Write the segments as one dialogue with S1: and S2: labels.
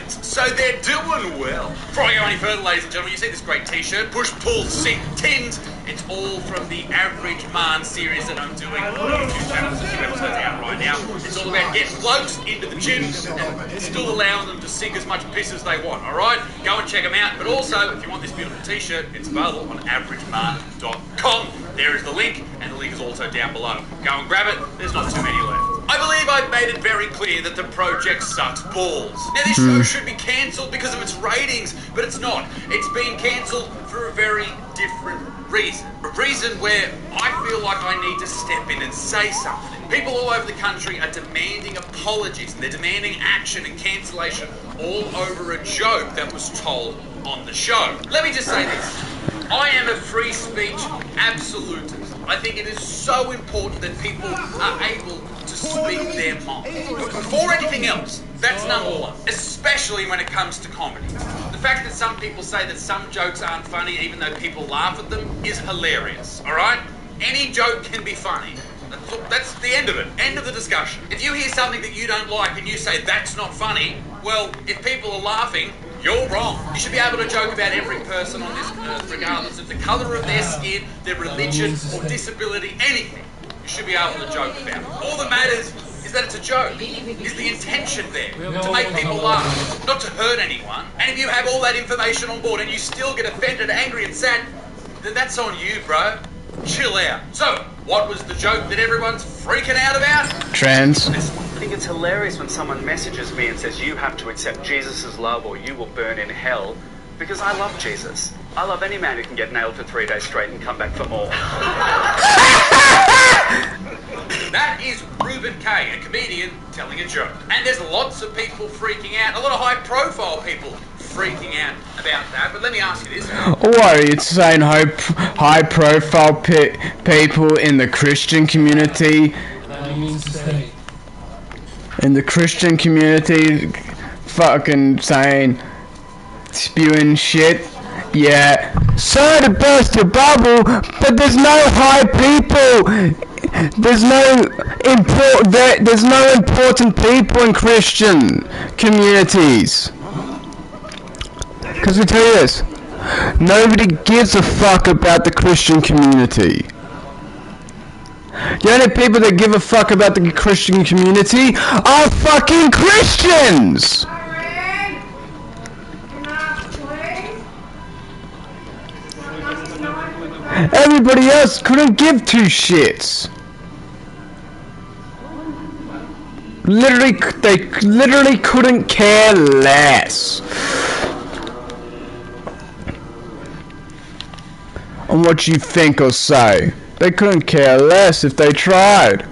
S1: Christians, so they're doing well. Before I go any further, ladies and gentlemen, you see this great t-shirt, push, pull, sink, tins. It's all from the Average Man series that I'm doing on the YouTube channel. There's 2 episodes out right now. It's all about getting blokes into the gym and still allowing them to sink as much piss as they want, alright? Go and check them out. But also, if you want this beautiful t-shirt, it's available on averageman.com. There is the link, and the link is also down below. Go and grab it. There's not too many left. I believe I've made it very clear that the project sucks balls. Now, this show should be cancelled because of its ratings, but it's not. It's being cancelled for a very different reason. A reason where I feel like I need to step in and say something. People all over the country are demanding apologies, and they're demanding action and cancellation all over a joke that was told on the show. Let me just say this. I am a free speech absolutist. I think it is so important that people are able to speak their mind. Before anything else, that's number one, especially when it comes to comedy. The fact that some people say that some jokes aren't funny even though people laugh at them is hilarious, alright? Any joke can be funny. That's the end of it. End of the discussion. If you hear something that you don't like and you say that's not funny, well, if people are laughing, you're wrong. You should be able to joke about every person on this earth, regardless of the colour of their skin, their religion, or disability, anything. You should be able to joke about it. All that matters is that it's a joke. Is the intention there to make people laugh, not to hurt anyone. And if you have all that information on board and you still get offended, angry, and sad, then that's on you, bro. Chill out. So, what was the joke that everyone's freaking out about?
S2: Trans.
S3: I think it's hilarious when someone messages me and says you have to accept Jesus' love or you will burn in hell, because I love Jesus. I love any man who can get nailed for 3 days straight and come back for more.
S1: That is Ruben K, a comedian telling a joke. And there's lots of people freaking out, a lot of high-profile people freaking out about that. But let me ask you this.
S2: What are you saying? High-profile people in the Christian community? In the Christian community, fucking saying, spewing shit. Yeah. Sorry to burst your bubble, but there's no high people. There's no important people in Christian communities. Because we tell you this, nobody gives a fuck about the Christian community. The only people that give a fuck about the Christian community are fucking Christians! Everybody else couldn't give 2 shits. They literally couldn't care less on what you think or say. They couldn't care less if they tried.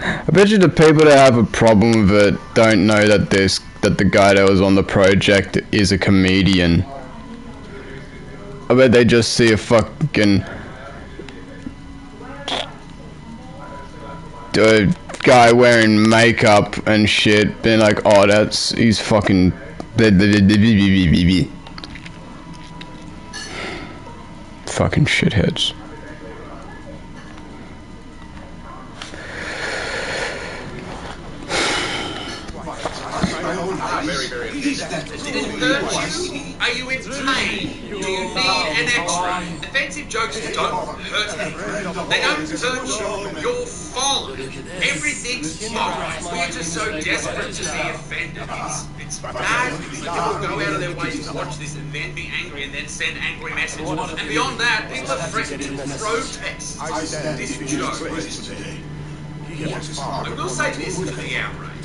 S2: I bet you the people that have a problem with it don't know that the guy that was on the project is a comedian. I bet they just see a fucking guy wearing makeup and shit, being like, oh, he's fucking fucking shitheads.
S1: Are you in pain? Do you need an X-ray? Offensive jokes don't hurt anyone. They don't hurt you. You're fine. Everything's fine. We're just so desperate to be offended. It's bad. People go out of their way to watch this and then be angry and then send angry messages. And beyond that, people are threatened to protest this joke. I will say this to the outrage. I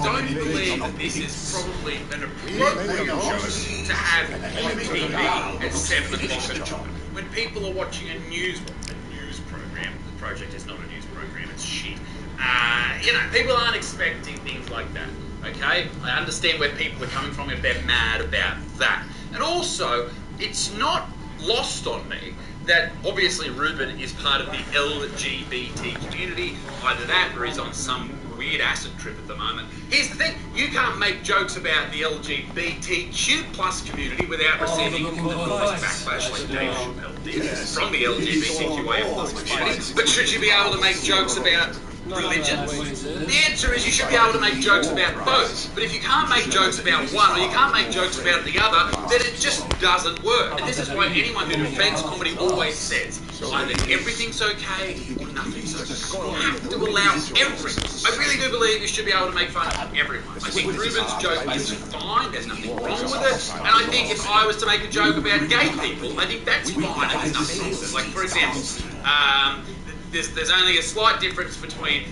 S1: don't believe that this is probably an appropriate joke to have on TV at 7 o'clock at night. When people are watching a news program, the project is not a news program, it's shit. People aren't expecting things like that, okay? I understand where people are coming from if they're mad about that. And also, it's not lost on me that obviously Ruben is part of the LGBT community, either that or he's on some weird acid trip at the moment. Here's the thing, you can't make jokes about the LGBTQ plus community without receiving enormous backlash like Dave Chappelle did from the LGBTQIA plus community. But should you be able to make jokes about religions? The answer is you should be able to make jokes about both. But if you can't make jokes about one or you can't make jokes about the other, then it just doesn't work. And this is why anyone who defends comedy always says, either everything's okay or nothing's okay. You have to allow everything. I really do believe you should be able to make fun of everyone. I think Ruben's joke is fine, there's nothing wrong with it. And I think if I was to make a joke about gay people, I think that's fine and there's nothing wrong with it. Like, for example, there's only a slight difference between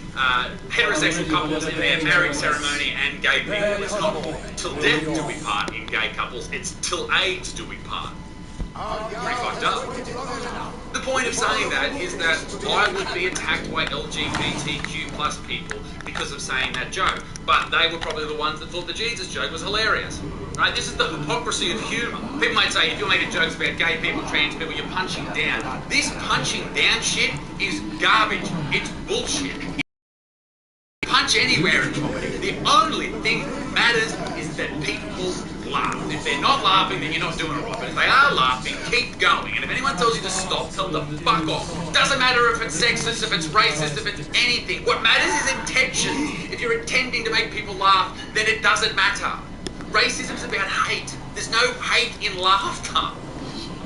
S1: heterosexual couples in their marriage ceremony and gay people. It's not till death do we part in gay couples, it's till AIDS do we part. Pretty fucked up. The point of saying that is that I would be attacked by LGBTQ plus people because of saying that joke. But they were probably the ones that thought the Jesus joke was hilarious. Right? This is the hypocrisy of humour. People might say, if you're making jokes about gay people, trans people, you're punching down. This punching down shit is garbage. It's bullshit. Punch anywhere in comedy. The only thing that matters is that people laugh. If they're not laughing, then you're not doing it right. But if they are laughing, keep going. And if anyone tells you to stop, tell them to fuck off. Doesn't matter if it's sexist, if it's racist, if it's anything. What matters is intentions. If you're intending to make people laugh, then it doesn't matter. Racism's about hate. There's no hate in laughter.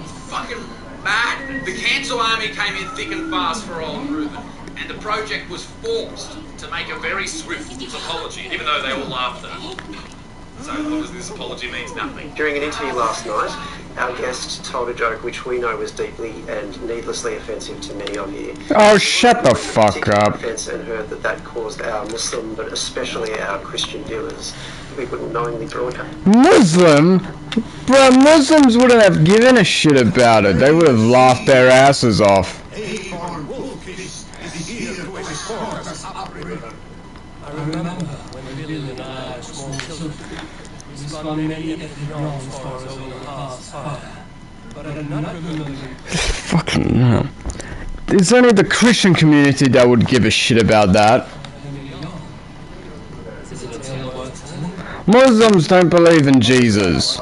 S1: It's fucking mad. The cancel army came in thick and fast for old Ruben. And the project was forced to make a very swift apology, even though they all laughed at it. So obviously this apology means nothing.
S4: During an interview last night, our guest told a joke which we know was deeply and needlessly offensive to many of you.
S2: Oh, shut the fuck up.
S4: Offense and heard that caused our Muslim, but especially our Christian viewers, we wouldn't knowingly broadcast.
S2: Muslim? Bro, Muslims wouldn't have given a shit about it. They would have laughed their asses off.
S5: I remember when Billy and I were small children. We've gone many different wrong stories over the past fire. But I do not remember.
S2: Fucking no. It's only the Christian community that would give a shit about that. Muslims don't believe in Jesus.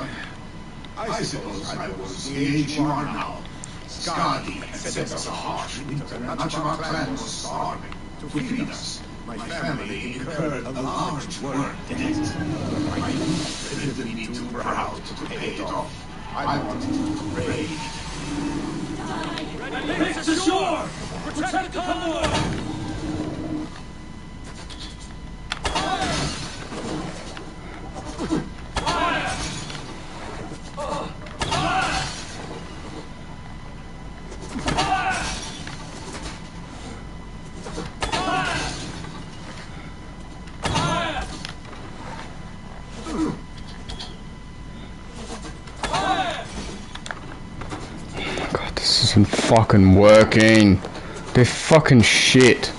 S6: I suppose I was the age you are now. Skadi set us a harsh winter, and much of our clan was starving. To feed us, my family incurred a large work debt. My youth didn't be too proud to pay it off. I wanted to raid.
S5: Take the shore! Protect the convoy!
S2: God, this isn't fucking working. They're fucking shit.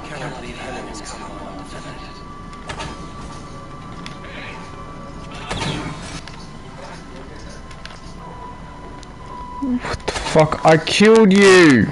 S5: Cannot leave enemies come undefended.
S2: What the fuck? I killed you!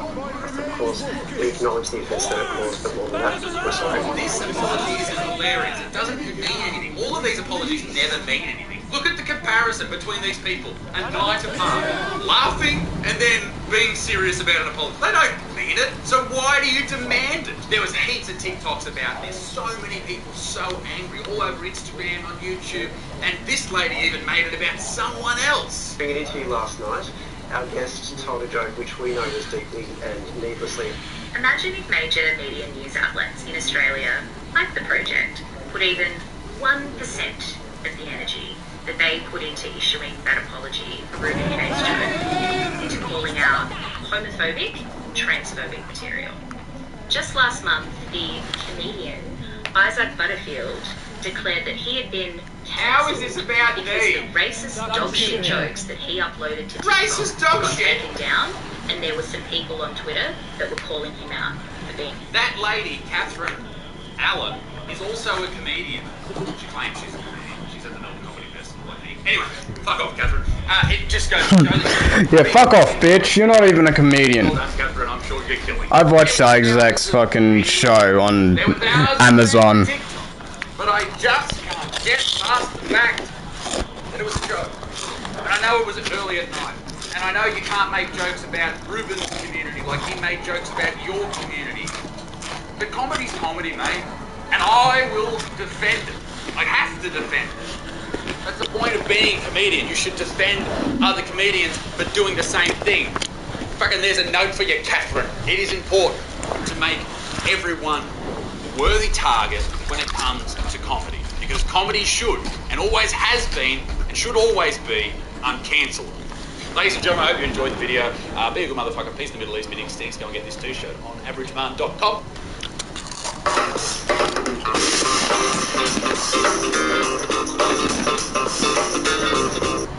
S4: Of course, we acknowledge the offence that it caused, but more than that, we're sorry.
S1: This apology is hilarious. It doesn't mean anything. All of these apologies never mean anything. Look at the comparison between these people. A night apart. Laughing and then being serious about an apology. They don't mean it. So why do you demand it? There was heaps of TikToks about this. So many people so angry all over Instagram, on YouTube. And this lady even made it about someone else.
S4: During an interview last night, our guest told a joke which we know was deeply and needlessly.
S7: Imagine if major media news outlets in Australia, like The Project, put even 1% of the energy that they put into issuing that apology for Ruben K's joke into calling out homophobic, transphobic material. Just last month, the comedian Isaac Butterfield declared that he had been
S1: How is this about
S7: because
S1: me?
S7: the racist dog shit jokes that he uploaded to TikTok
S1: Racist dog
S7: were
S1: shit?
S7: taken down, and there were some people on Twitter that were calling him out for being.
S1: That lady, Catherine Allen, is also a comedian. She claims she's a comedian. She's at the Melbourne Comedy Festival, I think. Anyway, fuck off, Catherine. It just goes.
S2: Yeah, fuck off, bitch. You're not even a comedian.
S1: Well done, Catherine. I'm sure you're killing.
S2: I've watched Isaac's fucking show on
S1: There were thousands
S2: Amazon.
S1: of TikTok, but I just can't get past the fact that it was a joke. And I know it was early at night. And I know you can't make jokes about Ruben's community like he made jokes about your community. But comedy's comedy, mate. And I will defend it. I have to defend it. That's the point of being a comedian. You should defend other comedians for doing the same thing. Fucking there's a note for you, Catherine. It is important to make everyone a worthy target when it comes to comedy. Because comedy should, and always has been, and should always be, uncancelable. Ladies and gentlemen, I hope you enjoyed the video. Be a good motherfucker. Peace in the Middle East. Meeting stinks. Go and get this t-shirt on averageman.com.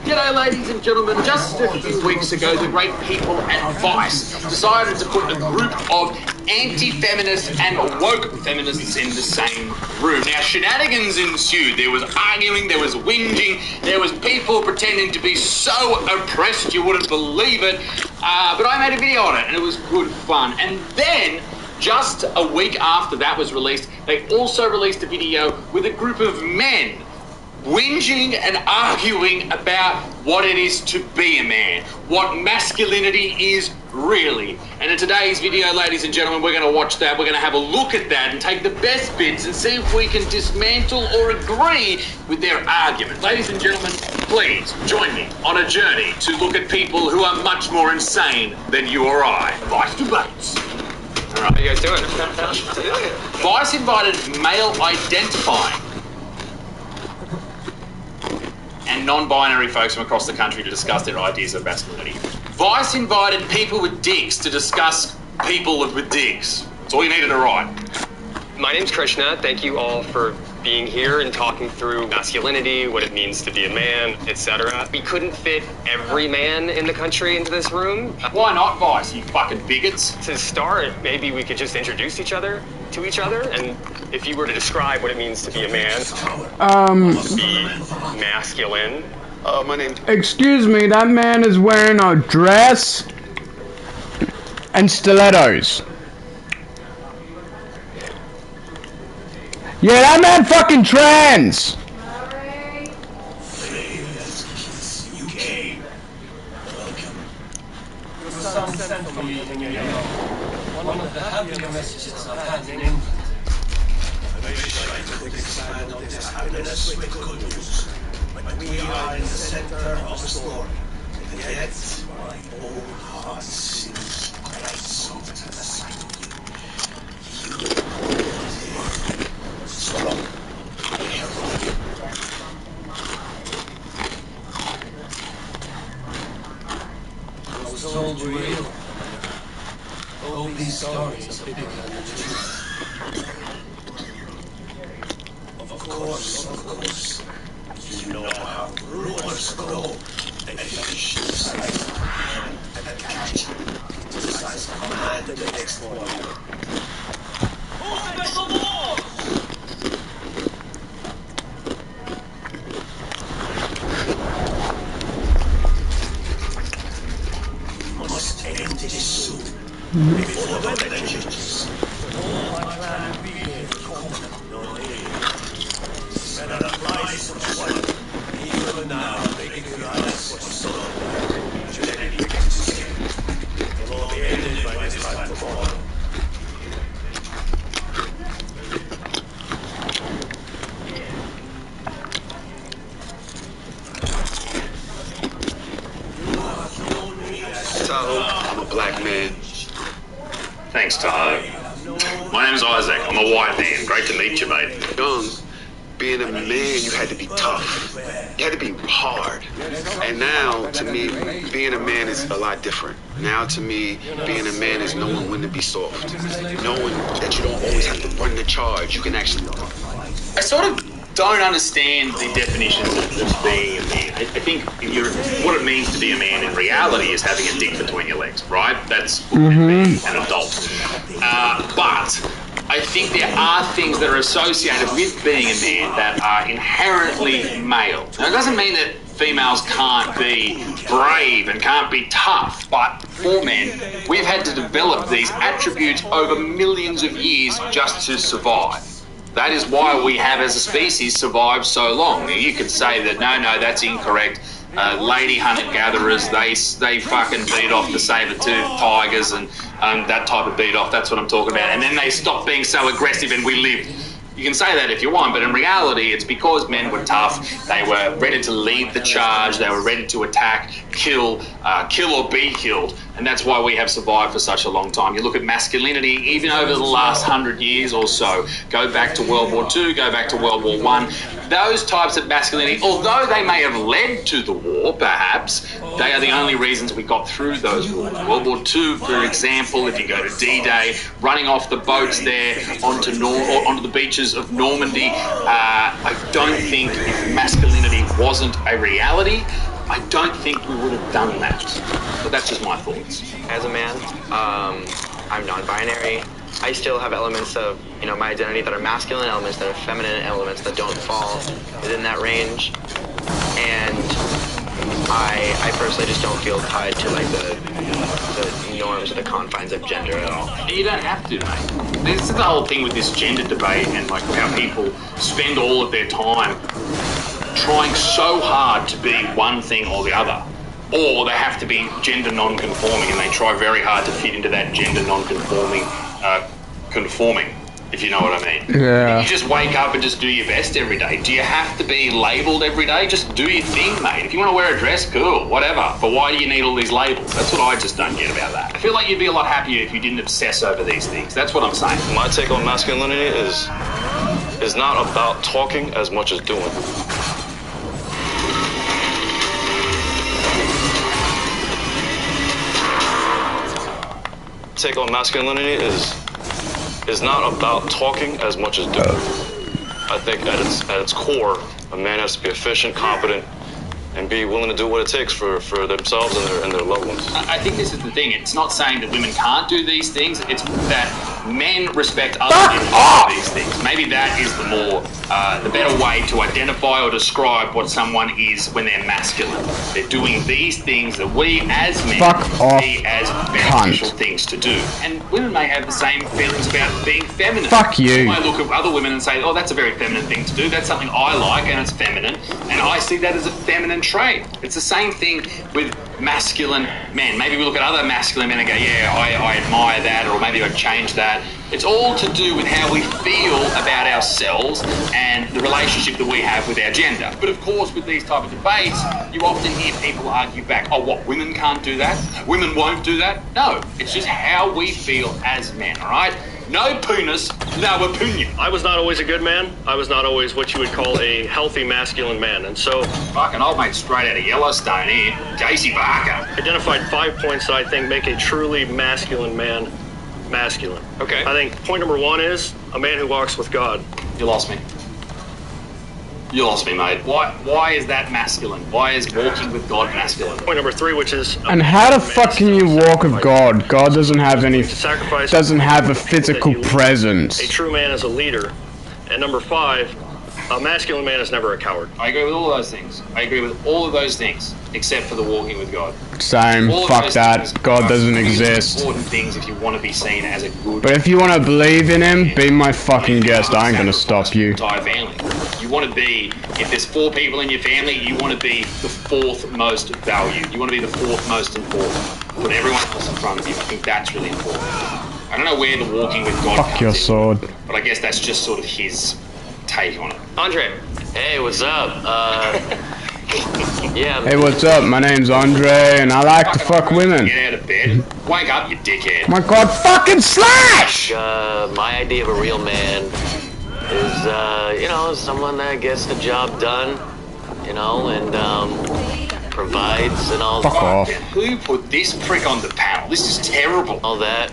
S1: G'day ladies and gentlemen, just a few weeks ago the great people at Vice decided to put a group of anti-feminists and woke feminists in the same room. Now shenanigans ensued, there was arguing, there was whinging, there was people pretending to be so oppressed you wouldn't believe it, but I made a video on it and it was good fun. And then just a week after that was released, they also released a video with a group of men whinging and arguing about what it is to be a man, what masculinity is really. And in today's video, ladies and gentlemen, we're going to watch that, we're going to have a look at that and take the best bits and see if we can dismantle or agree with their argument. Ladies and gentlemen, please join me on a journey to look at people who are much more insane than you or I. Vice debates. All right.
S3: How you guys doing?
S1: Vice invited male identifying and non-binary folks from across the country to discuss their ideas of masculinity. Vice invited people with dicks to discuss people with dicks. That's all you needed to write.
S8: My name's Krishna. Thank you all for being here and talking through masculinity, what it means to be a man, etc. We couldn't fit every man in the country into this room.
S1: Why not, Vice, you fucking bigots?
S8: To start, maybe we could just introduce each other to each other, and if you were to describe what it means to be a man, be masculine.
S3: My name's...
S2: Excuse me, that man is wearing a dress and stilettos. Yeah, that man fucking trans!
S6: You came. Welcome.
S5: Your son sent for me in your yard. One of the happier messages I've had in England.
S6: I wish I could expand on this happiness with good news. But we are in the center of a storm. And yet, my own heart sings quite soft at the sight of you. You are strong. Heroic.
S5: I was told you were ill. All these stories are bigger than the truth.
S6: Of course. You know how rumors go. They fish the size of hand and catch it. The size of command and the next one. You must end this soon.
S5: Before the weather changes, all my clan will be here to contact no aid. Smell the flies from sweat. Even now, making your eyes for sorrow. Should any victims escape, it will all be ended by this time tomorrow.
S9: I'm a black man.
S10: Thanks, Tahoe. My name's Isaac. I'm a white man. Great to meet you, mate.
S9: Young, being a man, you had to be tough. You had to be hard. And now, to me, being a man is a lot different. Now, to me, being a man is knowing when to be soft. Knowing that you don't always have to run the charge. You can actually...
S1: I sort of don't understand the definitions of being a man. I think what it means to be a man in reality is having a dick between your legs, right? That's being an adult. But I think there are things that are associated with being a man that are inherently male. Now, it doesn't mean that females can't be brave and can't be tough, but for men, we've had to develop these attributes over millions of years just to survive. That is why we have, as a species, survived so long. Now, you could say that, no, that's incorrect. Lady hunter-gatherers, they fucking beat off the saber-toothed tigers and that type of beat-off, that's what I'm talking about. And then they stopped being so aggressive and we lived. You can say that if you want, but in reality, it's because men were tough. They were ready to lead the charge. They were ready to attack, kill or be killed. And that's why we have survived for such a long time. You look at masculinity, even over the last 100 years or so. Go back to World War II, go back to World War I. Those types of masculinity, although they may have led to the war, perhaps, they are the only reasons we got through those wars. World War II, for example, if you go to D-Day, running off the boats there onto the beaches of Normandy, I don't think if masculinity wasn't a reality, I don't think we would have done that. But that's just my thoughts.
S11: As a man, I'm non-binary. I still have elements of, my identity that are masculine, elements that are feminine, elements that don't fall within that range. And I personally just don't feel tied to like the norms or the confines of gender at all.
S1: You don't have to, mate. This is the whole thing with this gender debate and like how people spend all of their time trying so hard to be one thing or the other. Or they have to be gender non-conforming and they try very hard to fit into that gender non-conforming conforming, if you know what I mean.
S2: Yeah.
S1: You just wake up and just do your best every day. Do you have to be labelled every day? Just do your thing, mate. If you want to wear a dress, cool, whatever. But why do you need all these labels? That's what I just don't get about that. I feel like you'd be a lot happier if you didn't obsess over these things. That's what I'm saying.
S12: My take on masculinity is not about talking as much as doing. Take on masculinity is not about talking as much as doing. I think at its core, a man has to be efficient, competent, and be willing to do what it takes for themselves and their loved ones.
S1: I think this is the thing. It's not saying that women can't do these things. It's that men respect other men who do these things. Maybe that is the better way to identify or describe what someone is when they're masculine. They're doing these things that we as men see as beneficial things to do. And women may have the same feelings about being feminine.
S2: Fuck you.
S1: You might look at other women and say, oh, that's a very feminine thing to do. That's something I like and it's feminine. And I see that as a feminine trait. It's the same thing with masculine men. Maybe we look at other masculine men and go, yeah, I admire that, or maybe I'd change that. It's all to do with how we feel about ourselves and the relationship that we have with our gender. But of course, with these type of debates, you often hear people argue back, oh, what, women can't do that? Women won't do that? No, it's just how we feel as men, all right? No penis, no opinion.
S12: I was not always a good man. I was not always what you would call a healthy masculine man. And so...
S1: Fucking old mate straight out of Yellowstone here, Casey Barker.
S12: Identified 5 points that I think make a truly masculine man masculine.
S1: Okay.
S12: I think point number 1 is a man who walks with God.
S1: You lost me. You lost me, mate. Why is that masculine? Why is walking with God masculine?
S12: Point number 3, which is...
S2: And how the fuck can you walk with God? God doesn't have any... doesn't have a physical presence.
S12: A true man is a leader. And number 5, A masculine man is never a coward.
S10: I agree with all of those things. I agree with all of those things, except for the walking with God.
S2: Same.
S10: All of
S2: Fuck
S10: those
S2: that.
S10: things
S2: God
S10: are
S2: doesn't
S10: really
S2: exist.
S10: Important things if you want to be seen as a good.
S2: But if you want to believe in him, be my fucking guest. I ain't gonna stop you.
S10: Entire family. You want to be, if there's 4 people in your family, you want to be the 4th most valued. You want to be the 4th most important. Put everyone else in front of you. I think that's really important. I don't know where the walking with God
S2: Fuck your
S10: comes in,
S2: sword.
S10: but I guess that's just sort of his take on it.
S8: Andre. Hey, what's up? Yeah.
S2: Hey, what's up? My name's Andre, and I like to fuck women.
S10: Get out of bed. Wake up, you dickhead.
S2: My God, fucking Slash!
S8: My idea of a real man is, you know, someone that gets the job done, you know, and provides and all
S2: Fuck off.
S10: Who put this prick on the panel? This is terrible.
S8: all that.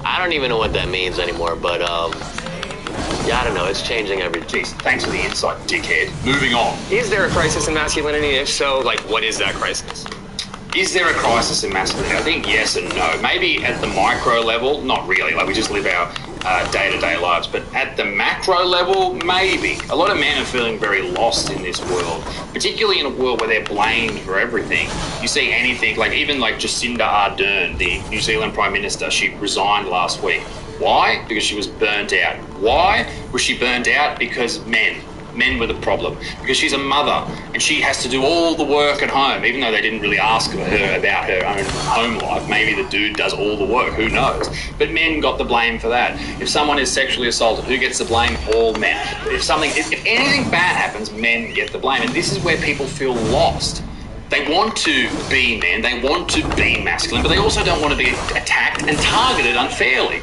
S8: I don't even know what that means anymore, but yeah, I don't know. It's changing every.
S10: Jeez, thanks for the insight, dickhead. Moving on.
S11: Is there a crisis in masculinity? If so, like, what is that crisis?
S10: Is there a crisis in masculinity? I think yes and no. Maybe at the micro level, not really. Like, we just live our day-to-day lives. But at the macro level, maybe. A lot of men are feeling very lost in this world, particularly in a world where they're blamed for everything. You see anything, like even like Jacinda Ardern, the New Zealand Prime Minister, she resigned last week. Why? Because she was burnt out. Why was she burnt out? Because men were the problem. Because she's a mother and she has to do all the work at home, even though they didn't really ask her about her own home life. Maybe the dude does all the work, who knows? But men got the blame for that. If someone is sexually assaulted, who gets the blame? All men. If anything bad happens, men get the blame. And this is where people feel lost. They want to be men, they want to be masculine, but they also don't want to be attacked and targeted unfairly.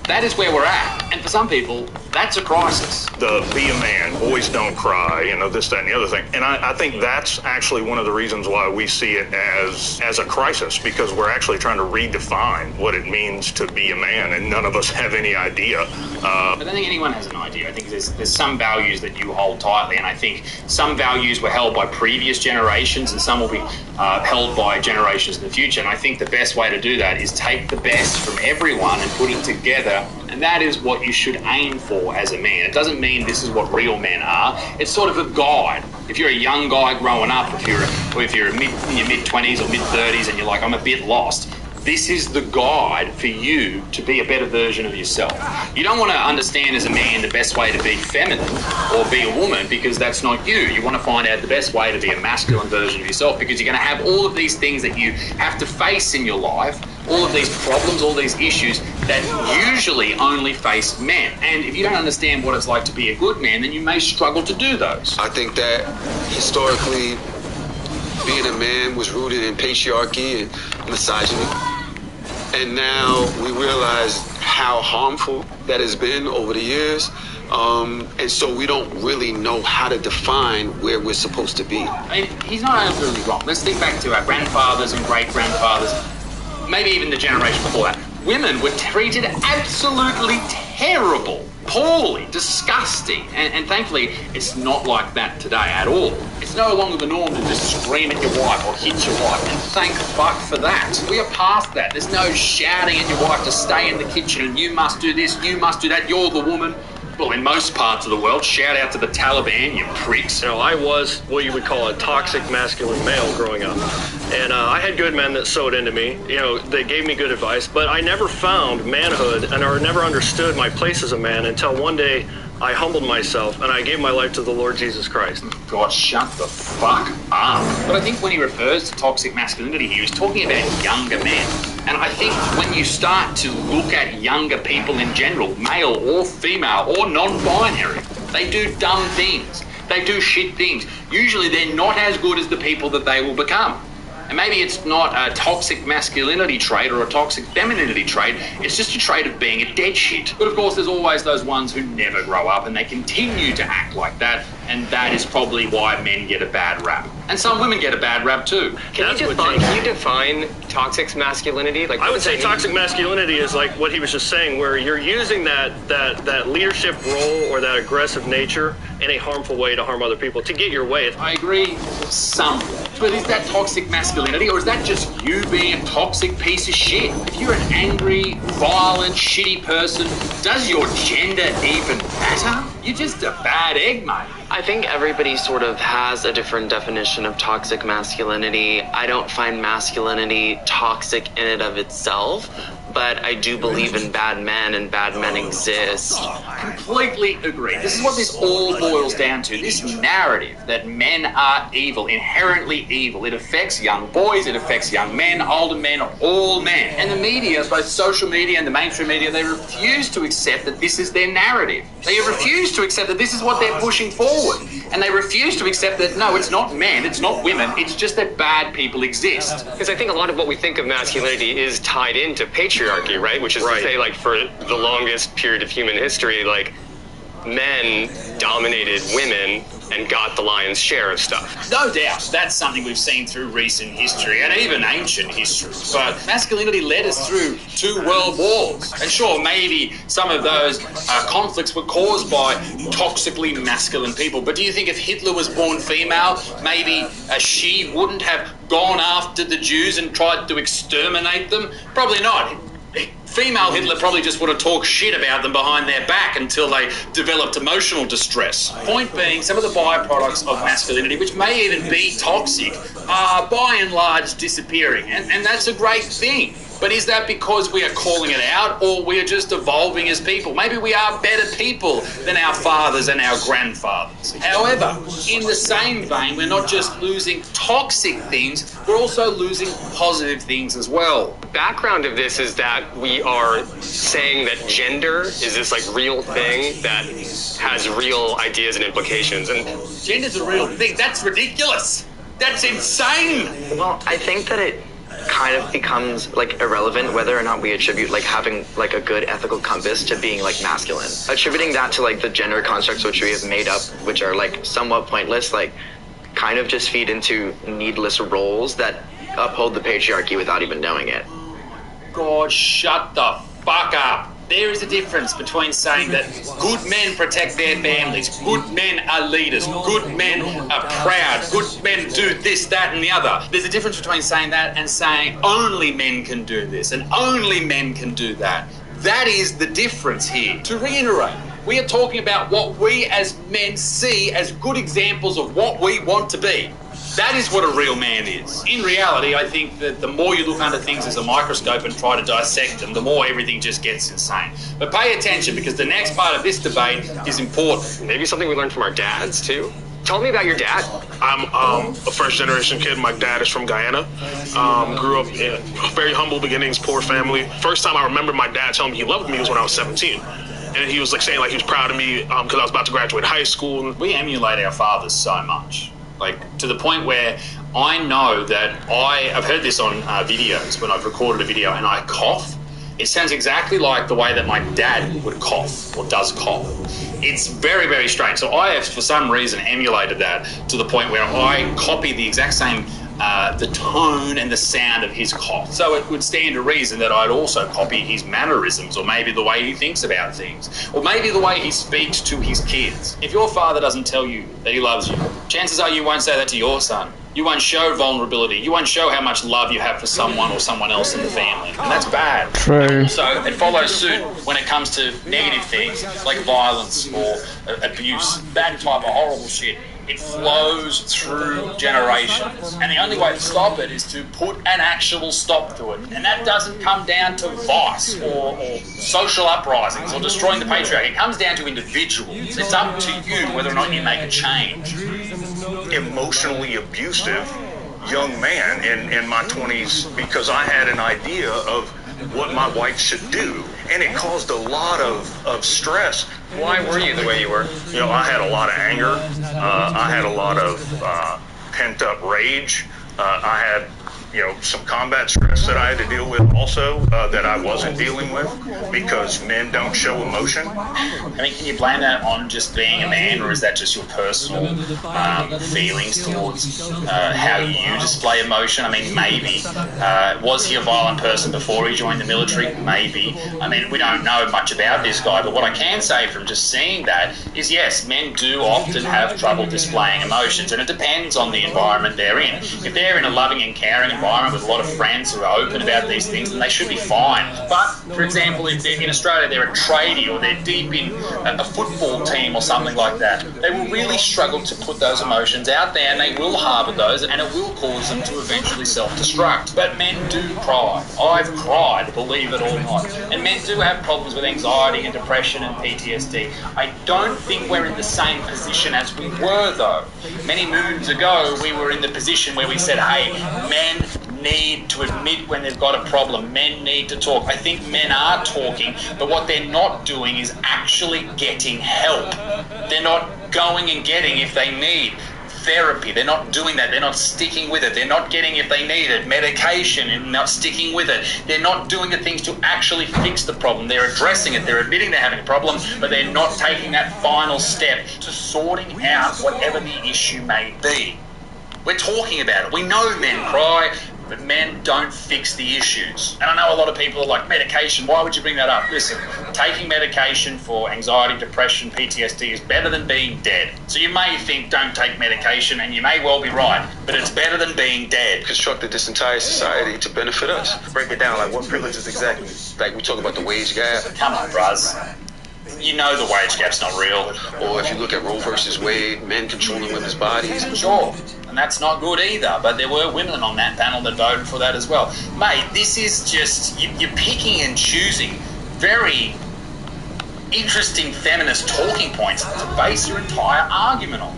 S10: That is where we're at. And for some people, that's a crisis.
S12: The be a man, boys don't cry, you know, this, that, and the other thing. And I think that's actually one of the reasons why we see it as a crisis, because we're actually trying to redefine what it means to be a man, and none of us have any idea.
S10: I don't think anyone has an idea. I think there's some values that you hold tightly, and I think some values were held by previous generations, and some will be held by generations in the future. And I think the best way to do that is take the best from everyone and put it together. And that is what you should aim for as a man. It doesn't mean this is what real men are. It's sort of a guide. If you're a young guy growing up, if you're in your mid-20s or mid-30s and you're like, I'm a bit lost, this is the guide for you to be a better version of yourself. You don't want to understand as a man the best way to be feminine or be a woman, because that's not you. You want to find out the best way to be a masculine version of yourself, because you're going to have all of these things that you have to face in your life, all of these problems, all these issues that usually only face men. And if you don't understand what it's like to be a good man, then you may struggle to do those.
S9: I think that historically, being a man was rooted in patriarchy and misogyny. And now we realize how harmful that has been over the years. And so we don't really know how to define where we're supposed to be.
S10: I mean, he's not absolutely wrong. Let's think back to our grandfathers and great-grandfathers, maybe even the generation before that. Women were treated absolutely terrible, poorly, disgusting. And thankfully, it's not like that today at all. It's no longer the norm to just scream at your wife or hit your wife, and thank fuck for that. We are past that. There's no shouting at your wife to stay in the kitchen and you must do this, you must do that, you're the woman. Well, in most parts of the world, shout out to the Taliban, you pricks.
S12: You know, I was what you would call a toxic masculine male growing up. And I had good men that sewed into me. You know, they gave me good advice, but I never found manhood or never understood my place as a man until one day I humbled myself and I gave my life to the Lord Jesus Christ.
S10: God, shut the fuck up. But I think when he refers to toxic masculinity, he was talking about younger men. And I think when you start to look at younger people in general, male or female or non-binary, they do dumb things. They do shit things. Usually they're not as good as the people that they will become. And maybe it's not a toxic masculinity trait or a toxic femininity trait, it's just a trait of being a dead shit. But of course there's always those ones who never grow up and they continue to act like that, and that is probably why men get a bad rap. And some women get a bad rap too.
S11: Can you define toxic masculinity? Like,
S12: I would say toxic masculinity is like what he was just saying, where you're using that leadership role or that aggressive nature in a harmful way to harm other people, to get your way.
S10: I agree somewhat. But is that toxic masculinity, or is that just you being a toxic piece of shit? If you're an angry, violent, shitty person, does your gender even matter? You're just a bad egg, mate.
S11: I think everybody sort of has a different definition of toxic masculinity. I don't find masculinity toxic in and of itself, but I do believe in bad men, and bad men exist.
S10: Completely agree. This is what this all boils down to. This narrative that men are evil, inherently evil. It affects young boys, it affects young men, older men, all men. And the media, both social media and the mainstream media, they refuse to accept that this is their narrative. They refuse to accept that this is what they're pushing forward. And they refuse to accept that, no, it's not men, it's not women, it's just that bad people exist.
S8: Because I think a lot of what we think of masculinity is tied into patriarchy, right? Which is to say, like, for the longest period of human history, like, men dominated women and got the lion's share of stuff.
S10: No doubt, that's something we've seen through recent history and even ancient history. But masculinity led us through 2 world wars. And sure, maybe some of those conflicts were caused by toxically masculine people. But do you think if Hitler was born female, maybe she wouldn't have gone after the Jews and tried to exterminate them? Probably not. Female Hitler probably just would have talked shit about them behind their back until they developed emotional distress. Point being, some of the byproducts of masculinity, which may even be toxic, are by and large disappearing. And that's a great thing. But is that because we are calling it out, or we are just evolving as people? Maybe we are better people than our fathers and our grandfathers. However, in the same vein, we're not just losing toxic things, we're also losing positive things as well.
S8: The background of this is that we are saying that gender is this like real thing that has real ideas and implications. And
S10: gender's a real thing. That's ridiculous. That's insane.
S11: Well, I think that it kind of becomes like irrelevant whether or not we attribute like having like a good ethical compass to being like masculine. Attributing that to like the gender constructs which we have made up, which are like somewhat pointless, like kind of just feed into needless roles that uphold the patriarchy without even knowing it.
S10: God, shut the fuck up. There is a difference between saying that good men protect their families, good men are leaders, good men are proud, good men do this, that and the other. There's a difference between saying that and saying only men can do this and only men can do that. That is the difference here. To reiterate, we are talking about what we as men see as good examples of what we want to be. That is what a real man is. In reality, I think that the more you look under things as a microscope and try to dissect them, the more everything just gets insane. But pay attention, because the next part of this debate is important.
S8: Maybe something we learned from our dads, too. Tell me about your dad.
S13: I'm a first-generation kid. My dad is from Guyana. Grew up in very humble beginnings, poor family. First time I remember my dad telling me he loved me was when I was 17. And he was like saying like he was proud of me because I was about to graduate high school.
S10: We emulate our fathers so much. Like, to the point where I know that I've heard this on videos when I've recorded a video and I cough. It sounds exactly like the way that my dad would cough or does cough. It's very, very strange. So I have, for some reason, emulated that to the point where I copy the exact same the tone and the sound of his cough. So it would stand to reason that I'd also copy his mannerisms, or maybe the way he thinks about things, or maybe the way he speaks to his kids. If your father doesn't tell you that he loves you, chances are you won't say that to your son. You won't show vulnerability. You won't show how much love you have for someone or someone else in the family. And that's bad.
S2: True.
S10: So it follows suit when it comes to negative things like violence or abuse, that type of horrible shit. It flows through generations. And the only way to stop it is to put an actual stop to it. And that doesn't come down to vice or social uprisings or destroying the patriarchy. It comes down to individuals. It's up to you whether or not you make a change.
S14: Emotionally abusive young man in my 20s because I had an idea of what my wife should do, and it caused a lot of stress.
S8: Why were you the way you were?
S14: You know, I had a lot of anger. I had a lot of pent-up rage. I had, you know, some combat stress. stress that I had to deal with also that I wasn't dealing with because men don't show emotion.
S10: I mean, can you blame that on just being a man, or is that just your personal feelings towards how you display emotion? I mean, maybe. Was he a violent person before he joined the military? Maybe. I mean, we don't know much about this guy, but what I can say from just seeing that is, yes, men do often have trouble displaying emotions, and it depends on the environment they're in. If they're in a loving and caring environment with a lot of friends who are open about these things, then they should be fine. But, for example, if they're in Australia, they're a tradie or they're deep in a football team or something like that, they will really struggle to put those emotions out there, and they will harbour those, and it will cause them to eventually self-destruct. But men do cry. I've cried, believe it or not. And men do have problems with anxiety and depression and PTSD. I don't think we're in the same position as we were, though. Many moons ago, we were in the position where we said, hey, men need to admit when they've got a problem. Men need to talk. I think men are talking, but what they're not doing is actually getting help. They're not going and getting, if they need therapy, they're not doing that. They're not sticking with it. They're not getting, if they need it, medication and not sticking with it. They're not doing the things to actually fix the problem. They're addressing it. They're admitting they're having a problem, but they're not taking that final step to sorting out whatever the issue may be. We're talking about it. We know men cry, but men don't fix the issues. And I know a lot of people are like, medication, why would you bring that up? Listen, taking medication for anxiety, depression, PTSD is better than being dead. So you may think don't take medication, and you may well be right, but it's better than being dead.
S9: Constructed this entire society to benefit us. Break it down, like what privileges exactly? Like we talk about the wage gap.
S10: Come on, bruz. You know the wage gap's not real.
S9: Or if you look at Roe versus Wade, men controlling women's bodies.
S10: Sure, and that's not good either, but there were women on that panel that voted for that as well. Mate, this is just, you're picking and choosing very interesting feminist talking points to base your entire argument on.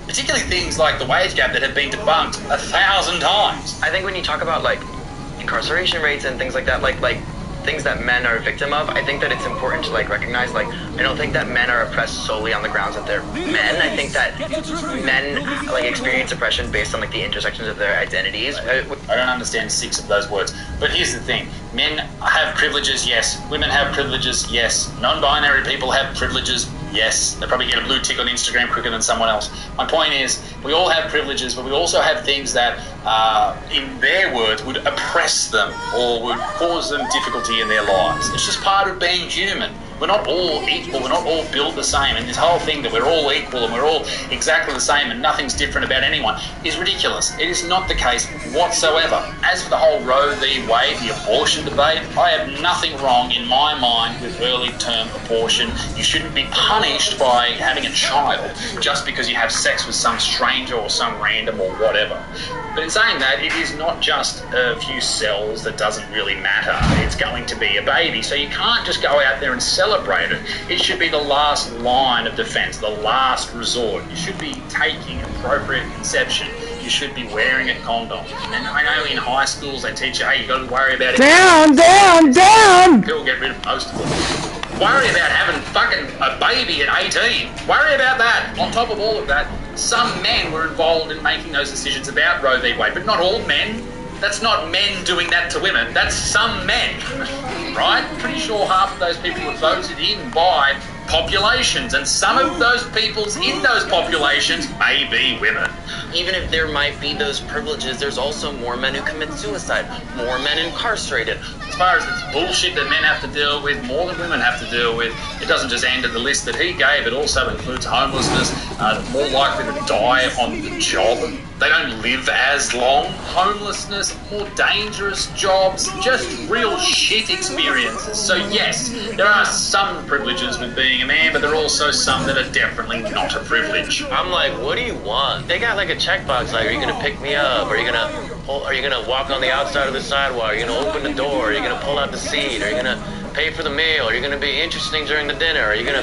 S10: Particularly things like the wage gap that have been debunked 1,000 times.
S11: I think when you talk about like incarceration rates and things like that, like things that men are a victim of, I think that it's important to like recognize, like, I don't think that men are oppressed solely on the grounds that they're men. I think that men like experience oppression based on like the intersections of their identities.
S10: I don't understand 6 of those words, but here's the thing. Men have privileges, yes. Women have privileges, yes. Non-binary people have privileges, yes. They probably get a blue tick on Instagram quicker than someone else. My point is, we all have privileges, but we also have things that, in their words, would oppress them or would cause them difficulty in their lives. It's just part of being human. We're not all equal, we're not all built the same, and this whole thing that we're all equal and we're all exactly the same and nothing's different about anyone is ridiculous. It is not the case whatsoever. As for the whole Roe v. Wade, the abortion debate, I have nothing wrong in my mind with early term abortion. You shouldn't be punished by having a child just because you have sex with some stranger or some random or whatever. But in saying that, it is not just a few cells that doesn't really matter. It's going to be a baby, so you can't just go out there and celebrate it. It should be the last line of defense, the last resort. You should be taking appropriate conception. You should be wearing a condom. And I know in high schools they teach you, hey, you got to worry about it.
S2: Down!
S10: People get rid of most of them. Worry about having fucking a baby at 18. Worry about that. On top of all of that, some men were involved in making those decisions about Roe v. Wade, but not all men. That's not men doing that to women. That's some men, right? Pretty sure half of those people were voted in by populations, and some of those peoples in those populations may be women.
S11: Even if there might be those privileges, there's also more men who commit suicide, more men incarcerated.
S10: As far as this bullshit that men have to deal with, more than women have to deal with, it doesn't just end at the list that he gave, it also includes homelessness, more likely to die on the job. They don't live as long. Homelessness, more dangerous jobs, just real shit experiences. So yes, there are some privileges with being a man, but there are also some that are definitely not a privilege.
S11: I'm like, what do you want? They got like a checkbox, like, are you gonna pick me up? Are you gonna walk on the outside of the sidewalk? Are you gonna open the door? Are you gonna pull out the seat? Are you gonna pay for the meal? Are you gonna be interesting during the dinner? Are you gonna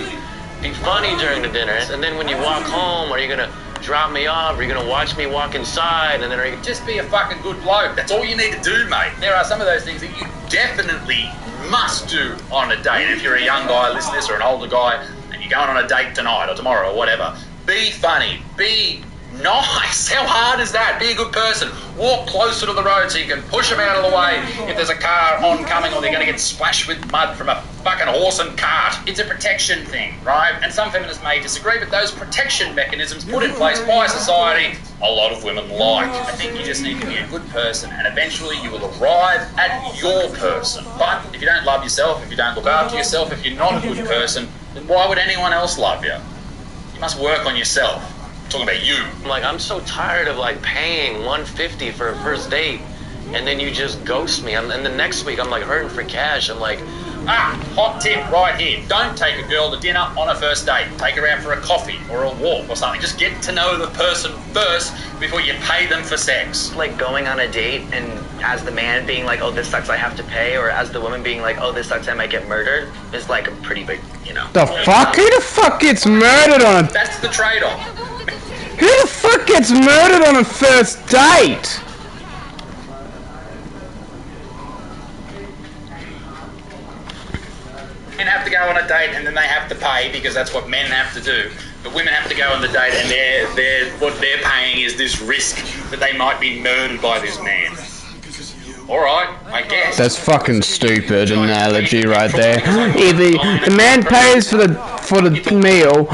S11: be funny during the dinner? And then when you walk home, are you gonna drop me off? Are you gonna watch me walk inside? And then are you
S10: just be a fucking good bloke? That's all you need to do, mate. There are some of those things that you definitely must do on a date. If you're a young guy listening to this or an older guy and you're going on a date tonight or tomorrow or whatever, be funny, be
S1: Nice! How hard is that? Be a good person. Walk closer to the road so you can push them out of the way if there's a car oncoming or they're going to get splashed with mud from a fucking horse and cart. It's a protection thing, right? And some feminists may disagree, but those protection mechanisms put in place by society, a lot of women like. I think you just need to be a good person and eventually you will arrive at your person. But if you don't love yourself, if you don't look after yourself, if you're not a good person, then why would anyone else love you? You must work on yourself. Talking about you.
S11: Like, I'm so tired of like paying $150 for a first date, and then you just ghost me. And the next week I'm like hurting for cash. I'm like,
S1: hot tip right here. Don't take a girl to dinner on a first date. Take her out for a coffee or a walk or something. Just get to know the person first before you pay them for sex.
S11: Like going on a date and as the man being like, oh, this sucks, I have to pay, or as the woman being like, oh, this sucks, I might get murdered, is like a pretty big, you know.
S2: The fuck? Who the fuck gets murdered on a...
S1: That's the trade-off.
S2: Who the fuck gets murdered on a first date?
S1: Men have to go on a date and then they have to pay because that's what men have to do. But women have to go on the date and what they're paying is this risk that they might be murdered by this man. Alright, I guess.
S2: That's fucking stupid analogy right there. Either the man pays for the meal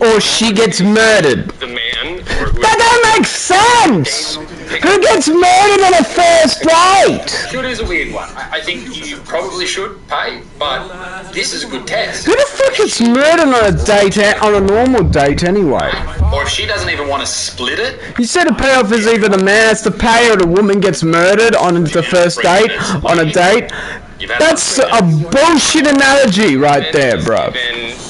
S2: or she gets murdered.
S8: The man
S2: That don't make sense! Who gets murdered on a first date?
S1: Sure, it is a weird one. I think you probably should pay, but this is a good test.
S2: Who the fuck gets murdered on a date, on a normal date anyway?
S1: Or if she doesn't even want to split it.
S2: You said the payoff is either the man has to pay or the woman gets murdered on the first date, on a date. That's a bullshit analogy right there, bro.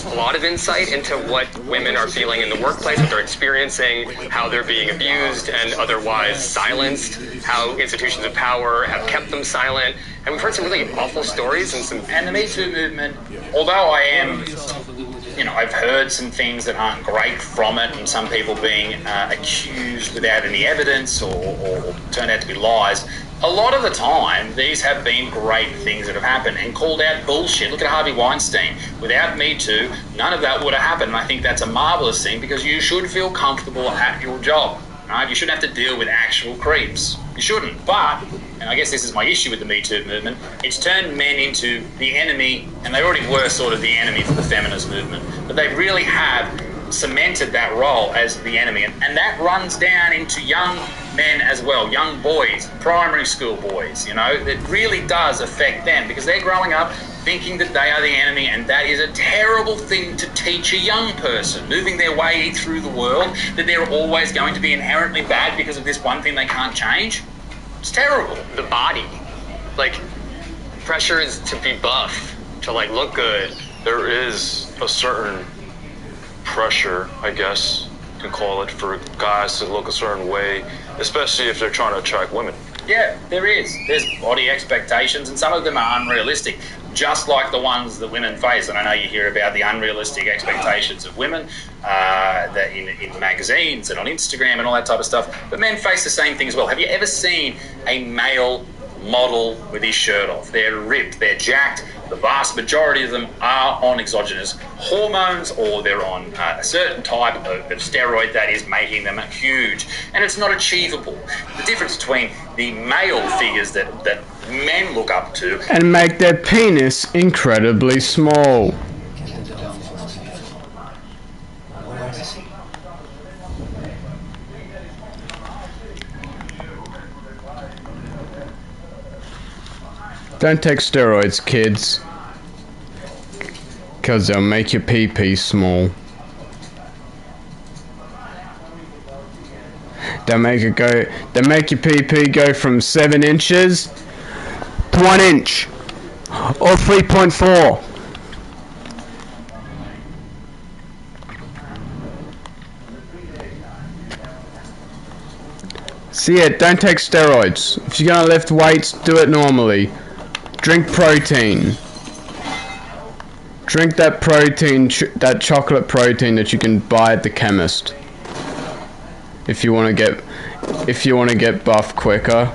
S8: A lot of insight into what women are feeling in the workplace, what they're experiencing, how they're being abused and otherwise silenced, how institutions of power have kept them silent. And we've heard some really awful stories
S1: and the Me Too movement, although I am, I've heard some things that aren't great from it, and some people being accused without any evidence or turned out to be lies. A lot of the time, these have been great things that have happened and called out bullshit. Look at Harvey Weinstein. Without Me Too, none of that would have happened. And I think that's a marvellous thing because you should feel comfortable at your job. Right? You shouldn't have to deal with actual creeps. You shouldn't. But, and I guess this is my issue with the Me Too movement, it's turned men into the enemy, and they already were sort of the enemy for the feminist movement. But they really have cemented that role as the enemy, and that runs down into young men as well, young boys, primary school boys, it really does affect them because they're growing up thinking that they are the enemy, and that is a terrible thing to teach a young person moving their way through the world, that they're always going to be inherently bad because of this one thing they can't change. It's terrible.
S8: The body, pressure is to be buff, to look good.
S12: There is a certain pressure, I guess you can call it, for guys to look a certain way, especially if they're trying to attract women.
S1: Yeah, there is. There's body expectations, and some of them are unrealistic, just like the ones that women face. And I know you hear about the unrealistic expectations of women that in magazines and on Instagram and all that type of stuff. But men face the same thing as well. Have you ever seen a male model with his shirt off? They're ripped, they're jacked. The vast majority of them are on exogenous hormones, or they're on a certain type of steroid that is making them huge. And it's not achievable. The difference between the male figures that men look up to
S2: and make their penis incredibly small. Don't take steroids, kids, because they'll make your pee-pee small. They'll make your pee-pee go from 7 inches to 1 inch, or 3.4. So yeah, don't take steroids. If you're gonna lift weights, do it normally. Drink protein. Drink that protein, that chocolate protein that you can buy at the chemist. If you want to get buff quicker.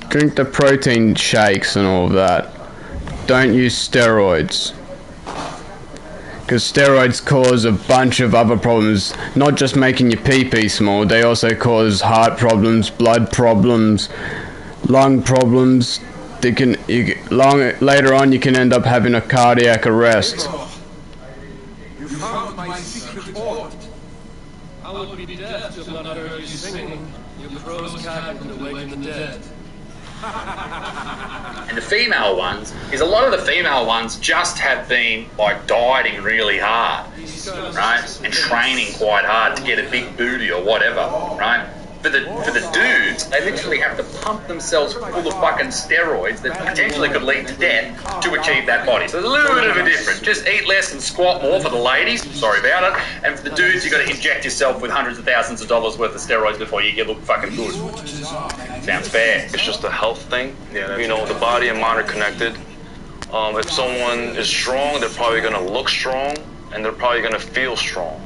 S2: Drink the protein shakes and all of that. Don't use steroids. Because steroids cause a bunch of other problems, not just making your pee-pee small, they also cause heart problems, blood problems, lung problems. Later on you can end up having a cardiac arrest.
S5: You found my secret orb. I would be dead to not heard you singing. You crow's cat and awaken the dead.
S10: And the female ones is a lot of the female ones just have been like dieting really hard, right, and training quite hard to get a big booty or whatever, right. For the dudes, they literally have to pump themselves full of fucking steroids that potentially could lead to death to achieve that body. So there's a little bit of a difference. Just eat less and squat more for the ladies. Sorry about it. And for the dudes, you got to inject yourself with hundreds of thousands of dollars worth of steroids before you look fucking good. Sounds fair.
S12: It's just a health thing. Yeah, you know, the body and mind are connected. If someone is strong, they're probably going to look strong, and they're probably going to feel strong.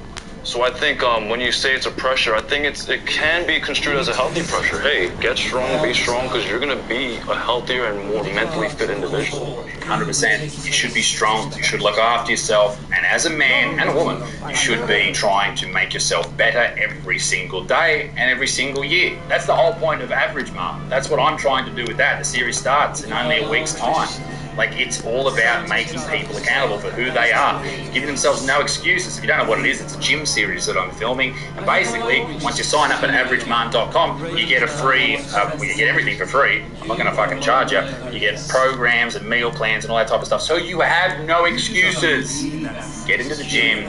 S12: So I think when you say it's a pressure, I think it can be construed as a healthy pressure. Hey, get strong, be strong, because you're going to be a healthier and more mentally fit individual.
S10: 100%. You should be strong. You should look after yourself. And as a man and a woman, you should be trying to make yourself better every single day and every single year. That's the whole point of Average Mom. That's what I'm trying to do with that. The series starts in only a week's time. Like, it's all about making people accountable for who they are, giving themselves no excuses. If you don't know what it is, it's a gym series that I'm filming. And basically, once you sign up at averageman.com, you get a free, you get everything for free. I'm not going to fucking charge you. You get programs and meal plans and all that type of stuff. So you have no excuses. Get into the gym,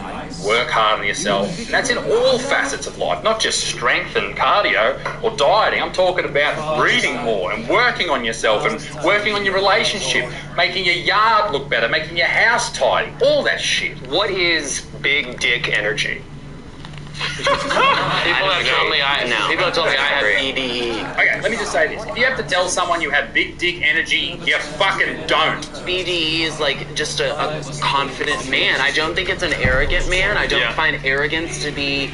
S10: work hard on yourself. And that's in all facets of life, not just strength and cardio or dieting. I'm talking about reading more and working on yourself and working on your relationship, making your yard look better, making your house tidy, all that shit.
S8: What is big dick energy? People have told me I have BDE.
S10: Okay, let me just say this. If you have to tell someone you have big dick energy, you fucking don't.
S11: BDE is like just a confident man. I don't think it's an arrogant man. I don't find arrogance to be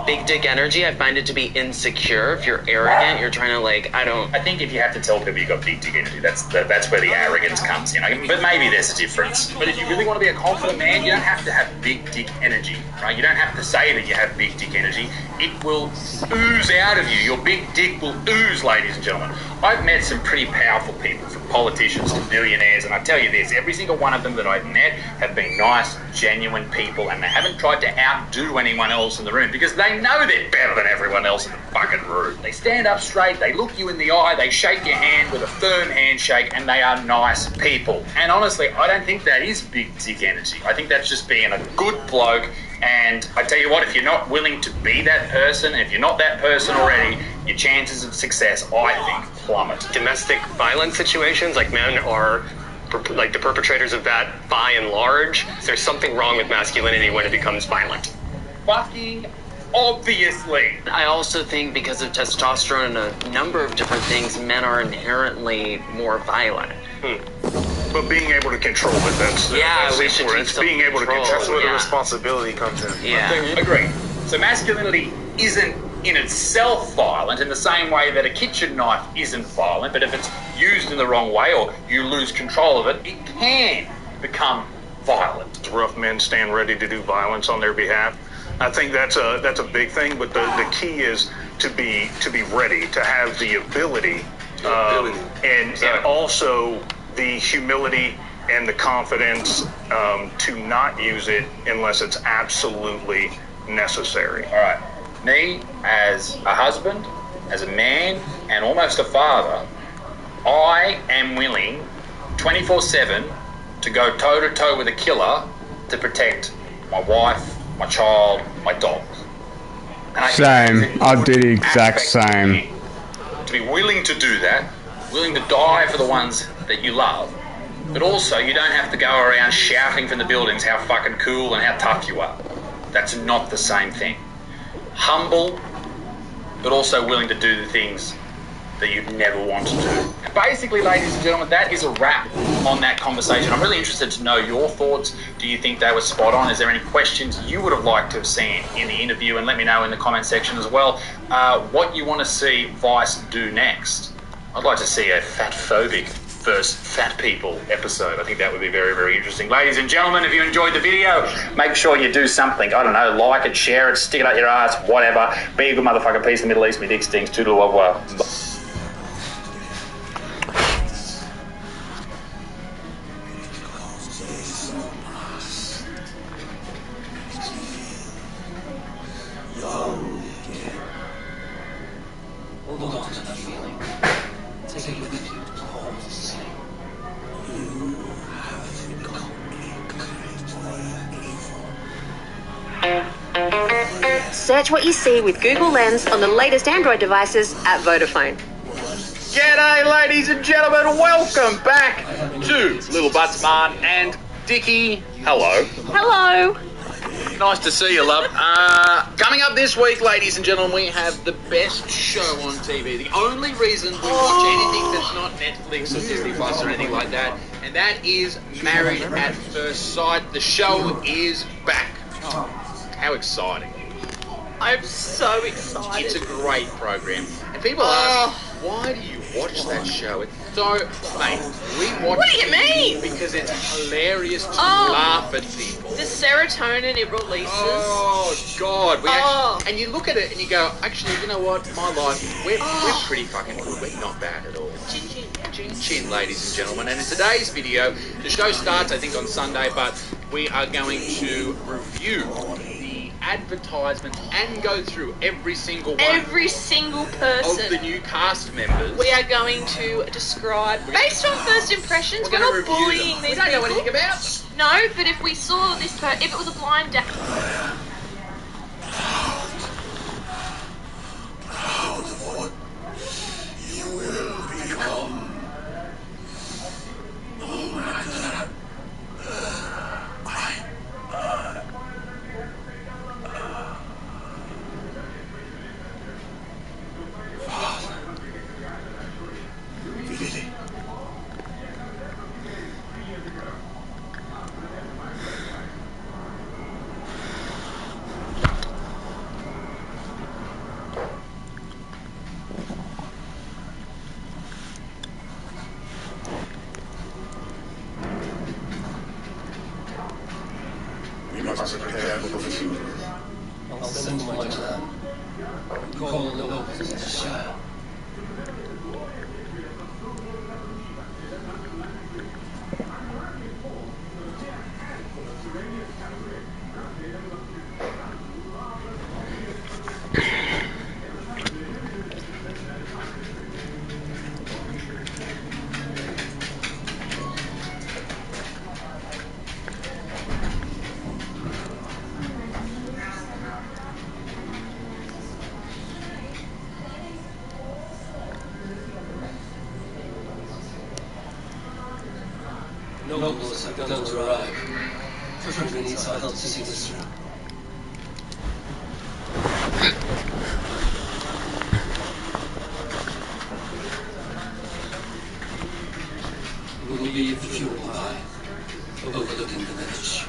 S11: big dick energy. I find it to be insecure. If you're arrogant, you're trying to
S10: I think if you have to tell people you got big dick energy, that's where the arrogance comes in. But maybe there's a difference. But if you really want to be a confident man, you don't have to have big dick energy, right? You don't have to say that you have big dick energy. It will ooze out of you. Your big dick will ooze, ladies and gentlemen. I've met some pretty powerful people, from politicians to billionaires, and I tell you this, every single one of them that I've met have been nice, genuine people, and they haven't tried to outdo anyone else in the room because they know they're better than everyone else in the fucking room. They stand up straight, they look you in the eye, they shake your hand with a firm handshake, and they are nice people. And honestly, I don't think that is big dick energy. I think that's just being a good bloke. And I tell you what, if you're not willing to be that person, and if you're not that person already, your chances of success, I think, plummet.
S8: Domestic violence situations, like men are like the perpetrators of that by and large. There's something wrong with masculinity when it becomes violent.
S10: Fucking obviously.
S11: I also think because of testosterone and a number of different things, men are inherently more violent.
S14: But being able to control it, that's
S11: we should
S14: important. It's being able to control.
S15: That's where the responsibility comes in.
S11: Yeah.
S10: Agree. So masculinity isn't in itself violent in the same way that a kitchen knife isn't violent, but if it's used in the wrong way or you lose control of it, it can become violent.
S14: Rough men stand ready to do violence on their behalf. I think that's a big thing, but the key is to be ready, to have the ability, and also the humility and the confidence to not use it unless it's absolutely necessary.
S10: All right. Me, as a husband, as a man, and almost a father, I am willing 24/7 to go toe-to-toe with a killer to protect my wife, my child, my dogs.
S2: Same. I do the exact same.
S10: To be willing to do that, willing to die for the ones that you love, but also you don't have to go around shouting from the buildings how fucking cool and how tough you are. That's not the same thing. Humble, but also willing to do the things that you'd never want to do. And basically, ladies and gentlemen, that is a wrap on that conversation. I'm really interested to know your thoughts. Do you think they were spot on? Is there any questions you would have liked to have seen in the interview? And let me know in the comment section as well what you want to see Vice do next. I'd like to see a fat-phobic versus fat people episode. I think that would be very, very interesting. Ladies and gentlemen, if you enjoyed the video, make sure you do something. I don't know, like it, share it, stick it up your ass, whatever. Be a good motherfucker. Peace in the Middle East. Me dick stinks. Toodle-wah-wah.
S5: Hold on to that feeling. Take it with you to hold the same. You have become evil.
S16: Search what you see with Google Lens on the latest Android devices at Vodafone.
S10: G'day, ladies and gentlemen. Welcome back to Little Buttsman and Dickie. Hello.
S16: Hello.
S10: Nice to see you, love. Coming up this week, ladies and gentlemen, we have the best show on TV. The only reason we watch anything that's not Netflix or Disney Plus or anything like that, and that is Married at First Sight. The show is back. How exciting.
S16: I'm so excited.
S10: It's a great program. And people ask, why do you watch that show? It's so, mate, we watch
S16: What do you mean?
S10: Because it's hilarious to laugh at people.
S16: The serotonin it releases.
S10: Oh, God. And you look at it and you go, actually, you know what? My life, we're pretty fucking good. We're not bad at all. Chin, chin. Chin, chin, ladies and gentlemen. And in today's video, the show starts, I think, on Sunday, but we are going to review the advertisement and go through every single one.
S16: Every single person.
S10: Of the new cast members.
S16: We are going to describe, based on first impressions, we're not bullying these people.
S10: We don't know anything about them.
S16: No, but if we saw this, if it was a blind date.
S5: Proud of what you will become. No matter. Father. Really? We must prepare for the funeral. I'll send my clan. Call the locals to share. Nobles have begun to arrive. Everyone needs our help to see this through. We will be at the funeral pyre, overlooking the village.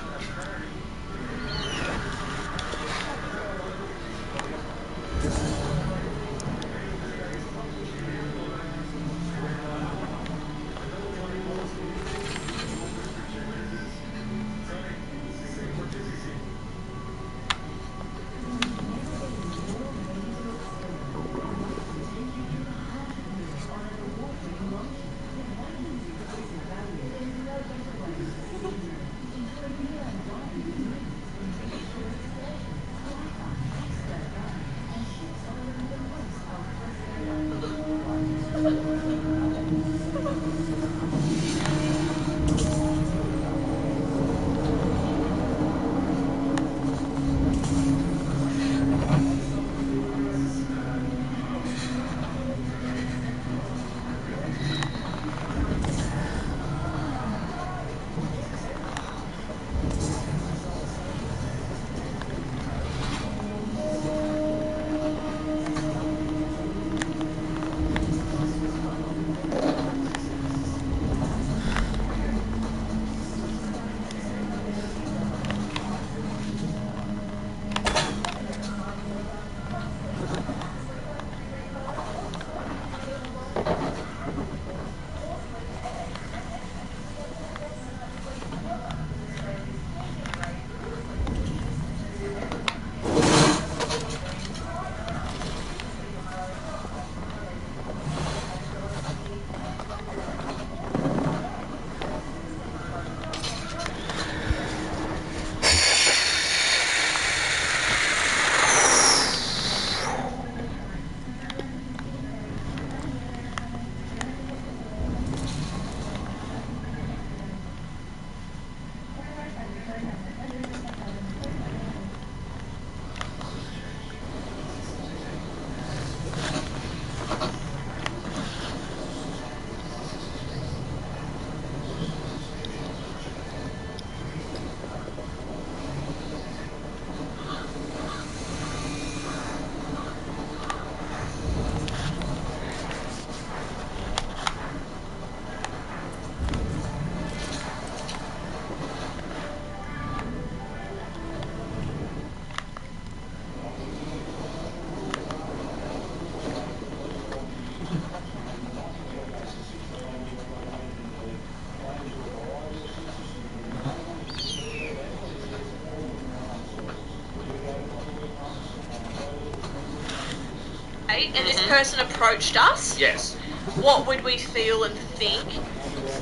S16: right? And this person approached us.
S1: Yes.
S16: What would we feel and think?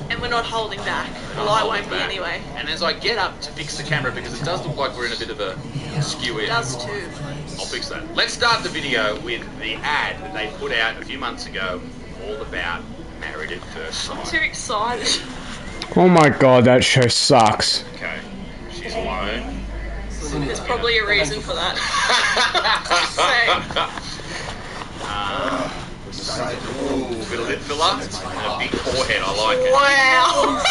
S16: And we're not holding back. Well, I won't be anyway.
S1: And as I get up to fix the camera, because it does look like we're in a bit of a skew in.
S16: It does too.
S1: I'll fix that. Let's start the video with the ad that they put out a few months ago, all about Married at First
S16: I'm
S1: Sight.
S16: too excited.
S2: Oh my god, that show sucks.
S1: Okay, she's alone.
S16: There's probably a reason for that.
S1: Ooh, bit of lip filler and a big forehead. I like it.
S16: Wow.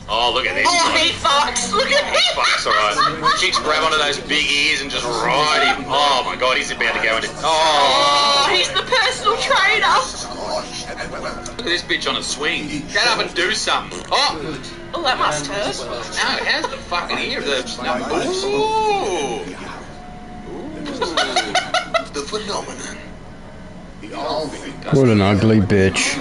S1: Oh, look at this.
S16: Oh, he fucks. Look at him.
S1: Fucks, alright. Chicks grab onto those big ears and just ride him. Oh my god, he's about to go into.
S16: Oh, he's the personal trainer.
S1: Look at this bitch on a swing. Get up and do something. Oh,
S16: that must hurt.
S1: no, how's the fucking ear? Ooh.
S9: The phenomenon.
S2: What an ugly bitch.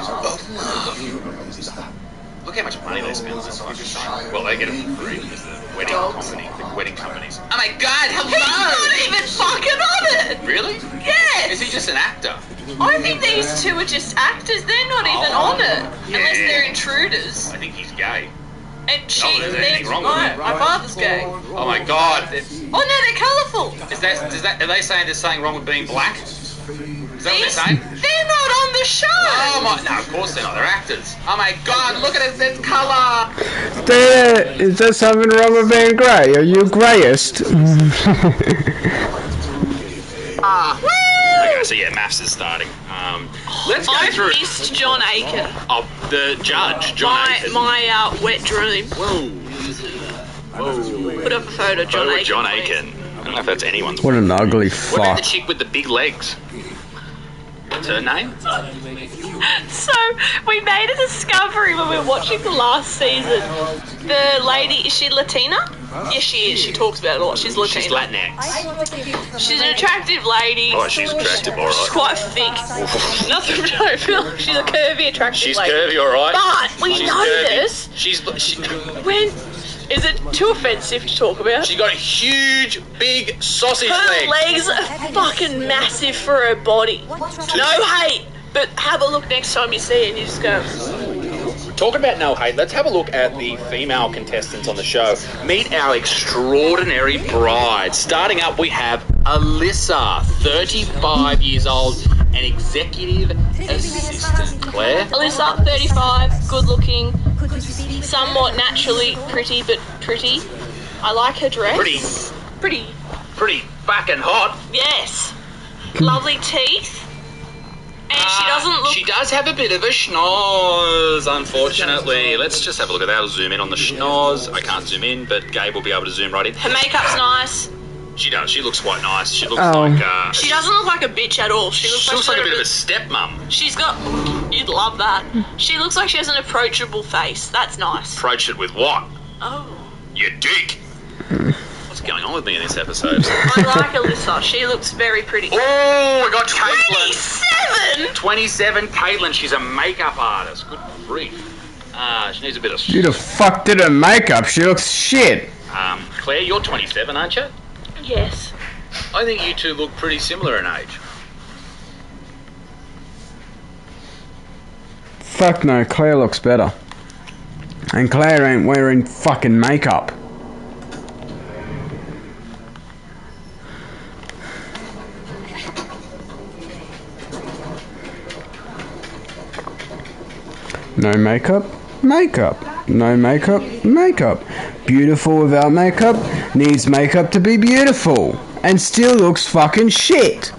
S1: Look how much money they spend on this fucking show. Well, they get it for free because the wedding companies. Oh my god,
S16: He's
S1: hello!
S16: not even fucking on it.
S1: Really?
S16: Yes.
S1: Is he just an actor?
S16: I think these two are just actors. They're not even on it. Unless they're intruders.
S1: I think he's gay.
S16: And she,
S1: there's anything wrong with him.
S16: my father's gay.
S1: Oh my god.
S16: Oh no, they're colourful.
S1: Are they saying there's something wrong with being black? Is that what they're saying?
S16: They're not on the show.
S1: Oh my, no, of course they're not. They're actors. Oh my god, look at it, that colour.
S2: Is there something wrong with being grey? Are you greyest?
S1: Okay, so yeah, maths is starting. Let's go through.
S16: I missed John Aiken.
S1: Oh, the judge, John Aiken.
S16: My wet dream.
S1: Whoa.
S16: Put up a photo of John Aiken.
S1: John Aiken. I don't know if that's anyone's.
S2: What an ugly
S1: What about the
S2: fuck.
S1: chick with the big legs? What's her name?
S16: So, we made a discovery when we were watching the last season. The lady, is she Latina? Yes, she is. She talks about it a lot. She's Latina.
S1: She's Latinx.
S16: She's an attractive lady.
S1: Oh, she's attractive, alright.
S16: She's quite thick. Nothing to feel. She's a curvy, attractive
S1: She's
S16: lady.
S1: curvy, alright.
S16: But we
S1: She's
S16: noticed
S1: curvy.
S16: when. Is it too offensive to talk about?
S1: She's got a huge, big sausage
S16: Her
S1: leg.
S16: legs are fucking massive for her body. No hate, but have a look next time you see it and you just go.
S1: Talking about no hate, let's have a look at the female contestants on the show. Meet our extraordinary bride. Starting up, we have Alyssa, 35 years old, an executive assistant. Claire?
S16: Alyssa, 35, good looking, somewhat naturally pretty, but pretty. I like her dress. Pretty
S1: fucking hot.
S16: Yes. Lovely teeth. And she doesn't look...
S1: She does have a bit of a schnoz, unfortunately. Let's just have a look at that. I'll zoom in on the schnoz. I can't zoom in, but Gabe will be able to zoom right in.
S16: Her makeup's nice.
S1: She does. She looks quite nice. She looks like...
S16: She doesn't look like a bitch at all. She looks
S1: like a bit of a stepmom.
S16: She's got... You'd love that. She looks like she has an approachable face. That's nice.
S1: Approach it with what?
S16: Oh.
S1: Your dick. What's going on with me in this episode?
S16: I like Alyssa. She looks very pretty.
S1: Oh, we got Caitlin.
S16: 27?
S1: 27, Caitlin. She's a makeup artist. Good grief. She needs a bit of...
S2: Who the fuck did her makeup? She looks shit.
S1: Claire, you're 27, aren't you?
S16: Yes.
S1: I think you two look pretty similar in age.
S2: Fuck no, Claire looks better. And Claire ain't wearing fucking makeup. No makeup, makeup. No makeup, makeup. Beautiful without makeup, needs makeup to be beautiful. And still looks fucking shit.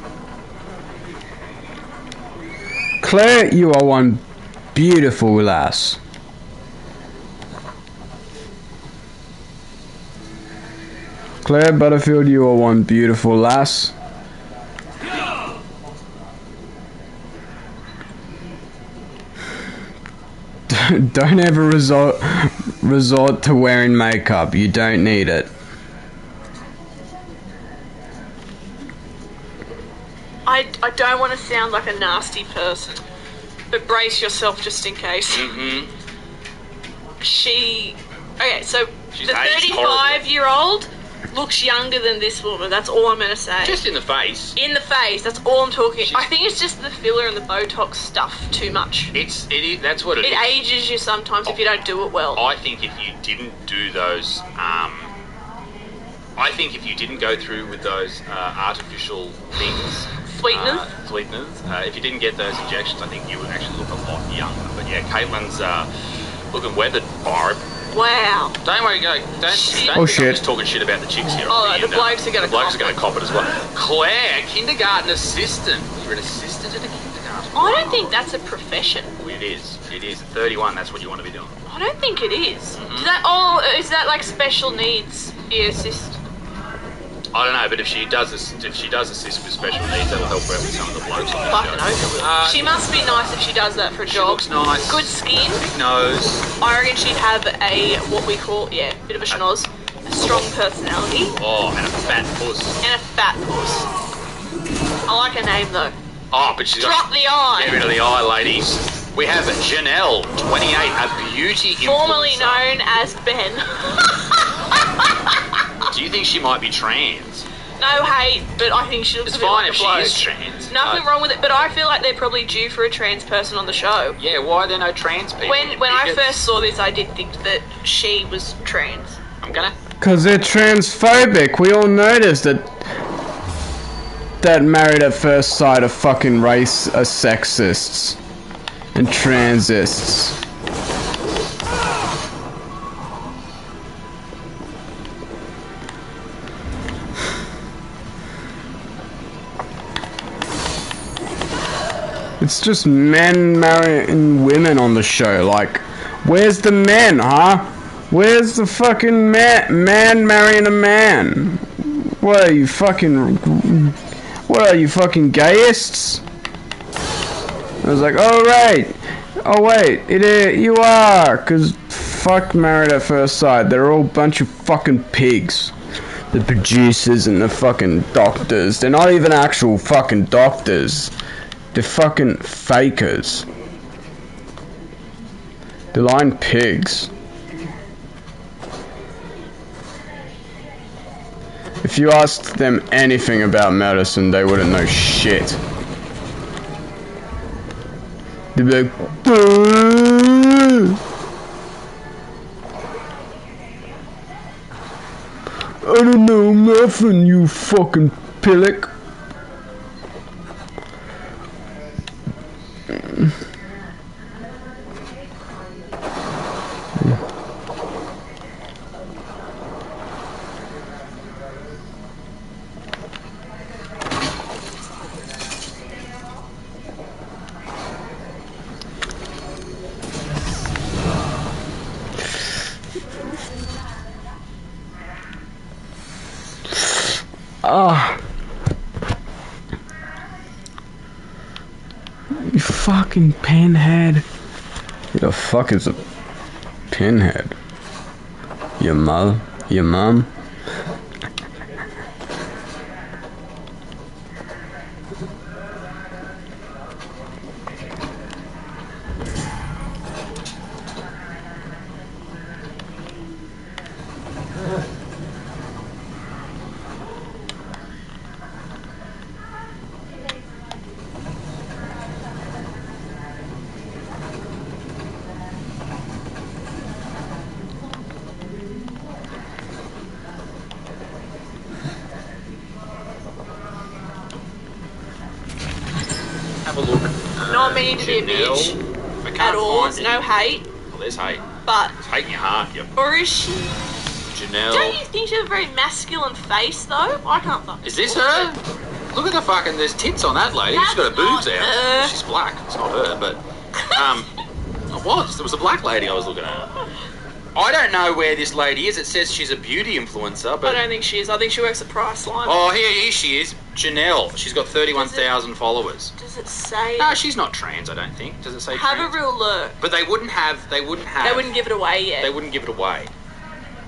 S2: Claire, you are one beautiful lass. Claire Butterfield, you are one beautiful lass. Don't ever resort to wearing makeup. You don't need it.
S16: I don't want to sound like a nasty person, but brace yourself just in case.
S1: Mm-hmm.
S16: Okay, so
S1: She's
S16: the
S1: aged
S16: 35-year-old looks younger than this woman. That's all I'm gonna say.
S10: Just in the face.
S16: In the face. That's all I'm talking. I think it's just the filler and the Botox stuff too much.
S10: That's what it is.
S16: It ages you sometimes if you don't do it well.
S10: I think if you didn't do those, I think if you didn't go through with those artificial things,
S16: sweeteners,
S10: if you didn't get those injections, I think you would actually look a lot younger. But yeah, Caitlin's looking weathered, Barb.
S16: Wow.
S10: Don't worry, don't think I'm just talking shit about the chicks here.
S16: Oh, the blokes are going to cop it.
S10: The blokes are going to cop it as well. Claire, kindergarten assistant. You're an assistant at a kindergarten.
S16: I don't think that's a profession.
S10: It is. It is. At 31, that's what you want to be doing.
S16: I don't think it is. Is that like special needs assist?
S10: I don't know, but if she does assist with special needs, that'll help her out with some of the blokes on the
S16: Fucking
S10: show.
S16: oath. She must be nice if she does that for a job.
S10: She looks nice.
S16: Good skin.
S10: Big nose.
S16: I reckon she'd have a, what we call, bit of a schnoz. A strong personality.
S10: Oh, and a fat puss.
S16: And a fat puss. I like her name though.
S10: Oh, but she's
S16: Drop the eye.
S10: Get rid of the eye, ladies. We have Janelle, 28, a beauty influencer.
S16: Formerly known as Ben.
S10: Do you think she might be trans?
S16: No hate, but I think she looks
S10: It's
S16: a bit
S10: fine
S16: like
S10: if
S16: a
S10: she
S16: bloke.
S10: is trans.
S16: Nothing wrong with it, but I feel like they're probably due for a trans person on the show.
S10: Yeah, why are there no trans people?
S16: When I first saw this, I did think that she was trans.
S10: I'm gonna...
S2: Because they're transphobic. We all noticed that Married at First Sight are fucking sexists and transists. It's just men marrying women on the show. Like, where's the men, huh? Where's the fucking man marrying a man? What are you fucking gayists? I was like, oh right, oh wait, you are, cause fuck Married at First Sight. They're all a bunch of fucking pigs. The producers and the fucking doctors. They're not even actual fucking doctors. They're fucking fakers. They're lying pigs. If you asked them anything about medicine, they wouldn't know shit. They'd be like, I don't know nothing, you fucking pillock. You fucking pinhead. Who the fuck is a pinhead? Your mum? Your mum?
S10: Have a look.
S16: Not meaning to be a bitch
S10: I can't
S16: at all.
S10: find
S16: No hate,
S10: Well, there's hate.
S16: but
S10: It's hate in your heart, you
S16: or is she?
S10: Janelle.
S16: Don't you think she has a very masculine face though? I can't fucking.
S10: Is this her? Look at the fucking, there's tits on that lady. She's got her boobs out.
S16: her.
S10: She's black. It's not her, but there was a black lady I was looking at. I don't know where this lady is. It says she's a beauty influencer,
S16: I
S10: but
S16: don't think she is. I think she works at Priceline.
S10: oh, here she is, Janelle. She's got 31,000 followers.
S16: Does it say?
S10: No, she's not trans. I don't think. Does it say
S16: Have
S10: trans?
S16: a real look.
S10: But they wouldn't
S16: give it away yet.
S10: They wouldn't give it away.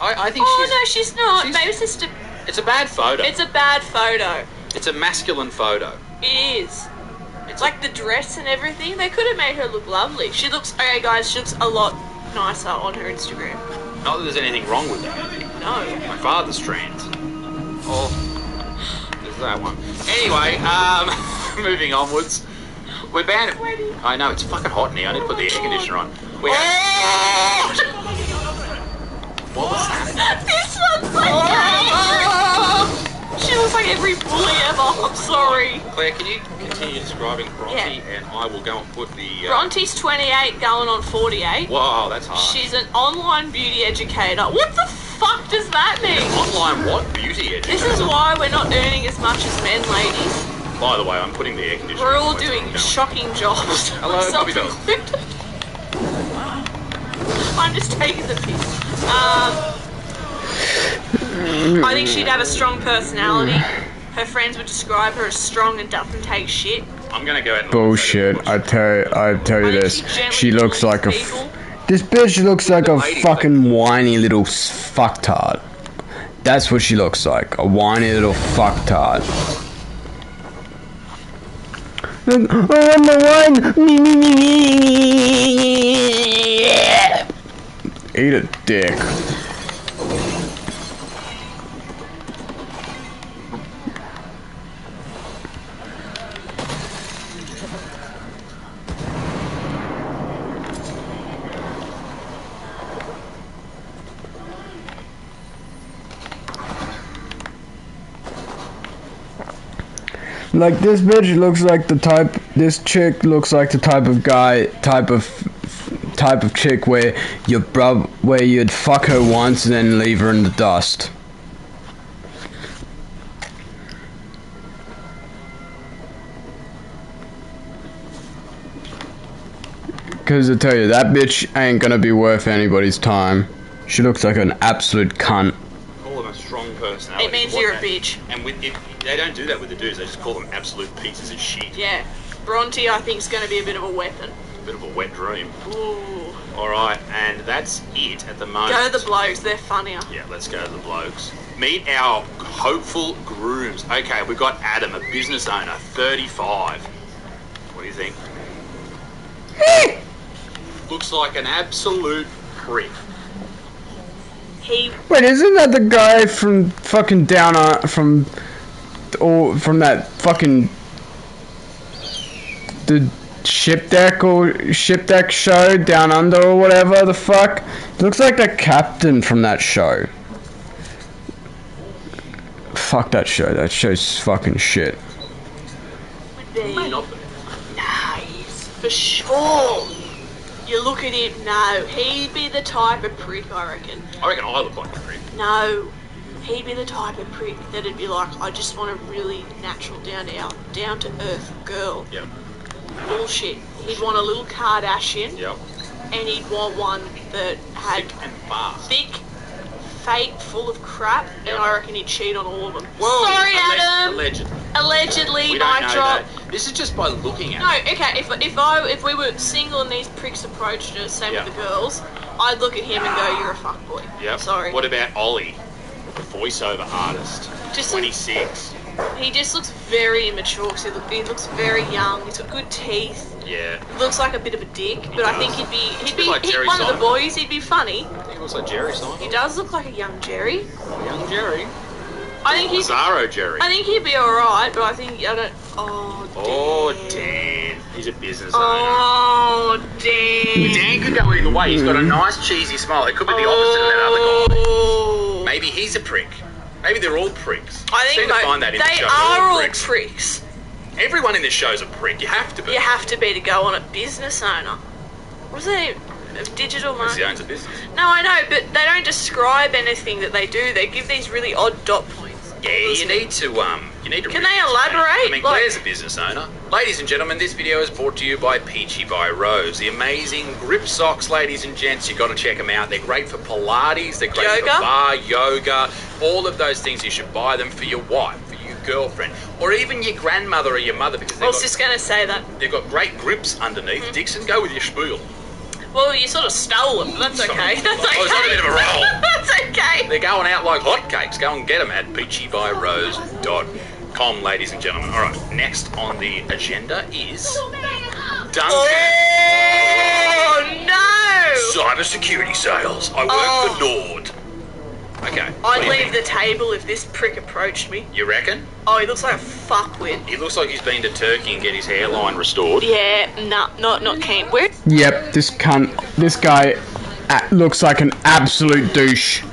S10: I think
S16: Oh no, she's not. Maybe it's just a.
S10: it's a bad photo.
S16: It's a bad photo.
S10: It's a masculine photo.
S16: It is. It's like the dress and everything. They could have made her look lovely. She looks. Okay, guys, she looks a lot nicer on her Instagram.
S10: Not that there's anything wrong with that.
S16: No.
S10: My father's trans.
S1: Oh, there's that one. Anyway, moving onwards. We're banned. I know, it's fucking hot in here. I need to put the air conditioner on. We have... What was that?
S16: This one's like She looks like every bully ever. I'm sorry.
S1: Claire, can you continue describing Bronte, and I will go and put the...
S16: Bronte's 28 going on 48.
S1: Whoa, that's hard.
S16: She's an online beauty educator. What the fuck does that mean?
S1: Online what? Beauty educator?
S16: This is why we're not earning as much as men, ladies.
S1: By the way, I'm putting the air conditioner
S16: We're
S1: on.
S16: all doing shocking jobs.
S1: Hello, Bobby Bell.
S16: I'm just taking the piss. I think she'd have a strong personality. Her friends would describe her as strong and doesn't take shit.
S1: I'm gonna go ahead and...
S2: Bullshit. I tell you this. She looks like a... This bitch looks like a fucking whiny little fucktard. That's what she looks like. A whiny little fucktard. Oh, I'm the one! Eat a dick. Like, this bitch looks like the type, this chick looks like the type of guy, type of chick where where you'd fuck her once and then leave her in the dust. Cause I tell you, that bitch ain't gonna be worth anybody's time. She looks like an absolute cunt.
S1: Call them a strong personality.
S16: It means you're a bitch.
S1: And they don't do that with the dudes, they just call them absolute pieces of shit.
S16: Yeah. Bronte, I think, is going to be a bit of a weapon.
S1: A bit of a wet dream.
S16: Ooh.
S1: Alright, and that's it at the moment.
S16: Go to the blokes, they're funnier.
S1: Yeah, let's go to the blokes. Meet our hopeful grooms. Okay, we've got Adam, a business owner, 35. What do you think? Looks like an absolute prick.
S2: Wait, isn't that the guy from fucking from that fucking the ship deck show Down Under or whatever the fuck? It looks like the captain from that show. Fuck that show. That show's fucking shit.
S16: May not be. Nice, for sure. You look at him, no, he'd be the type of prick, I reckon.
S1: I reckon I look like a prick.
S16: No, he'd be the type of prick that'd be like, I just want a really natural, down to earth girl.
S1: Yep.
S16: Bullshit. He'd want a little Kardashian.
S1: Yep.
S16: And he'd want one that had
S1: thick and fast.
S16: Thick, fake, full of crap, and I reckon he'd cheat on all of them.
S1: Whoa,
S16: sorry, Adam.
S1: We
S16: Allegedly,
S1: don't
S16: mic
S1: know
S16: drop.
S1: that. This is just by looking at
S16: No,
S1: it.
S16: okay, if we were single and these pricks approached us, same with the girls, I'd look at him and go, you're a fuckboy.
S1: Yep.
S16: Sorry.
S1: What about Ollie, the voiceover artist,
S16: Just
S1: 26?
S16: He just looks very immature, because he looks very young, he's got good teeth.
S1: Yeah.
S16: He looks like a bit of a dick, but I think he'd be
S1: like Jerry
S16: one of the
S1: Simon.
S16: boys, he'd be funny.
S1: He looks like Jerry Simon.
S16: He does look like a young Jerry.
S1: Young Jerry.
S16: I think he's
S1: Bizarro Jerry.
S16: I think he'd be alright, but I think I don't. Oh,
S1: Oh, Dan. He's a business
S16: oh,
S1: owner.
S16: Dan.
S1: Dan could go either way. He's got a nice cheesy smile. It could be the opposite of that other guy. Maybe he's a prick. Maybe they're all pricks.
S16: I think
S1: seem to find that in the
S16: they
S1: show.
S16: are
S1: They're
S16: all pricks.
S1: Everyone in this show's a prick. You have to be.
S16: You have to be to go on a business owner. What's that? Digital
S1: Because he
S16: marketing?
S1: owns a business.
S16: No, I know, but they don't describe anything that they do. They give these really odd dot points.
S1: Yeah, you need to
S16: Can they elaborate?
S1: I mean, Claire's a business owner. Ladies and gentlemen, this video is brought to you by Peachy by Rose. The amazing grip socks, ladies and gents. You got to check them out. They're great for Pilates. They're great
S16: Yoga?
S1: for bar, yoga, all of those things. You should buy them for your wife, for your girlfriend, or even your grandmother or your mother, because
S16: I was just going to say that.
S1: they've got great grips underneath. Dixon, go with your spiel.
S16: Well, you sort of stole them, but that's okay. That's okay.
S1: Oh, it's not a bit of a roll.
S16: That's okay.
S1: They're going out like hotcakes. Go and get them at peachybyrose.com, ladies and gentlemen. All right, next on the agenda is Duncan.
S16: Oh, no!
S1: Cyber security sales. I work for Nord. Okay.
S16: I'd leave the table if this prick approached me.
S1: You reckon?
S16: Oh, he looks like a fuckwit.
S1: He looks like he's been to Turkey and get his hairline restored.
S16: Yeah, not keen. Where?
S2: Yep, this guy looks like an absolute douche.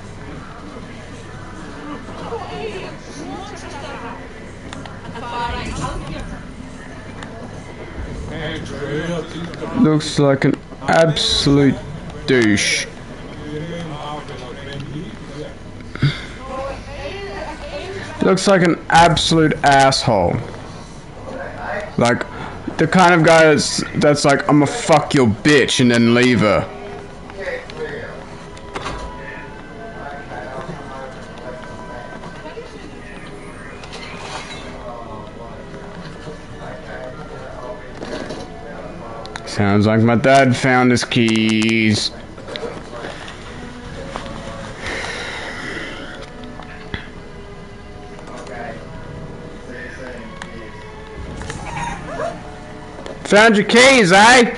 S2: Looks like an absolute douche. Looks like an absolute asshole. Like the kind of guy that's like, I'ma fuck your bitch and then leave her. Sounds like my dad found his keys. Found your keys, eh?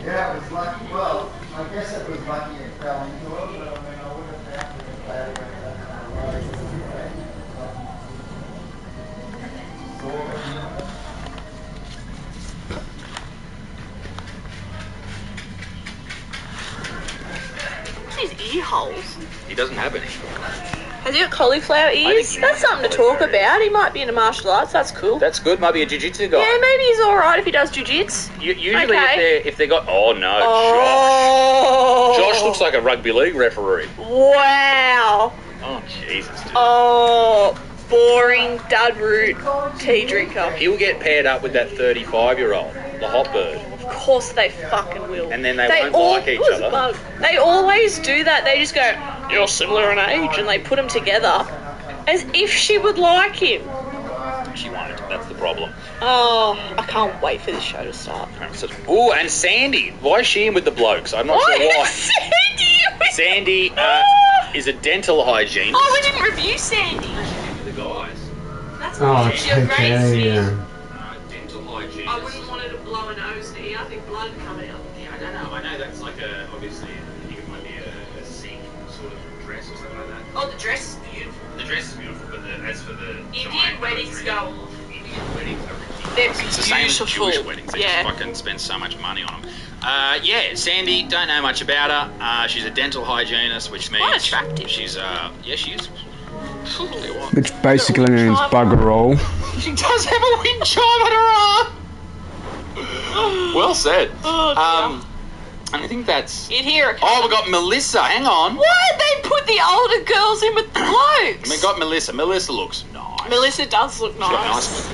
S17: Yeah, it was lucky. Well, I guess it was lucky it fell into it, but I mean, I would have definitely been glad it went that kind of way.
S16: What's his ear holes?
S1: He doesn't have any.
S16: Has he got cauliflower ears? That's something to talk about. He might be into martial arts. That's cool.
S1: That's good. Might be a jiu-jitsu guy.
S16: Yeah, maybe he's alright if he does jiu-jitsu.
S1: Usually
S16: Okay.
S1: if they got... Oh, no.
S16: Oh.
S1: Josh looks like a rugby league referee.
S16: Wow.
S1: Oh, Jesus, dude.
S16: Oh, boring dud root tea drinker.
S1: He'll get paired up with that 35-year-old, the hot bird.
S16: Of course they fucking will.
S1: And then they won't like each
S16: It was a
S1: other.
S16: bug. They always do that. They just go, you're similar in age, and they put them together as if she would like him.
S1: She won't. That's the problem.
S16: Oh, I can't wait for this show to start.
S1: Oh, and Sandy. Why is she in with the blokes? I'm not sure why. Sandy is a dental hygienist.
S16: Oh, we didn't review Sandy.
S1: The guys.
S16: That's
S2: Oh,
S16: she's a great
S2: okay,
S16: skin.
S2: yeah.
S1: Dental hygienist.
S16: I wouldn't want her to blow a nose near. I think blood come out.
S1: Yeah, I don't know. I know that's like a, obviously, I think it might be a Sikh sort of dress or something like that.
S16: Oh, the dress is beautiful.
S1: The dress is beautiful, but as for the
S16: Indian weddings go off.
S1: Indian weddings are ridiculous.
S16: They're
S1: It's the same as
S16: beautiful.
S1: Jewish weddings. They
S16: Yeah.
S1: just fucking spend so much money on them. Yeah, Sandy, don't know much about her. She's a dental hygienist, which means...
S16: Quite attractive.
S1: She's, yeah, she is. Tell you what.
S2: Which basically means bugger all.
S1: She does have a wind chime on her arm. Well said. And I think that's...
S16: You'd hear it.
S1: Oh, we got Melissa. Hang on.
S16: Why'd they put the older girls in with the blokes?
S1: We got Melissa. Melissa looks nice.
S16: Melissa does look
S1: She's got
S16: nice.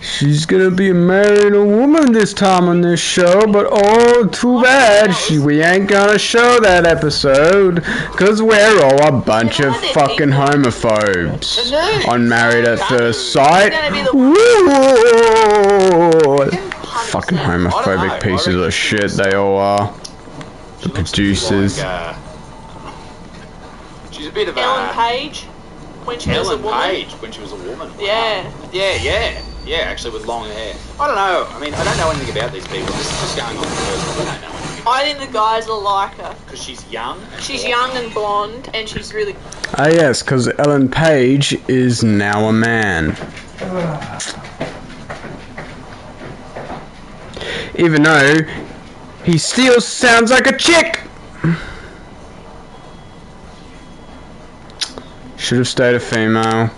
S2: She's gonna be marrying a woman this time on this show, but oh, too bad. We ain't gonna show that episode, cause we're all a bunch of fucking homophobes on Married at First Sight. Woo! Fucking homophobic pieces of shit they all are. The producers.
S1: She's a bit of
S16: Ellen
S1: a...
S16: Page, when she was a
S1: Ellen
S16: woman.
S1: Page, when she was a woman.
S16: Yeah.
S1: Yeah, actually with long hair. I don't know. I mean, I don't know anything about these people. This is just going on first. I don't know anything.
S16: I think the guys will like her.
S1: Because she's young.
S16: She's young and blonde, and she's really...
S2: Ah yes, cause Ellen Page is now a man. Even though he still sounds like a chick. Should have stayed a female.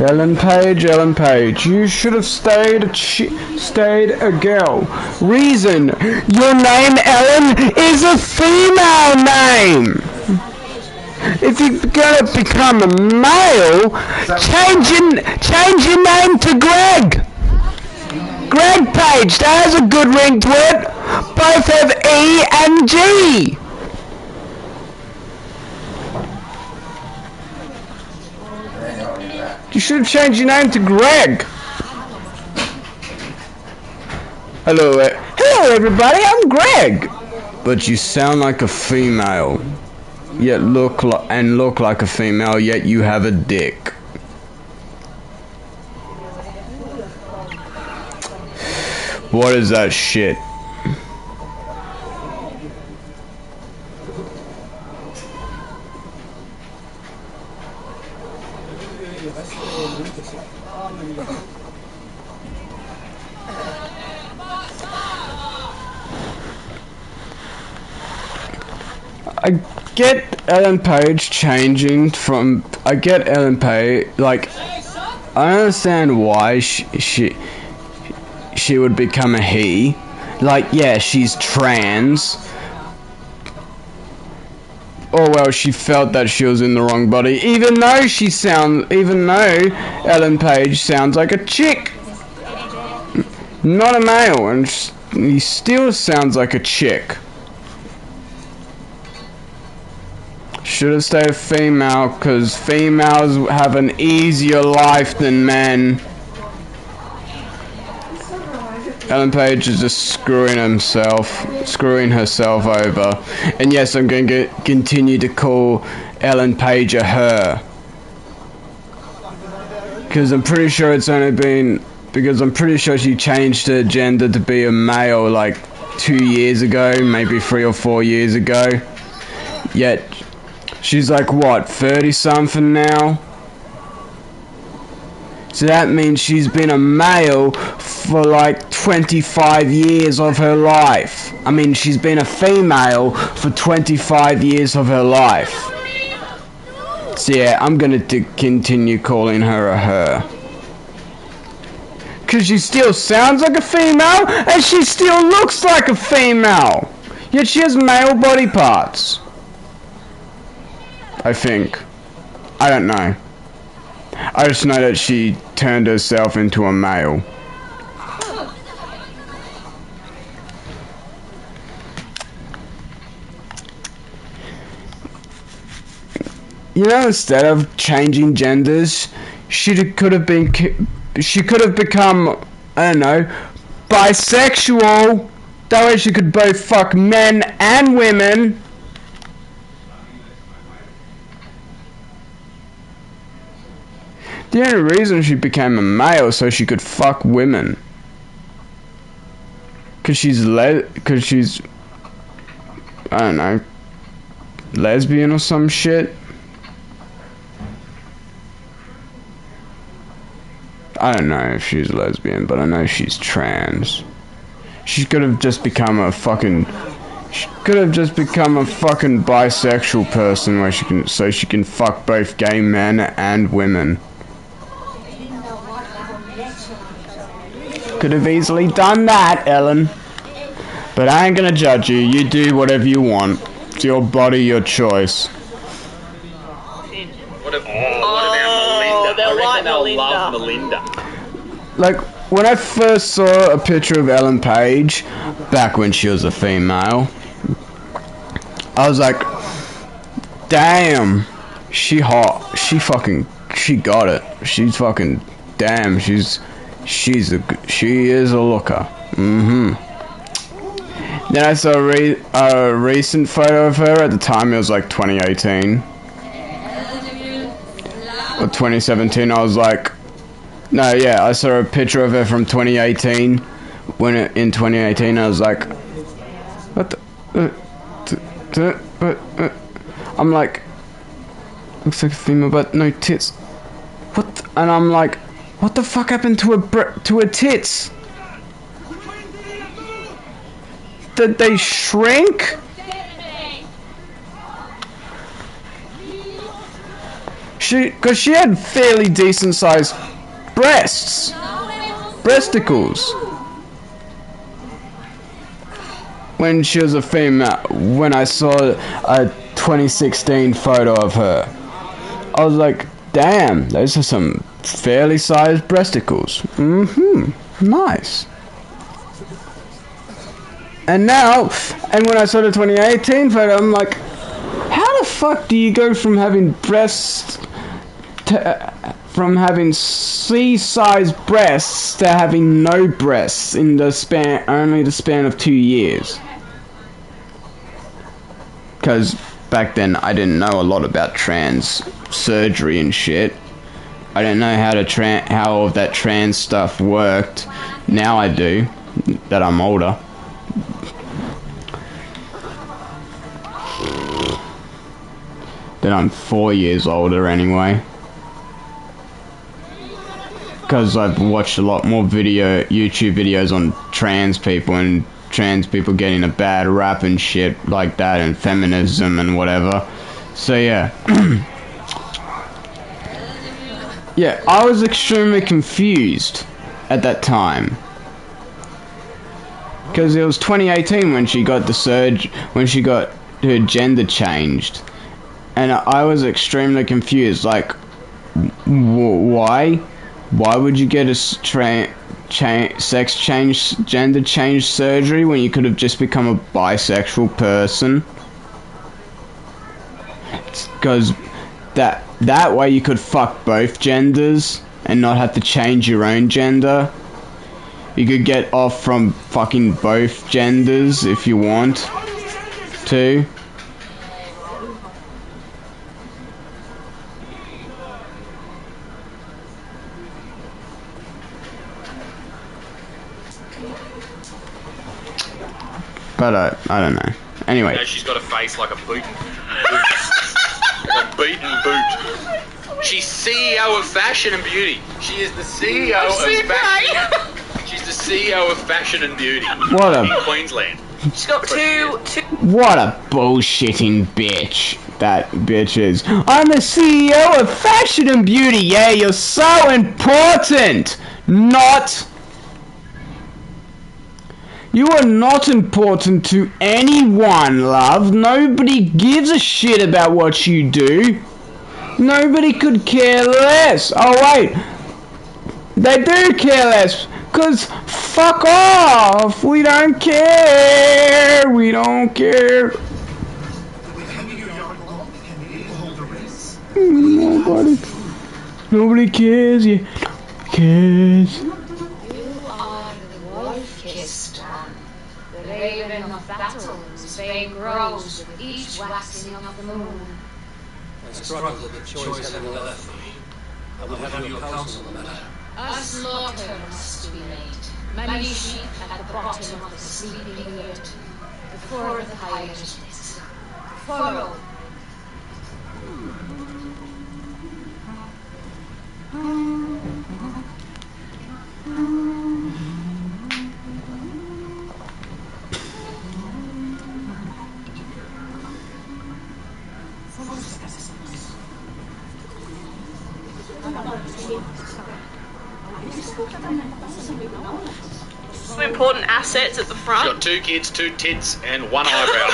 S2: Ellen Page, you should have stayed a girl. Reason, your name Ellen is a female name. if you're gonna become a male, change your name to Greg. Greg Page, that has a good ring to it. Both have E and G. You should have changed your name to Greg. Hello everybody, I'm Greg. But you sound like a female. Yet look like a female, yet you have a dick. What is that shit? I get Ellen Page changing from. I get Ellen Page, like, I understand why she would become a he. Like, yeah, she's trans. Oh well, she felt that she was in the wrong body, even though Ellen Page sounds like a chick, not a male, and he still sounds like a chick. Should have stayed female, because females have an easier life than men. Ellen Page is just screwing herself over. And yes, I'm going to continue to call Ellen Page a her. Because I'm pretty sure it's only been... Because I'm pretty sure she changed her gender to be a male like 2 years ago, maybe 3 or 4 years ago. Yet... she's like, what, 30-something now? So that means she's been a male for like 25 years of her life. I mean, she's been a female for 25 years of her life. So yeah, I'm gonna continue calling her a her. Because she still sounds like a female, and she still looks like a female. Yet she has male body parts. I think. I don't know. I just know that she turned herself into a male. You know, instead of changing genders, she could have become, I don't know, bisexual. That way she could both fuck men and women. The only reason she became a male so she could fuck women. Cause she's I don't know, lesbian or some shit. I don't know if she's lesbian, but I know she's trans. She could have just become a fucking bisexual person where she can fuck both gay men and women. Could have easily done that, Ellen. But I ain't gonna judge you. You do whatever you want. It's your body, your choice.
S10: What about Melinda? I reckon they'll love Melinda.
S2: Like, when I first saw a picture of Ellen Page, back when she was a female, I was like, damn, she hot. She got it. She's fucking, damn, she is a looker. Then I saw a recent photo of her. At the time it was like 2018 or 2017. I was like, no, yeah, I saw a picture of her from 2018. In 2018 I was like, what the I'm like, looks like a female but no tits. What? And I'm like, what the fuck happened to her tits? Did they shrink? Because she had fairly decent sized breasts. Breasticles. When she was a female, when I saw a 2016 photo of her. I was like, damn, those are some fairly sized breasticles. Nice. And now, and when I saw the 2018 photo, I'm like, how the fuck do you go from having breasts from having C-sized breasts to having no breasts in the span of 2 years? Because back then I didn't know a lot about trans surgery and shit. I didn't know how all of that trans stuff worked. Now I do, that I'm older. That I'm 4 years older anyway. Because I've watched a lot more YouTube videos on trans people and trans people getting a bad rap and shit like that, and feminism and whatever. So yeah. Yeah, I was extremely confused at that time. Because it was 2018 when she got when she got her gender changed. And I was extremely confused, like, why? Why would you get a sex change, gender change surgery when you could have just become a bisexual person? Because that way you could fuck both genders and not have to change your own gender. You could get off from fucking both genders if you want to. But I don't know. Anyway.
S1: You know, she's got a face like a beaten boot. Like a beaten boot. She's CEO of Fashion and Beauty. She is the CEO of Fashion. She's the CEO of Fashion and Beauty in Queensland.
S16: She's got two.
S2: What a bullshitting bitch that bitch is. I'm the CEO of Fashion and Beauty. Yeah, you're so important. Not. You are not important to anyone, love. Nobody gives a shit about what you do. Nobody could care less. Oh, wait. They do care less. Because fuck off. We don't care. We don't care. Nobody cares. Yeah. Cares.
S18: Raven of battles, fame grows with each waxing of the moon.
S5: I struggle with the choice heaven left me. I would have your counsel on the matter.
S18: A slaughter must be made. Many sheep at the bottom of the sleeping earth. Before the hyenas. Follow.
S16: Some important assets at the front.
S1: She's got 2 kids, 2 tits, and 1 eyebrow.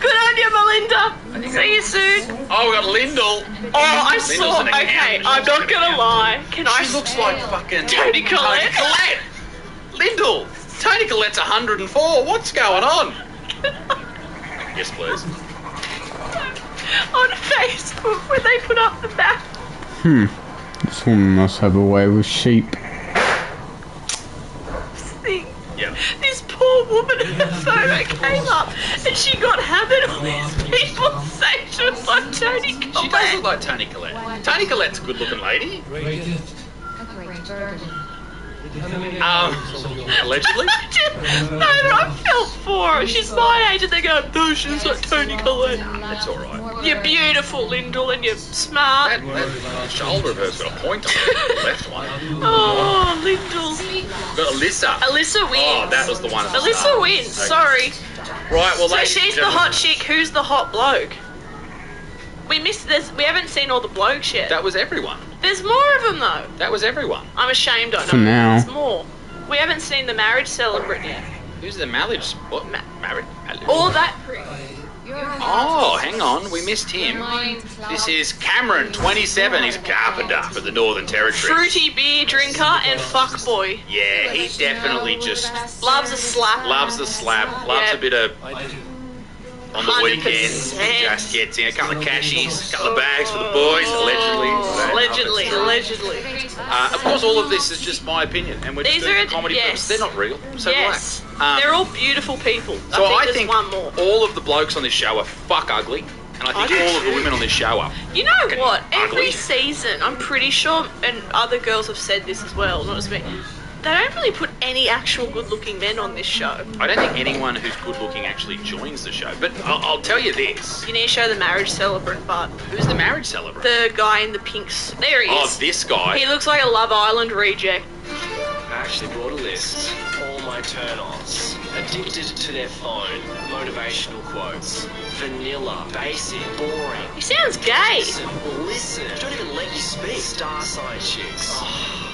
S16: Good on you, Melinda. See you soon.
S1: Oh, we got Lyndall.
S16: Oh, I saw. Okay, I'm not gonna lie.
S1: She looks like fucking
S16: Toni Collette.
S1: Toni Collette. Lyndall. Toni Collette's 104. What's going on? Yes, please.
S16: On Facebook when they put up the map.
S2: This woman must have a way with sheep.
S1: Yeah.
S16: This poor woman in the photo came up and she got hammered all these people saying she was like Toni Collette.
S1: She does look like Toni Collette. Toni Collette's a good looking lady.
S18: A great burden.
S1: Allegedly?
S16: No, but I felt for her. She's my age and they go, no, she's like Toni Collette.
S1: That's alright.
S16: You're beautiful, Lyndall, and you're smart.
S1: That shoulder of her's got a point on it. The left one.
S16: Oh, Lyndall.
S1: Got Alyssa.
S16: Alyssa wins.
S1: Oh, that was the one.
S16: Alyssa wins. Sorry.
S1: Right, well,
S16: so she's the hot chick. Who's the hot bloke? We missed this. We haven't seen all the blokes yet.
S1: That was everyone.
S16: There's more of them though.
S1: That was everyone.
S16: I'm ashamed. I know.
S2: For now.
S16: There's more. We haven't seen the marriage celebrant yet.
S1: Who's the marriage? What? Married.
S16: Or that prick.
S1: Oh, hang on, we missed him. This is Cameron, 27. He's a carpenter for the Northern Territory.
S16: Fruity beer drinker and fuckboy.
S1: Yeah, he definitely just
S16: loves a slap.
S1: Loves the slap. Loves a bit of. On the
S16: 100%.
S1: weekends, he just gets in a couple of cashies, a couple of bags for the boys, allegedly.
S16: Allegedly.
S1: Of course, all of this is just my opinion, and we're just doing comedy purposes. They're not real, so
S16: yes.
S1: relax.
S16: They're all beautiful people.
S1: So I
S16: there's
S1: think
S16: one more.
S1: all of the blokes on this show are fuck ugly, and I think all of the women on this show are.
S16: You know what? Every
S1: ugly.
S16: season, I'm pretty sure, and other girls have said this as well, not just me, they don't really put any actual good-looking men on this show.
S1: I don't think anyone who's good-looking actually joins the show, but I'll tell you this.
S16: You need to show the marriage celebrant, but...
S1: Who's the marriage celebrant?
S16: The guy in the pinks. There he is.
S1: Oh, this guy.
S16: He looks like a Love Island reject.
S5: I actually brought a list. All my turn-offs. Addicted to their phone. Motivational quotes. Vanilla. Basic. Boring.
S16: He sounds gay.
S5: Listen. Don't even let you speak. Star sign chicks.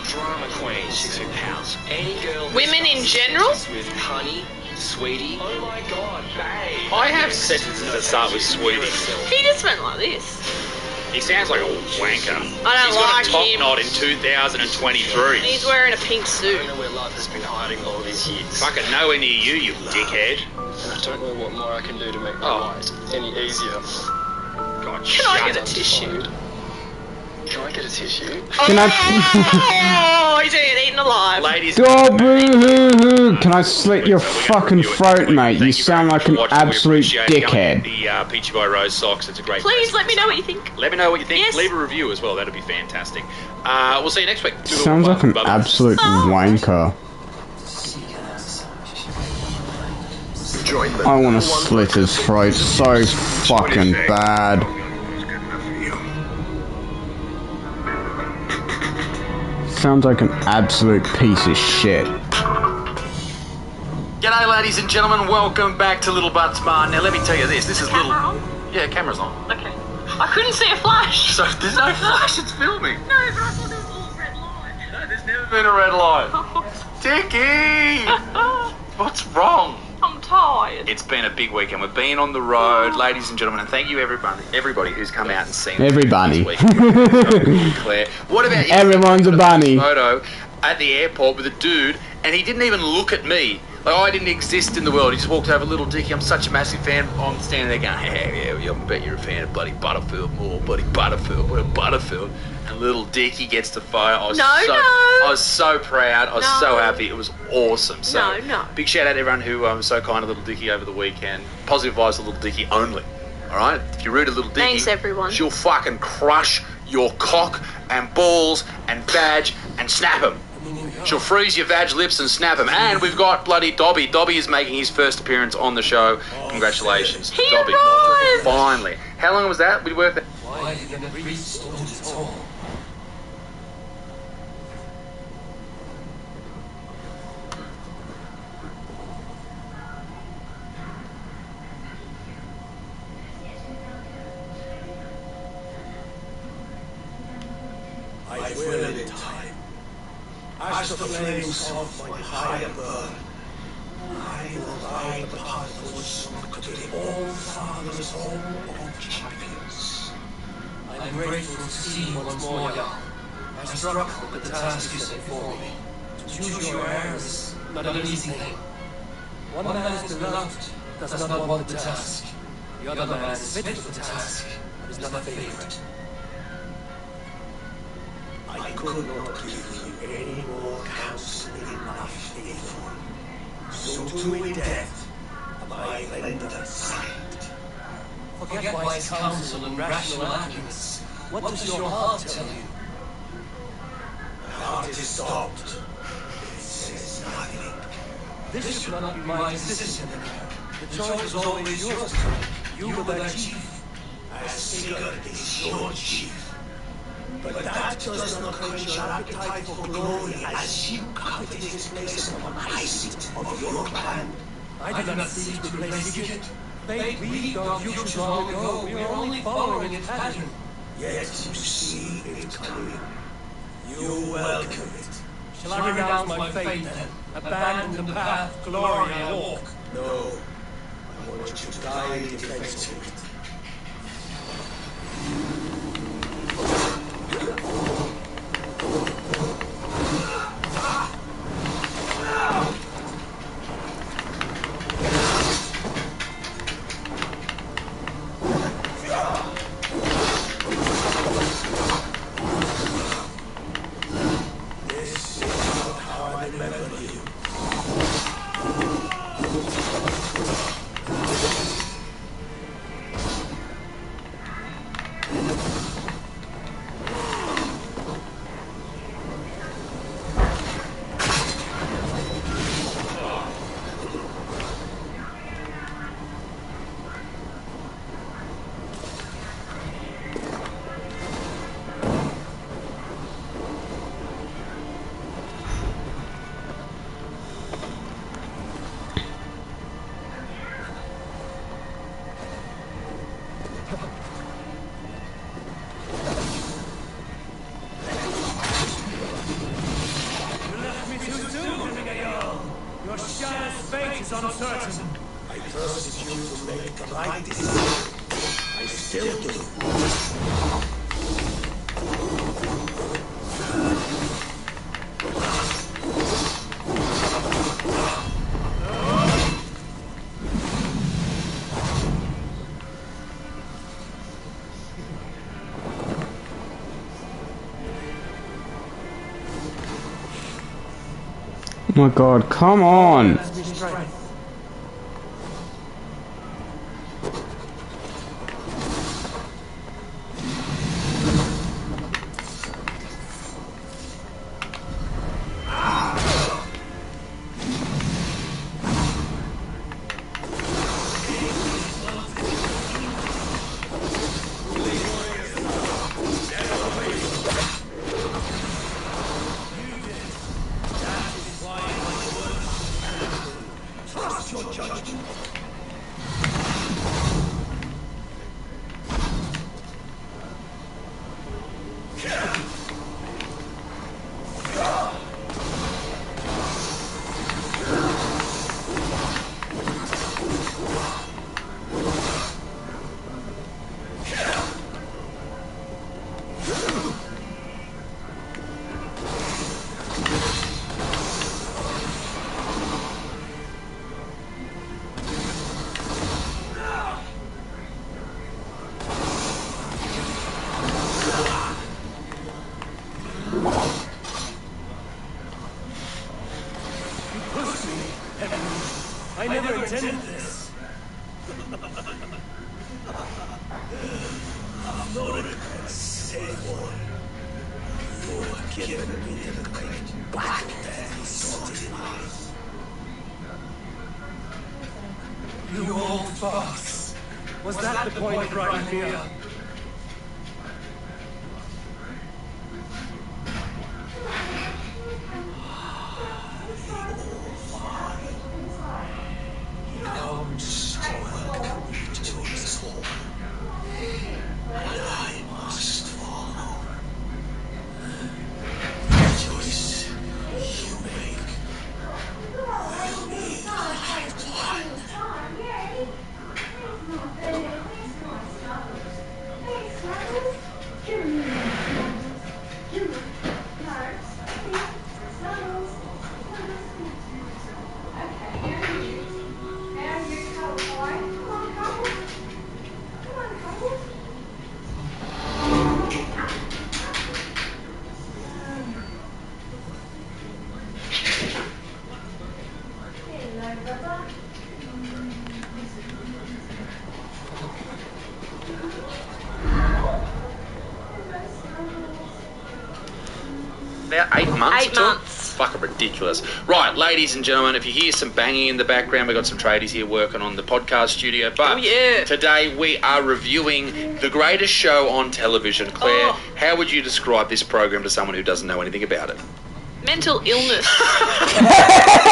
S5: Drama queens. Chicks who pout. Any girl.
S16: Women in general?
S5: With honey. Sweetie. Oh my god, babe.
S1: I have sentences that start with sweetie.
S16: He just went like this.
S1: He sounds like a wanker.
S16: I don't
S1: He's
S16: like
S1: got a top
S16: him.
S1: knot in 2023.
S16: He's wearing a pink suit.
S5: I don't know where love has been hiding all these years.
S1: Fucking nowhere near you, you dickhead.
S5: And I don't know what more I can do to make my life any easier.
S1: God,
S16: Can I get a tissue?
S5: Can I get a tissue?
S2: Can I?
S16: Oh, he's getting eaten alive.
S1: Ladies.
S2: Oh, boo-hoo-hoo. Can I slit your fucking throat, mate? You sound like an absolute dickhead.
S1: The Peachy by Rose socks. It's a great.
S16: Please let me know what you think.
S1: Let me know what you think.
S16: Yes.
S1: Leave a review as well. That'd be fantastic. We'll see you next week.
S2: Sounds like an absolute wanker. I want to slit his throat so fucking bad. Sounds like an absolute piece of shit.
S1: G'day, ladies and gentlemen. Welcome back to Little Butts Bar. Now, let me tell you this. This is
S16: Camera on?
S1: Yeah, camera's on.
S16: Okay. I couldn't see a flash.
S1: So there's no flash. It's filming.
S16: No, but I thought there was a little red line.
S1: No, there's never been a red line. Dickie! What's wrong?
S16: I'm tired.
S1: It's been a big weekend. We've been on the road, ladies and gentlemen, and thank you everybody who's come out and seen
S2: Everybody.
S1: this week. Claire. What about you?
S2: Everyone's a bunny.
S1: Photo at the airport with a dude, and he didn't even look at me. Like, I didn't exist in the world. He just walked over, little Dickie, I'm such a massive fan. I'm standing there going, hey, yeah, I bet you're a fan of Buddy Butterfield more. Buddy Butterfield, what a Butterfield. And little Dickie gets the photo. I was so proud. I was so happy. It was awesome. So big shout out to everyone who was so kind to little Dickie over the weekend. Positive vibes to little Dickie only. All right? If you're rude to little Dickie,
S16: thanks, everyone.
S1: She'll fucking crush your cock and balls and badge and snap them. She'll freeze your vag lips and snap them. And we've got bloody Dobby. Dobby is making his first appearance on the show. Congratulations,
S16: he
S1: Dobby.
S16: Arrived.
S1: Finally. How long was that? We worked there.
S5: Why did the priest hold it all? I will in time. As the flames of my higher burn, I will ride the path to the all-father's home of champions. I am grateful to see you once more, young. I struck with the task you set before me. To choose your heir is not an easy thing. One man is beloved, does not want the task. The other man is fit for the task, but is not a favorite. I could not give you any more counsel in life, faithful. So too in death am I rendered silent. Forget wise counsel and rational arguments. What does your heart tell you? My heart is stopped. It says nothing. This should not be my decision. The choice is always yours. You were their chief. As Sigurd is your chief. But that does not quench your appetite for glory as you coveted his place on the high seat of your clan. I did not seek to replace Sigurd. Fate weaved our futures long ago. We are only following its pattern. Yet you see it coming. You welcome it. Shall I renounce my fate then? Abandon the path, glory I walk? No. or to die in defense of it. This is not how I remember you. Your shadow's fate is uncertain. I trusted you to make the right decision. I still do.
S2: Oh my god, come on!
S5: Trust your judgment. I never intended this. I'm not a savior. You have given me the great black death he sought in life. You old fox. Was that the point of riding me up? Comes to welcome you to his home, and I must follow. The choice you make will be the right one.
S1: About 8 months.
S16: 8 months.
S1: Fucking ridiculous. Right, ladies and gentlemen, if you hear some banging in the background, we've got some tradies here working on the podcast studio. But today we are reviewing the greatest show on television. Claire, how would you describe this program to someone who doesn't know anything about it?
S16: Mental illness.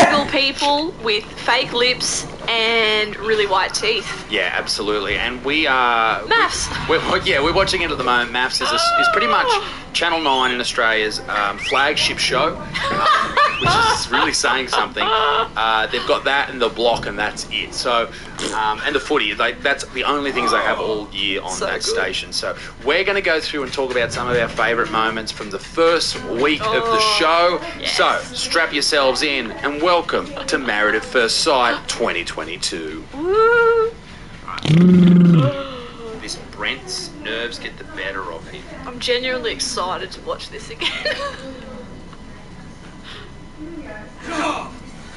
S16: Evil people with fake lips and really white teeth.
S1: Yeah, absolutely. And we are...
S16: Maths.
S1: We're watching it at the moment. Maths is pretty much Channel 9 in Australia's flagship show. which is really saying something. They've got that and the block, and that's it. So, and the footy, like that's the only things they have all year on that station. So we're going to go through and talk about some of our favourite moments from the first week of the show.
S16: Yes.
S1: So strap yourselves in and welcome to Married at First Sight 2022.
S16: Woo.
S1: This Brent's nerves get the better of him.
S16: I'm genuinely excited to watch this again.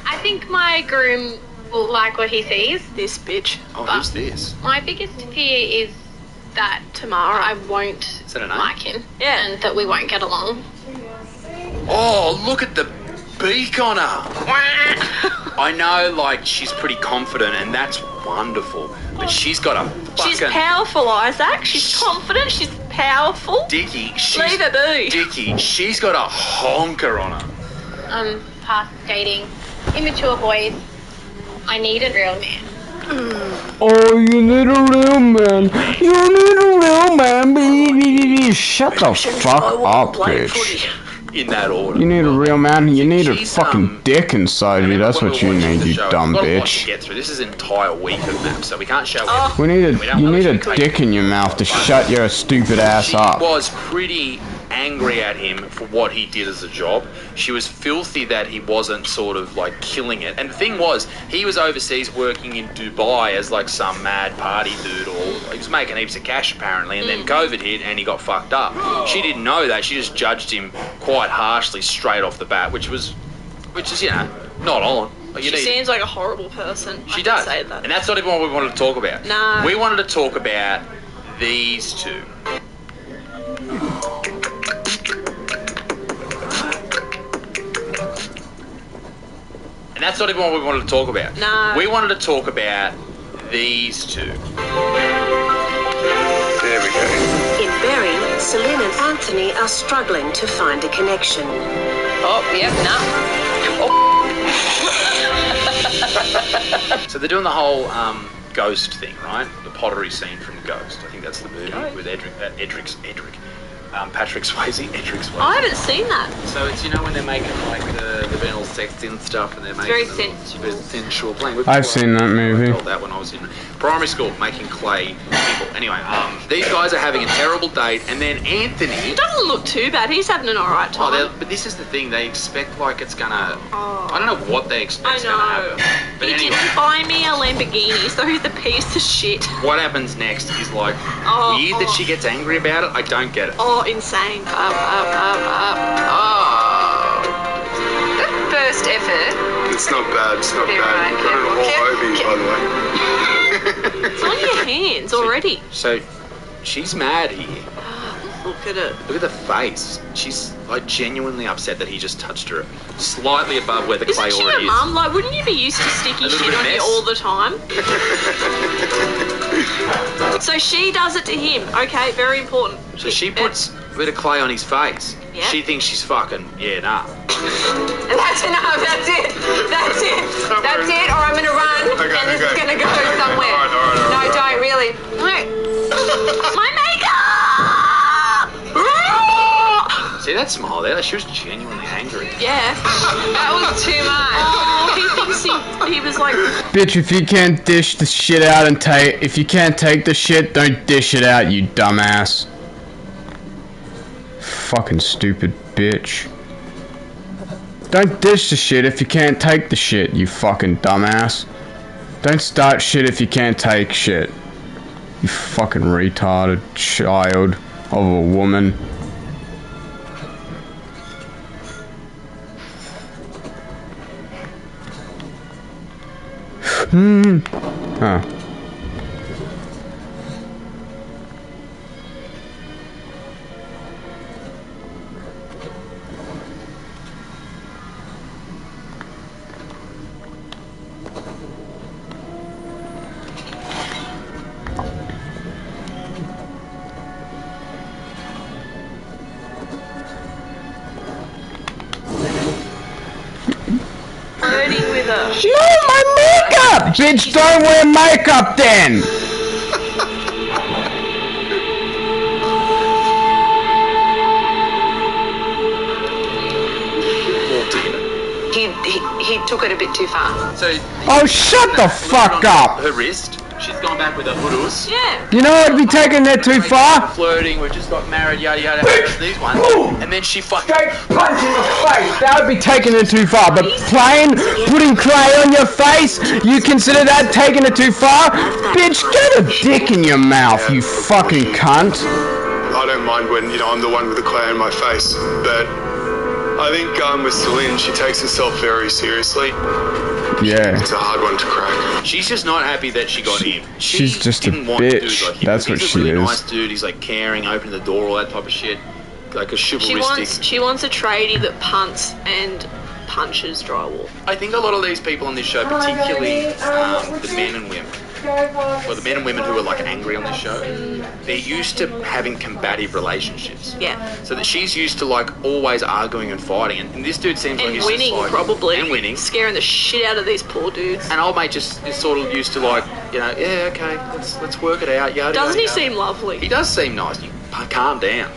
S19: I think my groom will like what he sees.
S16: This bitch.
S1: Oh, who's this?
S19: My biggest fear is that tomorrow I won't
S1: Is that a name?
S19: like him. Yeah. And that we won't get along.
S1: Oh, look at the beak on her. I know, like, she's pretty confident, and that's wonderful. But she's got a fucking...
S16: She's powerful, Isaac. She's confident. She's powerful.
S1: Dickie,
S16: Leave her be.
S1: Dickie, she's got a honker on her.
S19: I'm past dating immature boys. I need a real man.
S2: Oh, you need a real man. You need a real man. Shut the fuck up, bitch.
S1: In that order.
S2: You need a real man. You need a fucking dick inside you. That's what you need, you dumb
S1: We've got a lot to
S2: bitch.
S1: get through. This is an entire week of maps, so we can't show
S2: You need a dick in your mouth to shut your stupid ass up.
S1: She was pretty angry at him for what he did as a job. She was filthy that he wasn't sort of like killing it. And the thing was, he was overseas working in Dubai as like some mad party dude, or he was making heaps of cash apparently, and then COVID hit and he got fucked up. She didn't know that. She just judged him quite harshly straight off the bat, which is, you know, not on. Like,
S16: She seems like a horrible person.
S1: She
S16: I
S1: does.
S16: Can say that.
S1: And that's not even what we wanted to talk about.
S16: No.
S1: We wanted to talk about these two. And that's not even what we wanted to talk about.
S16: No.
S1: We wanted to talk about these two.
S9: There we go.
S20: In Berry, Celine and Anthony are struggling to find a connection.
S16: Oh, yep,
S1: So they're doing the whole Ghost thing, right? The pottery scene from Ghost. I think that's the movie with Patrick Swayze.
S16: I haven't seen that.
S1: So it's, you know, when they're making like the venal sex and stuff, and they're making
S16: Very
S1: them
S16: sensual.
S1: sensual playing.
S2: I've seen that movie.
S1: I felt that when I was in primary school, making clay people. Anyway, these guys are having a terrible date, and then Anthony.
S16: He doesn't look too bad. He's having an alright time.
S1: But this is the thing. They expect like it's gonna. I don't know what they expect's gonna happen. But
S16: He
S1: anyway,
S16: didn't buy me a Lamborghini, so he's a piece of shit.
S1: what happens next is like weird that she gets angry about it. I don't get it.
S16: Oh, insane.
S19: First effort.
S9: It's not bad. It's not bad. You put it all over you, by the way.
S16: It's on your hands already.
S1: So she's mad here.
S16: Look at it.
S1: Look at the face. She's like genuinely upset that he just touched her slightly above where the clay
S16: Isn't she
S1: already
S16: a mum? Like, wouldn't you be used to sticky
S1: A little
S16: shit
S1: bit
S16: on you
S1: mess.
S16: all the time? So she does it to him. Okay, very important.
S1: is. So she puts a bit of clay on his face.
S16: Yeah.
S1: She thinks she's fucking, nah.
S19: That's enough. That's it. That's it. That's it. Or I'm gonna run, and this is gonna go somewhere. No, don't really. No. My makeup.
S1: See that smile there? She was genuinely angry.
S16: Yeah.
S19: That was too much.
S16: Oh, he thinks he was like.
S2: Bitch, if you can't dish the shit out and if you can't take the shit, don't dish it out, you dumbass. Fucking stupid bitch. Don't dish the shit if you can't take the shit, you fucking dumbass. Don't start shit if you can't take shit. You fucking retarded child of a woman. Huh.
S16: Flirting with her.
S2: No, my makeup! Bitch, don't wear makeup then!
S19: took it a bit too far.
S10: So
S2: Oh, shut the fuck up!
S10: her wrist. She's gone back with her hoodus.
S16: Yeah.
S2: You know I'd be taking that too far?
S10: Flirting, we just got married, yada yada. These ones, and then she fucking
S2: punch in the face. That would be taking it too far. But plain putting clay on your face, you consider that taking it too far? Bitch, get a dick in your mouth, you fucking cunt.
S9: I don't mind when, I'm the one with the clay on my face, but I think with Celine, she takes herself very seriously.
S2: Yeah.
S9: It's a hard one to crack.
S10: She's just not happy that she got him.
S2: She's just a
S10: didn't want dudes
S2: bitch.
S10: like him.
S2: That's what
S10: He's
S2: she
S10: a really
S2: is.
S10: nice dude. He's like caring, opening the door, all that type of shit. Like a chivalristic.
S16: She wants a tradie that punts and punches drywall.
S10: I think a lot of these people on this show, particularly the men and women, or the men and women who are like angry on this show, they're used to having combative relationships.
S16: Yeah.
S10: So that she's used to like always arguing and fighting, and this dude seems like
S16: And
S10: he's
S16: winning,
S10: just like,
S16: probably.
S10: and winning,
S16: Scaring the shit out of these poor dudes.
S10: and old mate just is sort of used to like, yeah, okay, let's work it out. Yada,
S16: Doesn't he
S10: yada,
S16: seem lovely?
S10: He does seem nice. You calm down.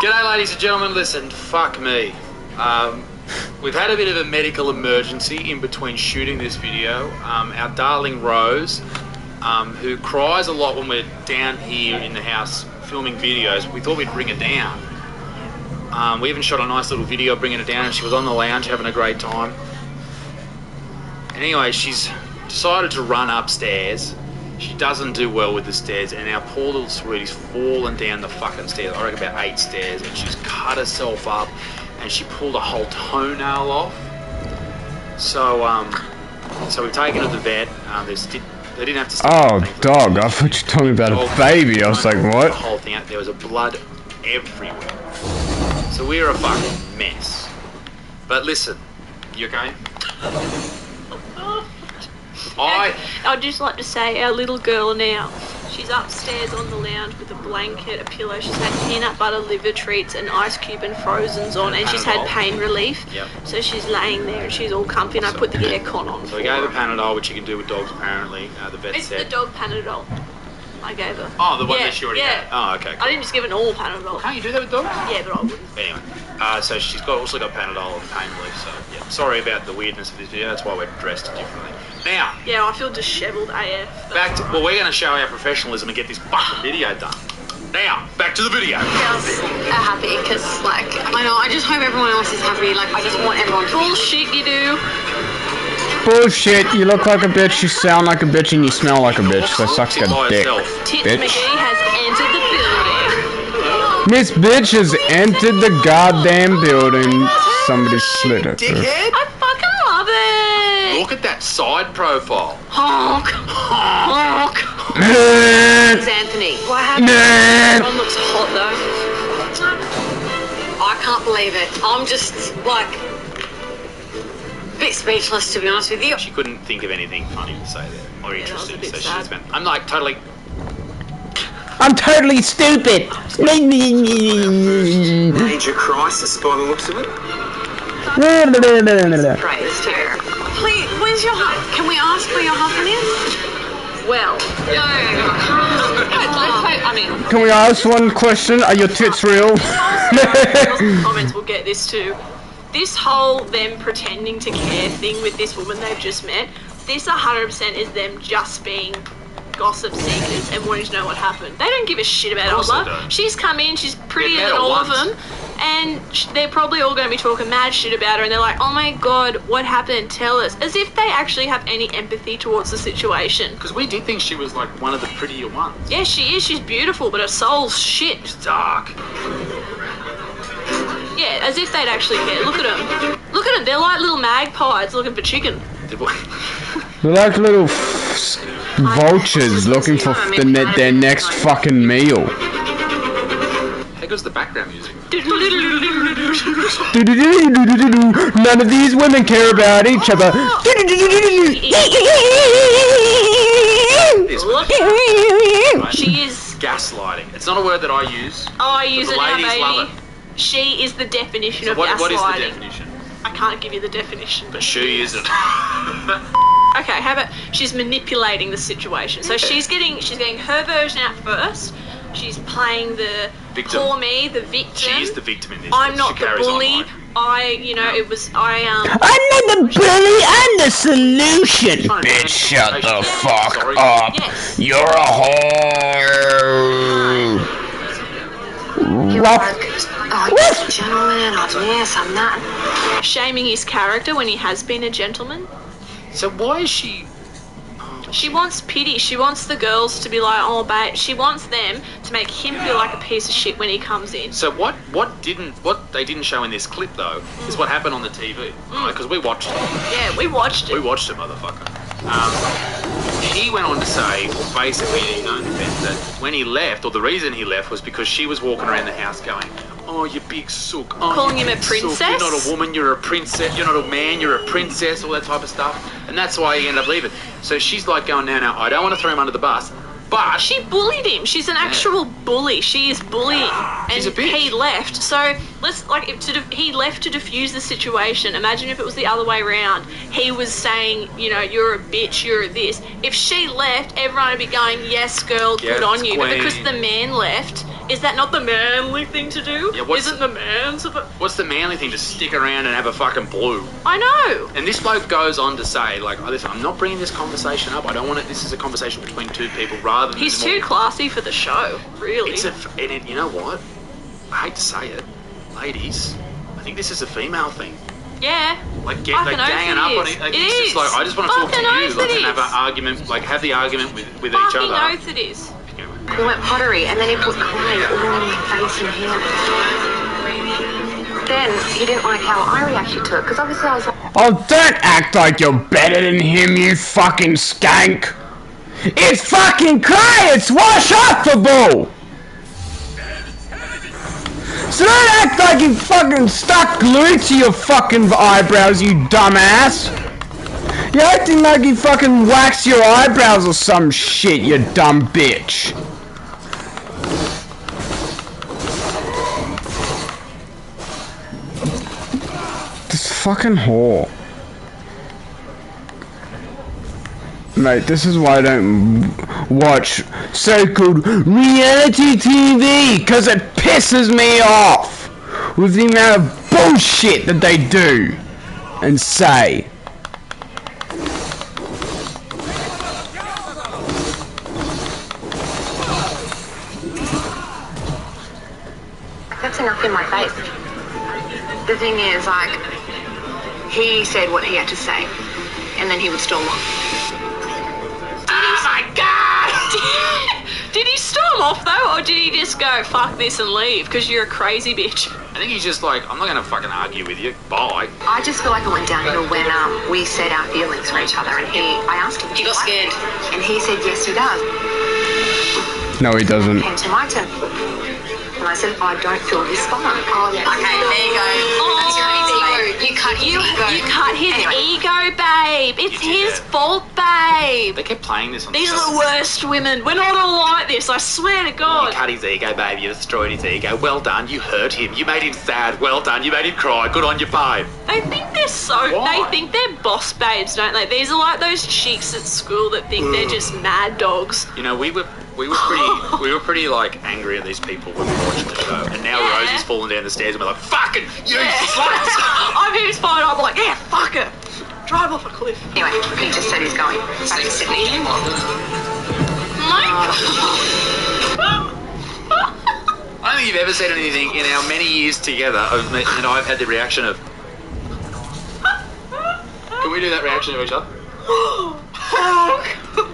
S10: G'day, ladies and gentlemen. Listen, fuck me. We've had a bit of a medical emergency in between shooting this video. Our darling Rose, who cries a lot when we're down here in the house filming videos, we thought we'd bring her down. We even shot a nice little video bringing her down, and she was on the lounge having a great time. Anyway, she's decided to run upstairs. She doesn't do well with the stairs, and our poor little sweetie's fallen down the fucking stairs. I reckon about 8 stairs, and she's cut herself up, and she pulled a whole toenail off. So, so we've taken her to the vet. They didn't have to.
S2: Oh, dog! I thought you were talking about a baby. I was like,
S10: The
S2: what?
S10: whole thing out. There was a blood everywhere. So we were a fucking mess. But listen, you okay?
S16: I'd just like to say our little girl now, she's upstairs on the lounge with a blanket, a pillow. She's had peanut butter liver treats, an ice cube and Frozen's on, and she's had
S10: Panadol.
S16: pain relief.
S10: Yep.
S16: So she's laying there and she's all comfy, and I put the aircon on.
S10: So we gave her Panadol, which you can do with dogs apparently. The vet
S16: It's
S10: said.
S16: the dog Panadol. I gave her.
S10: Oh, the one
S16: Yeah,
S10: that she already
S16: yeah.
S10: had. Oh, okay.
S16: I didn't just give it all Panadol.
S10: Can't you do that with dogs?
S16: Yeah, but I wouldn't.
S10: Anyway, so she's also got Panadol and pain relief. So yeah, sorry about the weirdness of this video. That's why we're dressed differently. Now,
S16: Yeah, I feel dishevelled AF.
S10: back to we're going to show our professionalism and get this fucking video done. Now, back to the video.
S19: Girls are happy because, like, I just hope everyone else is happy. Like, I just want everyone to
S16: Bullshit you do.
S2: Bullshit! You look like a bitch, you sound like a bitch, and you smell like a bitch. So sucks a dick,
S16: Tits
S2: bitch.
S16: McGee has entered the building.
S2: This bitch has entered the goddamn building. Somebody slit her.
S10: Dickhead!
S16: I fucking love it.
S10: Look at that side profile.
S16: Honk. Honk.
S19: It's Anthony. What happened?
S16: Everyone looks hot though.
S19: I can't believe it. I'm just, like, a bit speechless, to be honest with you.
S10: She couldn't think of anything funny to say there or interesting to say. She
S16: sad.
S10: just went, I'm like totally.
S2: I'm totally stupid.
S4: Major crisis by the looks of it.
S19: Praise to her. Please, where's your husband? Can we ask where your husband is?
S16: Well.
S2: Can we ask one question? Are your tits real?
S16: Comments will get this too. This whole them pretending to care thing with this woman they've just met, this 100% is them just being gossip seekers and wanting to know what happened. They don't give a shit about
S10: course they
S16: Olga.
S10: don't.
S16: She's come in, she's prettier
S10: met
S16: than
S10: her
S16: all of
S10: once.
S16: them, and they're probably all going to be talking mad shit about her, and they're like, oh my god, what happened? Tell us. As if they actually have any empathy towards the situation.
S10: Because we did think she was like one of the prettier ones.
S16: Yeah, she is. She's beautiful, but her soul's shit.
S10: It's dark.
S16: Yeah, as if they'd actually care. Look at them. Look at them. They're like little magpies looking for chicken.
S2: They're like little vultures looking for their next fucking meal.
S10: There goes the background music.
S2: None of these women care about each other.
S16: She is.
S10: Gaslighting. It's not a word that I use.
S16: Oh, I use
S10: but
S16: it
S10: the
S16: now,
S10: ladies love
S16: baby.
S10: it.
S16: She is the definition
S10: So
S16: of
S10: what
S16: gaslighting.
S10: is the definition?
S16: I can't give you the definition.
S10: But she isn't.
S16: Okay, how about she's manipulating the situation? So she's getting her version out first. She's playing the
S10: Victim.
S16: poor me, the victim.
S10: She is the victim in this.
S16: I'm
S10: She
S16: not the
S10: carries on
S16: bully.
S10: like-
S2: I'm not the bully, I'm the solution. Bitch, shut the fuck up.
S16: Yes.
S2: You're a whore.
S19: Gentleman, yes, I'm not.
S16: Shaming his character when he has been a gentleman.
S10: So why is she?
S16: She wants pity. She wants the girls to be like, oh, babe. She wants them to make him feel like a piece of shit when he comes in.
S10: So what they didn't show in this clip though is what happened on the TV, because we watched it.
S16: Yeah, we watched it.
S10: We watched it, motherfucker. He went on to say, well, basically in his own defense, that when he left, or the reason he left, was because she was walking around the house going, oh, you big sook. Oh,
S16: calling him a
S10: big sook.
S16: princess?
S10: You're not a woman, you're a princess. You're not a man, you're a princess, all that type of stuff. And that's why he ended up leaving. So she's like going, no, I don't want to throw him under the bus. But
S16: she bullied him. She's an actual bully. She is bullying, and he left. So he left to defuse the situation. Imagine if it was the other way around. He was saying, you're a bitch, you're this. If she left, everyone would be going, yes, girl, good on you. But because the man left, is that not the manly thing to do?
S10: Yeah,
S16: Isn't the man supposed?
S10: What's the manly thing? To stick around and have a fucking blue?
S16: I know.
S10: And this bloke goes on to say, like, listen, I'm not bringing this conversation up. I don't want it. This is a conversation between two people rather than.
S16: He's too classy for the show, really.
S10: You know what? I hate to say it, ladies. I think this is a female thing.
S16: Yeah.
S10: Like ganging up on it. Like, it's just like, I just want to talk to you, and have an argument, have the argument with each other.
S16: Fucking oath it is.
S19: We went pottery, and then he put clay all on my face and hair. Then he didn't like how I reacted to it, because obviously I was like,
S2: oh, don't act like you're better than him, you fucking skank. It's fucking clay, it's wash-offable. So don't act like you fucking stuck glue to your fucking eyebrows, you dumbass. You're acting like you fucking waxed your eyebrows or some shit, you dumb bitch. This fucking whore. Mate, this is why I don't watch so-called reality TV, because it pisses me off with the amount of bullshit that they do and say.
S19: that's enough in my face. The thing is, like, he said what he had to say, and then he would storm off.
S16: Oh my god! Did he storm off though, or did he just go, fuck this and leave, because you're a crazy bitch?
S10: I think he's just like, I'm not going to fucking argue with you, bye.
S19: I just feel like it went downhill when we said our feelings for each other, and I asked him, do you got scared? And he said, yes, he does.
S2: No, he doesn't.
S19: Came to my turn. And I said, I don't feel this spark. Oh, yeah. Okay, there you go. That's your ego. You cut his ego.
S16: You cut his ego, babe. It's his fault, babe.
S10: They kept playing this on
S16: These are the worst women. We're not all like this, I swear to God.
S10: You cut his ego, babe. You destroyed his ego. Well done. You hurt him. You made him sad. Well done. You made him cry. Good on you, babe.
S16: They think they're they think they're boss babes, don't they? These are like those chicks at school that think they're just mad dogs.
S10: You know, we were pretty like angry at these people when we watched the show, and now Rosie's falling down the stairs, and we're like, "Fucking you, sluts!"
S16: I'm here spotted. I'm like, "Yeah, fuck it, drive off a cliff."
S19: Anyway, he just said he's going back to Sydney.
S10: I don't think you've ever said anything in our many years together, and I've had the reaction of. Can we do that reaction to each other?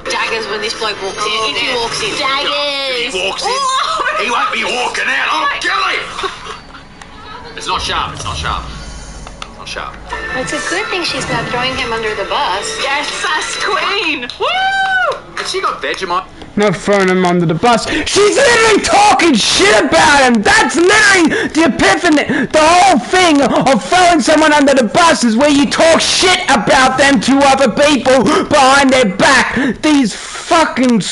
S19: Daggers when this bloke walks in. If he walks in.
S16: Daggers!
S10: If he walks in, he won't be walking out. I'll kill him! It's not sharp. It's not sharp. It's not sharp.
S19: It's a good thing she's not throwing him under the bus.
S16: Yes, us queen! Woo!
S10: Has she got Vegemite?
S2: Not throwing him under the bus. She's literally talking shit about him. That's literally the epiphany. The whole thing of throwing someone under the bus is where you talk shit about them to other people behind their back. These fucking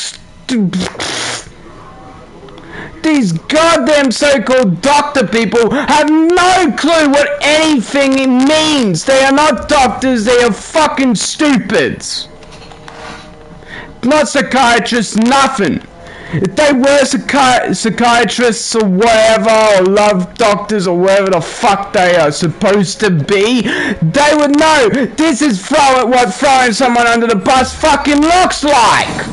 S2: these goddamn so-called doctor people have no clue what anything means. They are not doctors. They are fucking stupids. Not psychiatrists, nothing. If they were psychiatrists or whatever, or love doctors or whatever the fuck they are supposed to be, they would know this is what throwing someone under the bus fucking looks like.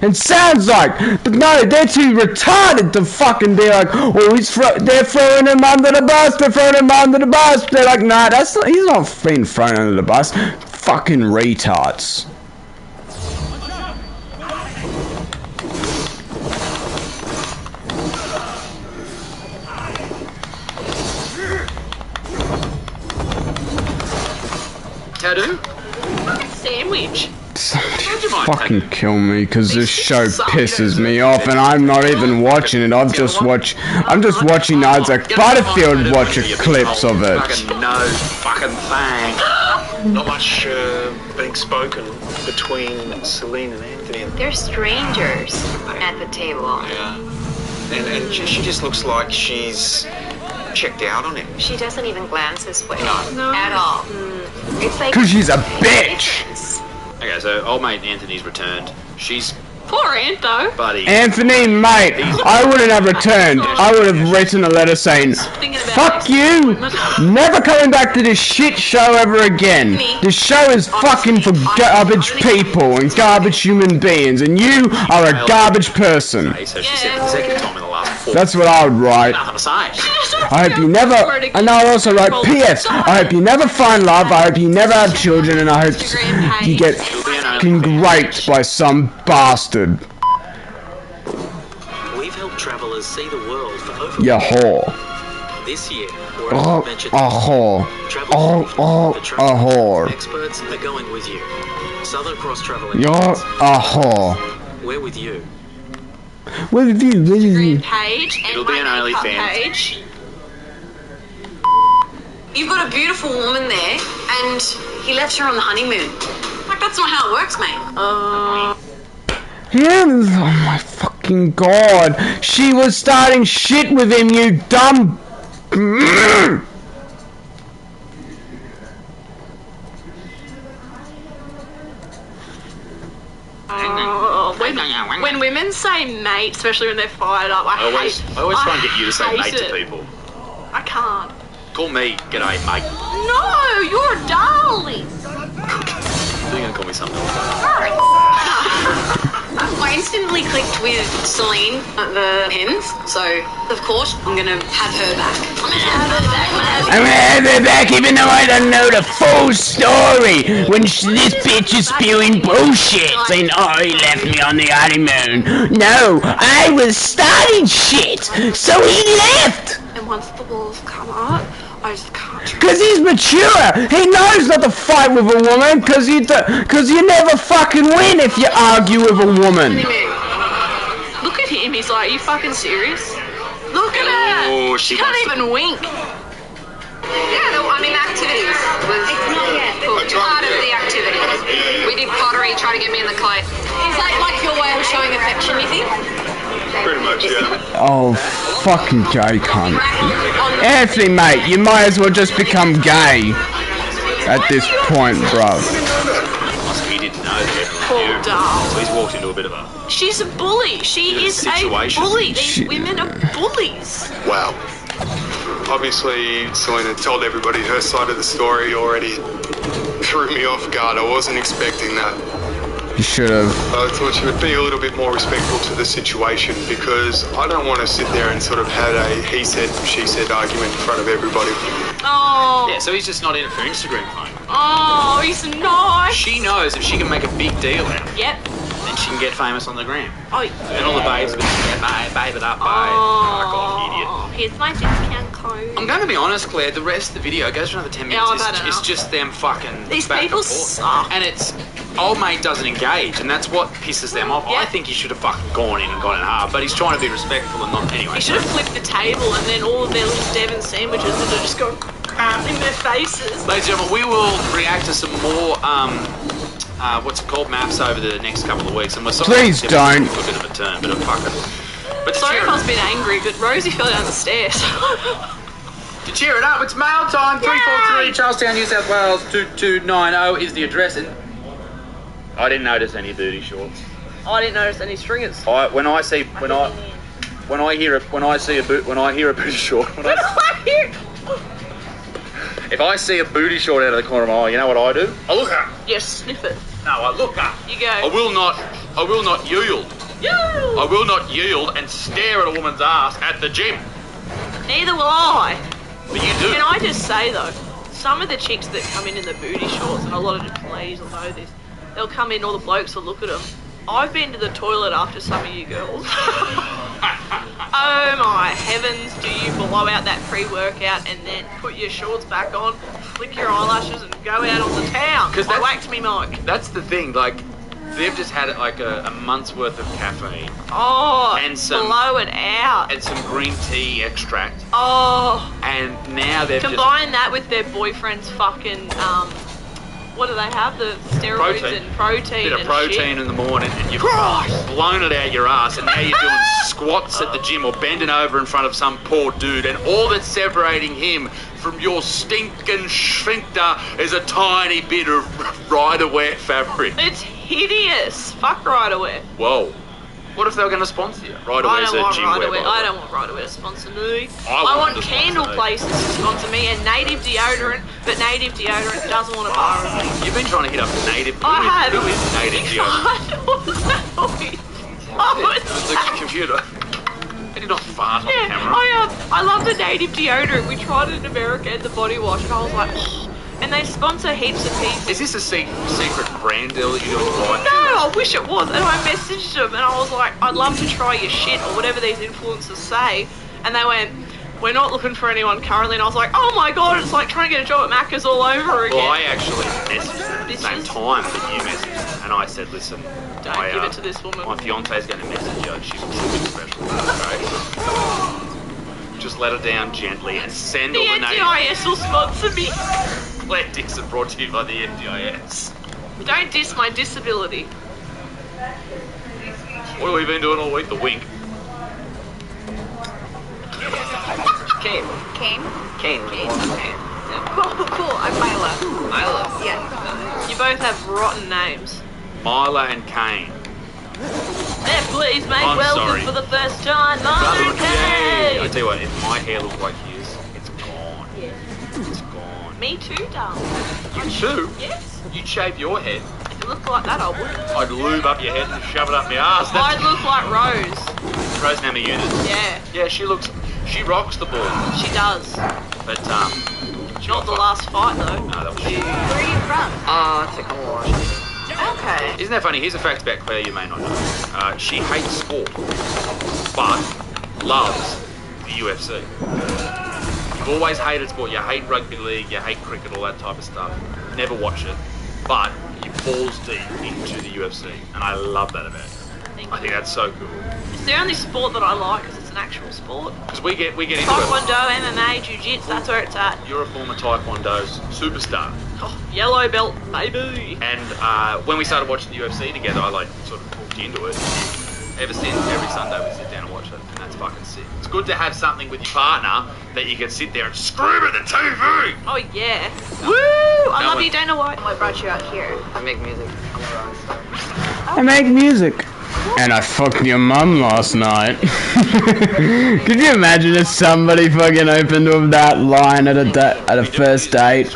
S2: And sounds like, but no, they're too retarded to fucking be like, oh, they're throwing him under the bus, they're throwing him under the bus. They're like, nah, he's not being thrown under the bus. Fucking retards.
S10: Tattoo?
S16: Sandwich.
S2: Fucking kill me, because this show pisses me off, and I'm not even watching it. I'm just watching Isaac Butterfield watch clips of it.
S10: Fucking no fucking thing.
S9: Not much being spoken between Celine and Anthony.
S19: They're strangers at the table.
S9: Yeah. And she just looks like she's checked out on him.
S19: She doesn't even glance his way.
S16: No.
S19: At all. It's like...
S2: Because she's a bitch!
S10: Okay, so old mate Anthony's returned. She's...
S16: Poor Antho.
S10: Buddy.
S2: Anthony, mate, I wouldn't have returned. I would have written a letter saying, fuck you! Never coming back to this shit show ever again. This show is fucking for garbage people and garbage human beings, and you are a garbage person.
S10: So she said the second time in the last 4.
S2: That's what I would write.
S10: Nothing to say.
S2: I hope you never, and I would also write P.S. I hope you never find love, I hope you never have children, and I hope you get fucking raped by some bastard.
S21: We've helped travelers see the world for over
S2: You whore.
S21: this year.
S2: Oh, a whore. Oh, a whore.
S21: Experts are going with you. Southern Cross Travel
S2: You're a whore.
S21: We're with you.
S2: With you, with you.
S16: Page and
S10: It'll be an OnlyFans
S16: page.
S19: You've got a beautiful woman there, and he left her on the honeymoon. Like, that's not how it works, mate.
S2: Yeah, oh my fucking god. She was starting shit with him, you dumb...
S16: When women say mate, especially when they're fired up, I
S10: always try and get you to say mate to people.
S16: I can't.
S10: Call me, g'day mate.
S16: No, you're a darling.
S10: You're gonna call me something else.
S19: I instantly clicked with Celine at the ends, so of course I'm gonna have her back. I'm gonna have her back.
S2: I'm gonna have her back even though I don't know the full story. When this bitch is spewing bullshit saying, oh, he left me on the honeymoon. No, I was starting shit, so he left.
S16: And once the walls come up, I just can't.
S2: Cause he's mature. He knows not to fight with a woman. Cause you never fucking win if you argue with a woman.
S16: Look at him. He's like, are you fucking serious? Look at her.
S10: Oh,
S16: she can't even wink.
S19: Yeah, I mean, activities was part of the activity. We did pottery, try to get me in the clay. Is that like your way of showing affection, you think?
S9: Pretty much, yeah.
S2: Oh, fucking gay cunt. Anthony, mate, you might as well just become gay at this point, bruv.
S10: He didn't know that.
S16: Poor doll.
S10: So he's walked into a bit of a...
S16: She's a bully. She is a bully. These women are bullies.
S9: Wow. Obviously, Selena told everybody her side of the story already. Threw me off guard. I wasn't expecting that.
S2: You should have.
S9: I thought she would be a little bit more respectful to the situation, because I don't want to sit there and sort of have a he said, she said argument in front of everybody.
S16: Oh.
S10: Yeah, so he's just not in it for Instagram fame.
S16: Oh, he's nice.
S10: She knows if she can make a big deal out of it,
S16: Yep.
S10: then she can get famous on the gram.
S16: Oh.
S10: And all the babes will be like, babe it up, babe.
S16: Oh,
S10: God, idiot.
S16: here's my discount code.
S10: I'm going to be honest, Claire, the rest of the video goes for another 10 minutes.
S16: Yeah, I've had enough.
S10: It's just them fucking
S16: These
S10: back
S16: people
S10: and forth.
S16: suck.
S10: And it's, old mate doesn't engage, and that's what pisses them off. I think he should have fucking gone in and gone in hard, but he's trying to be respectful and not, anyway.
S16: He should have flipped the table and then all of their little Devon sandwiches would have just gone in their faces.
S10: Ladies and gentlemen, we will react to some more, what's it called, maps over the next couple of weeks. And we're sorry
S2: Please don't.
S10: a bit of a turn, but But
S16: Sorry if I was a bit angry, but Rosie fell down the stairs.
S10: To cheer it up, it's mail time. 343 Charlestown, New South Wales 2290 is the address. And I didn't notice any booty shorts.
S16: I didn't notice any stringers.
S10: When I see a booty short, if I see a booty short out of the corner of my eye, you know what I do? I look up.
S16: Yes, sniff it.
S10: No, I look up.
S16: You go.
S10: I will not yield. I will not yield and stare at a woman's ass at the gym.
S16: Neither will I.
S10: But you do.
S16: Can I just say though, some of the chicks that come in the booty shorts, and a lot of the ladies will know this, they'll come in, all the blokes will look at them. I've been to the toilet after some of you girls. Oh my heavens, do you blow out that pre-workout and then put your shorts back on, flick your eyelashes and go out on the town? Because I whacked me mic.
S10: That's the thing, like, they've just had like a month's worth of caffeine.
S16: Oh,
S10: and some,
S16: blow it out.
S10: And some green tea extract.
S16: Oh.
S10: And now they've
S16: combine that with their boyfriend's fucking, what do they have? The steroids and protein.
S10: Bit of protein in the morning, and you've blown it out your ass, and now you're doing squats at the gym or bending over in front of some poor dude, and all that's separating him from your stinking sphincter is a tiny bit of riderwear fabric.
S16: It's hideous. Fuck riderwear.
S10: Whoa. What if they were going to sponsor you? Riderwear's a gym wear.
S16: I don't want riderwear to sponsor me. I want candle places to sponsor me and native deodorant, but native deodorant doesn't want to bar with me.
S10: You've been trying to hit up native.
S16: I have.
S10: Who is native deodorant?
S16: It's
S10: the computer. I did not fart on camera.
S16: I love the native deodorant. We tried it in America at the body wash, and I was like, oh. And they sponsor heaps of people.
S10: Is this a secret brand deal that you're doing?
S16: No, I wish it was. And I messaged them, and I was like, I'd love to try your shit, or whatever these influencers say. And they went, we're not looking for anyone currently. And I was like, oh my god, it's like trying to get a job at Macca's all over again.
S10: Well, I actually messaged them at the same time that you messaged them, and I said, listen,
S16: don't give it to this woman.
S10: My fiance's going to message you. She's truly special. Okay? Just let her down gently and send all the names.
S16: The NDIS will sponsor me.
S10: Athletics are brought to you by the NDIS.
S16: Don't diss my disability.
S10: What have we been doing all week? The wink.
S16: Kane.
S11: Kane?
S16: Kane.
S11: Cool. I'm Mila.
S16: Mila. Yeah. You both have rotten names.
S10: Mila and Kane.
S16: There, please make welcome for the first time, Mila and Kane.
S10: I tell you what, if my hair looked like his, it's gone.
S16: Yeah.
S10: It's gone.
S16: Me too, darling.
S10: You too?
S16: Yes.
S10: You'd shave your head.
S16: If it looked like that, I would.
S10: I'd lube up your head and shove it up my ass.
S16: I'd look like Rose.
S10: Rose Namajunas.
S16: Yeah.
S10: Yeah, she rocks the ball.
S16: She does.
S10: But,
S16: not the last fight, though.
S10: No, that was
S16: Where are you from?
S11: It's a Washington.
S16: Okay.
S10: Isn't that funny? Here's a fact about Claire you may not know. She hates sport, but loves the UFC. You've always hated sport. You hate rugby league, you hate cricket, all that type of stuff. Never watch it, but you balls deep into the UFC, and I love that about it. I think that's so cool.
S16: It's the only sport that I like because it's an actual sport.
S10: Because we get into
S16: Taekwondo, MMA, Jiu-Jitsu, that's where it's at.
S10: You're a former Taekwondo superstar.
S16: Oh, yellow belt, baby.
S10: And when we started watching the UFC together, I sort of hooked into it. Ever since, every Sunday we sit down and watch it, and that's fucking sick. It's good to have something with your partner that you can sit there and scream at the TV.
S16: Oh yeah. Woo! I love you, Dana White.
S11: I brought you out here. I make music. I'm a rock star.
S2: I make music. And I fucked your mum last night. Could you imagine if somebody fucking opened with that line at a first date?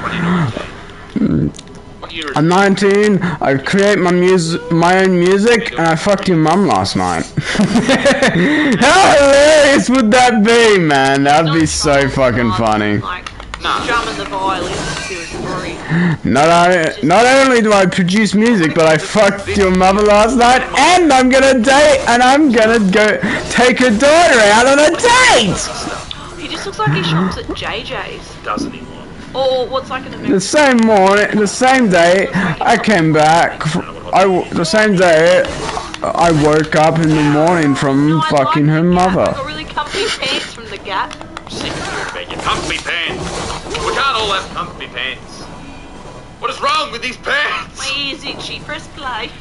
S2: I'm 19, I create my own music, and I fucked your mum last night. How hilarious would that be, man? That'd be so fucking funny.
S16: Drumming the violin to a degree.
S2: Not only do I produce music, but I fucked your mother last night, and I'm gonna date, and I'm gonna go take her daughter out on a date!
S16: He just looks like he shops at JJ's.
S10: Doesn't he?
S16: Or what's like an American...
S2: The same day, I came back, the same day, I woke up in the morning from fucking her mother.
S16: I got really comfy pants from the Gap.
S10: Sick of hearing about your comfy pants. We can't all have comfy pants. What is wrong with these pants?
S16: My ears itchy. Press play.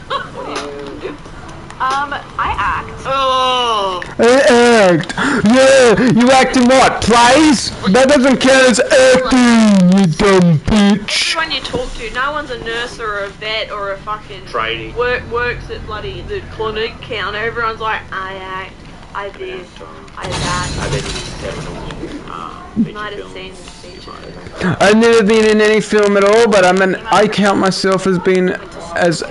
S19: I act.
S16: Oh.
S2: Act. Yeah, you act in what? Plays? That doesn't count as acting, you dumb bitch. bitch.
S16: Everyone you talk to, no one's a nurse or a vet or a fucking
S10: Tradie.
S16: works at bloody the clinic counter. Everyone's like, I act, I this, I that.
S10: I bet you seminal
S16: Might have seen this feature.
S2: I've never been in any film at all, but I count myself as being as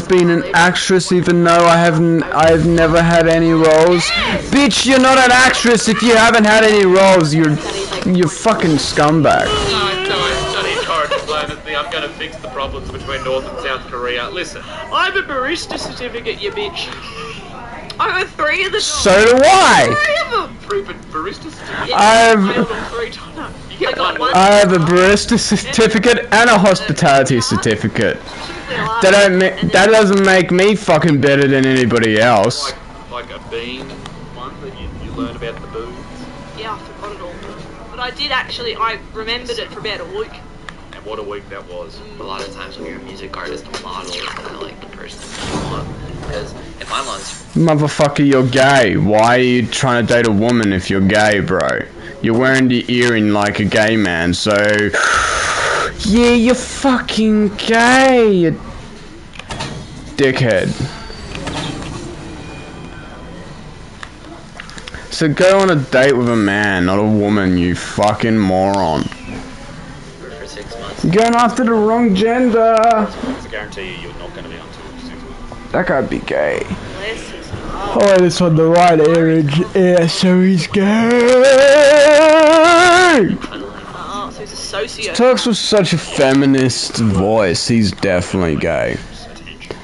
S2: being an actress, even though I've never had any roles. Bitch, you're not an actress if you haven't had any roles. You're fucking scumbag.
S1: Don't encourage diplomacy. I'm going to fix the problems between North and South Korea. Listen,
S16: I have a barista certificate, you bitch. I got 3 of the.
S2: So do I.
S16: 3 of them.
S1: 3 barista certificates.
S2: I have a barista certificate and a hospitality certificate. That doesn't make me fucking better than anybody else.
S1: Like a bean one that you learn about the booze.
S16: Yeah, I forgot it all. But I did actually, I remembered it for about a week.
S1: And what a week that was.
S11: A lot of times when you're a music artist, a model is kind of like the person you want. Because if I'm on...
S2: Motherfucker, you're gay. Why are you trying to date a woman if you're gay, bro? You're wearing the earring like a gay man, so... Yeah, you're fucking gay, you dickhead. So go on a date with a man, not a woman, you fucking moron.
S11: For 6 months.
S2: You're going after the wrong gender.
S1: I guarantee you're not going to be on tour for 6 months.
S2: That guy'd be gay. Oh, this on the right earring. Yeah, so he's gay.
S16: Oh, so he's a socio.
S2: Talks with such a feminist voice. He's definitely gay.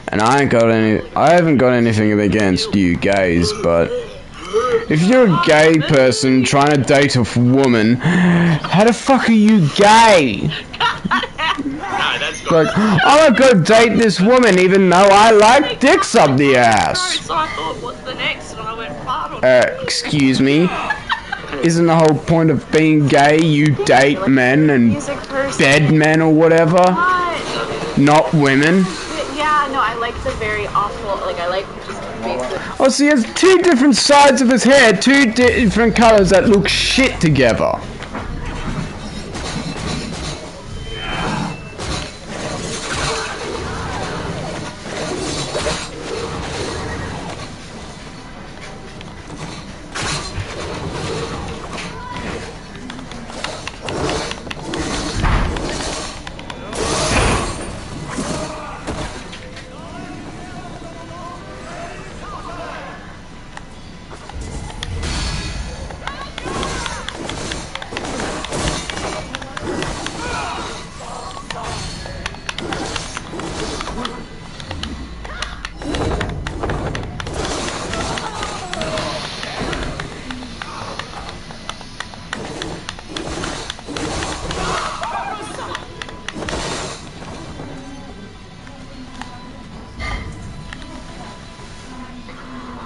S2: And I haven't got anything against you gays, but if you're a gay person trying to date a woman, how the fuck are you gay? Like, I'm gonna go date this woman even though I like dicks up the ass.
S16: So I thought, what's the next? And I went, fart on.
S2: Excuse me? Isn't the whole point of being gay you date men and bed men or whatever? Not women?
S7: Yeah, no, I like the very awful, like, I like just basic.
S2: Oh, so he has 2 different sides of his hair, 2 different colors that look shit together.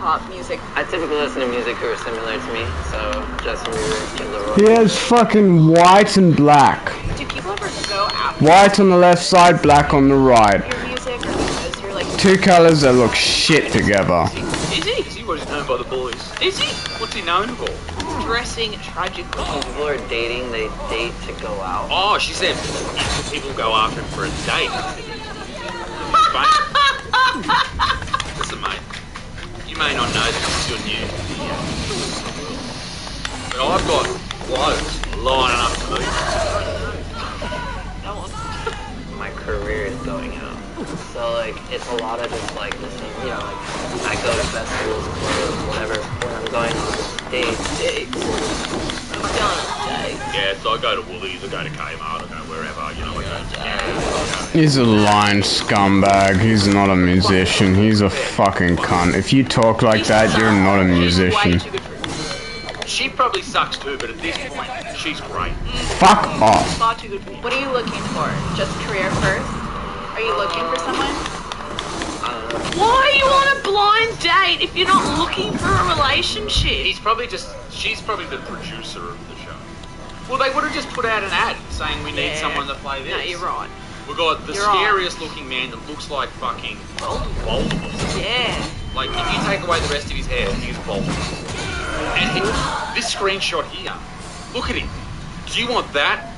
S11: Pop music. I typically listen to music who are similar to me, so Justin Bieber, Kid Laroi.
S2: He has fucking white and black.
S7: Do people ever go after
S2: White on the left side, black on the right.
S7: your music, or because you're like
S2: 2 colors that look shit together.
S1: Is he? Is he what he's known by the boys? Is he? What's he known for?
S16: Dressing tragically.
S11: When people are dating, they date to go out.
S1: Oh, she said people go after him for a date. Listen, mate. You may not know this, you're new. But I've got blokes lining up to me.
S11: My career is going out. So, like, it's a lot of just, like, listening, you know, like, I go to festivals, clubs, whatever, when I'm going on dates.
S1: Yeah, so I go to Woolies, I go to Kmart, I go wherever, you know, I go.
S2: He's a lying scumbag. He's not a musician. He's a fucking cunt. If you talk like that, you're not a musician.
S1: She probably sucks too, but at this point, she's great.
S2: Fuck off.
S7: far too good for you. What are you looking for? Just career first? Are you looking for someone?
S16: Why are you on a blind date if you're not looking for a relationship?
S1: She's probably the producer of the show. Well, they would have just put out an ad saying we need someone to play this.
S16: No, you're right.
S1: We've got the
S16: You're
S1: scariest looking man that looks like fucking Voldemort.
S16: Yeah.
S1: Like, if you take away the rest of his hair, he's Voldemort. And this screenshot here, look at him. Do you want that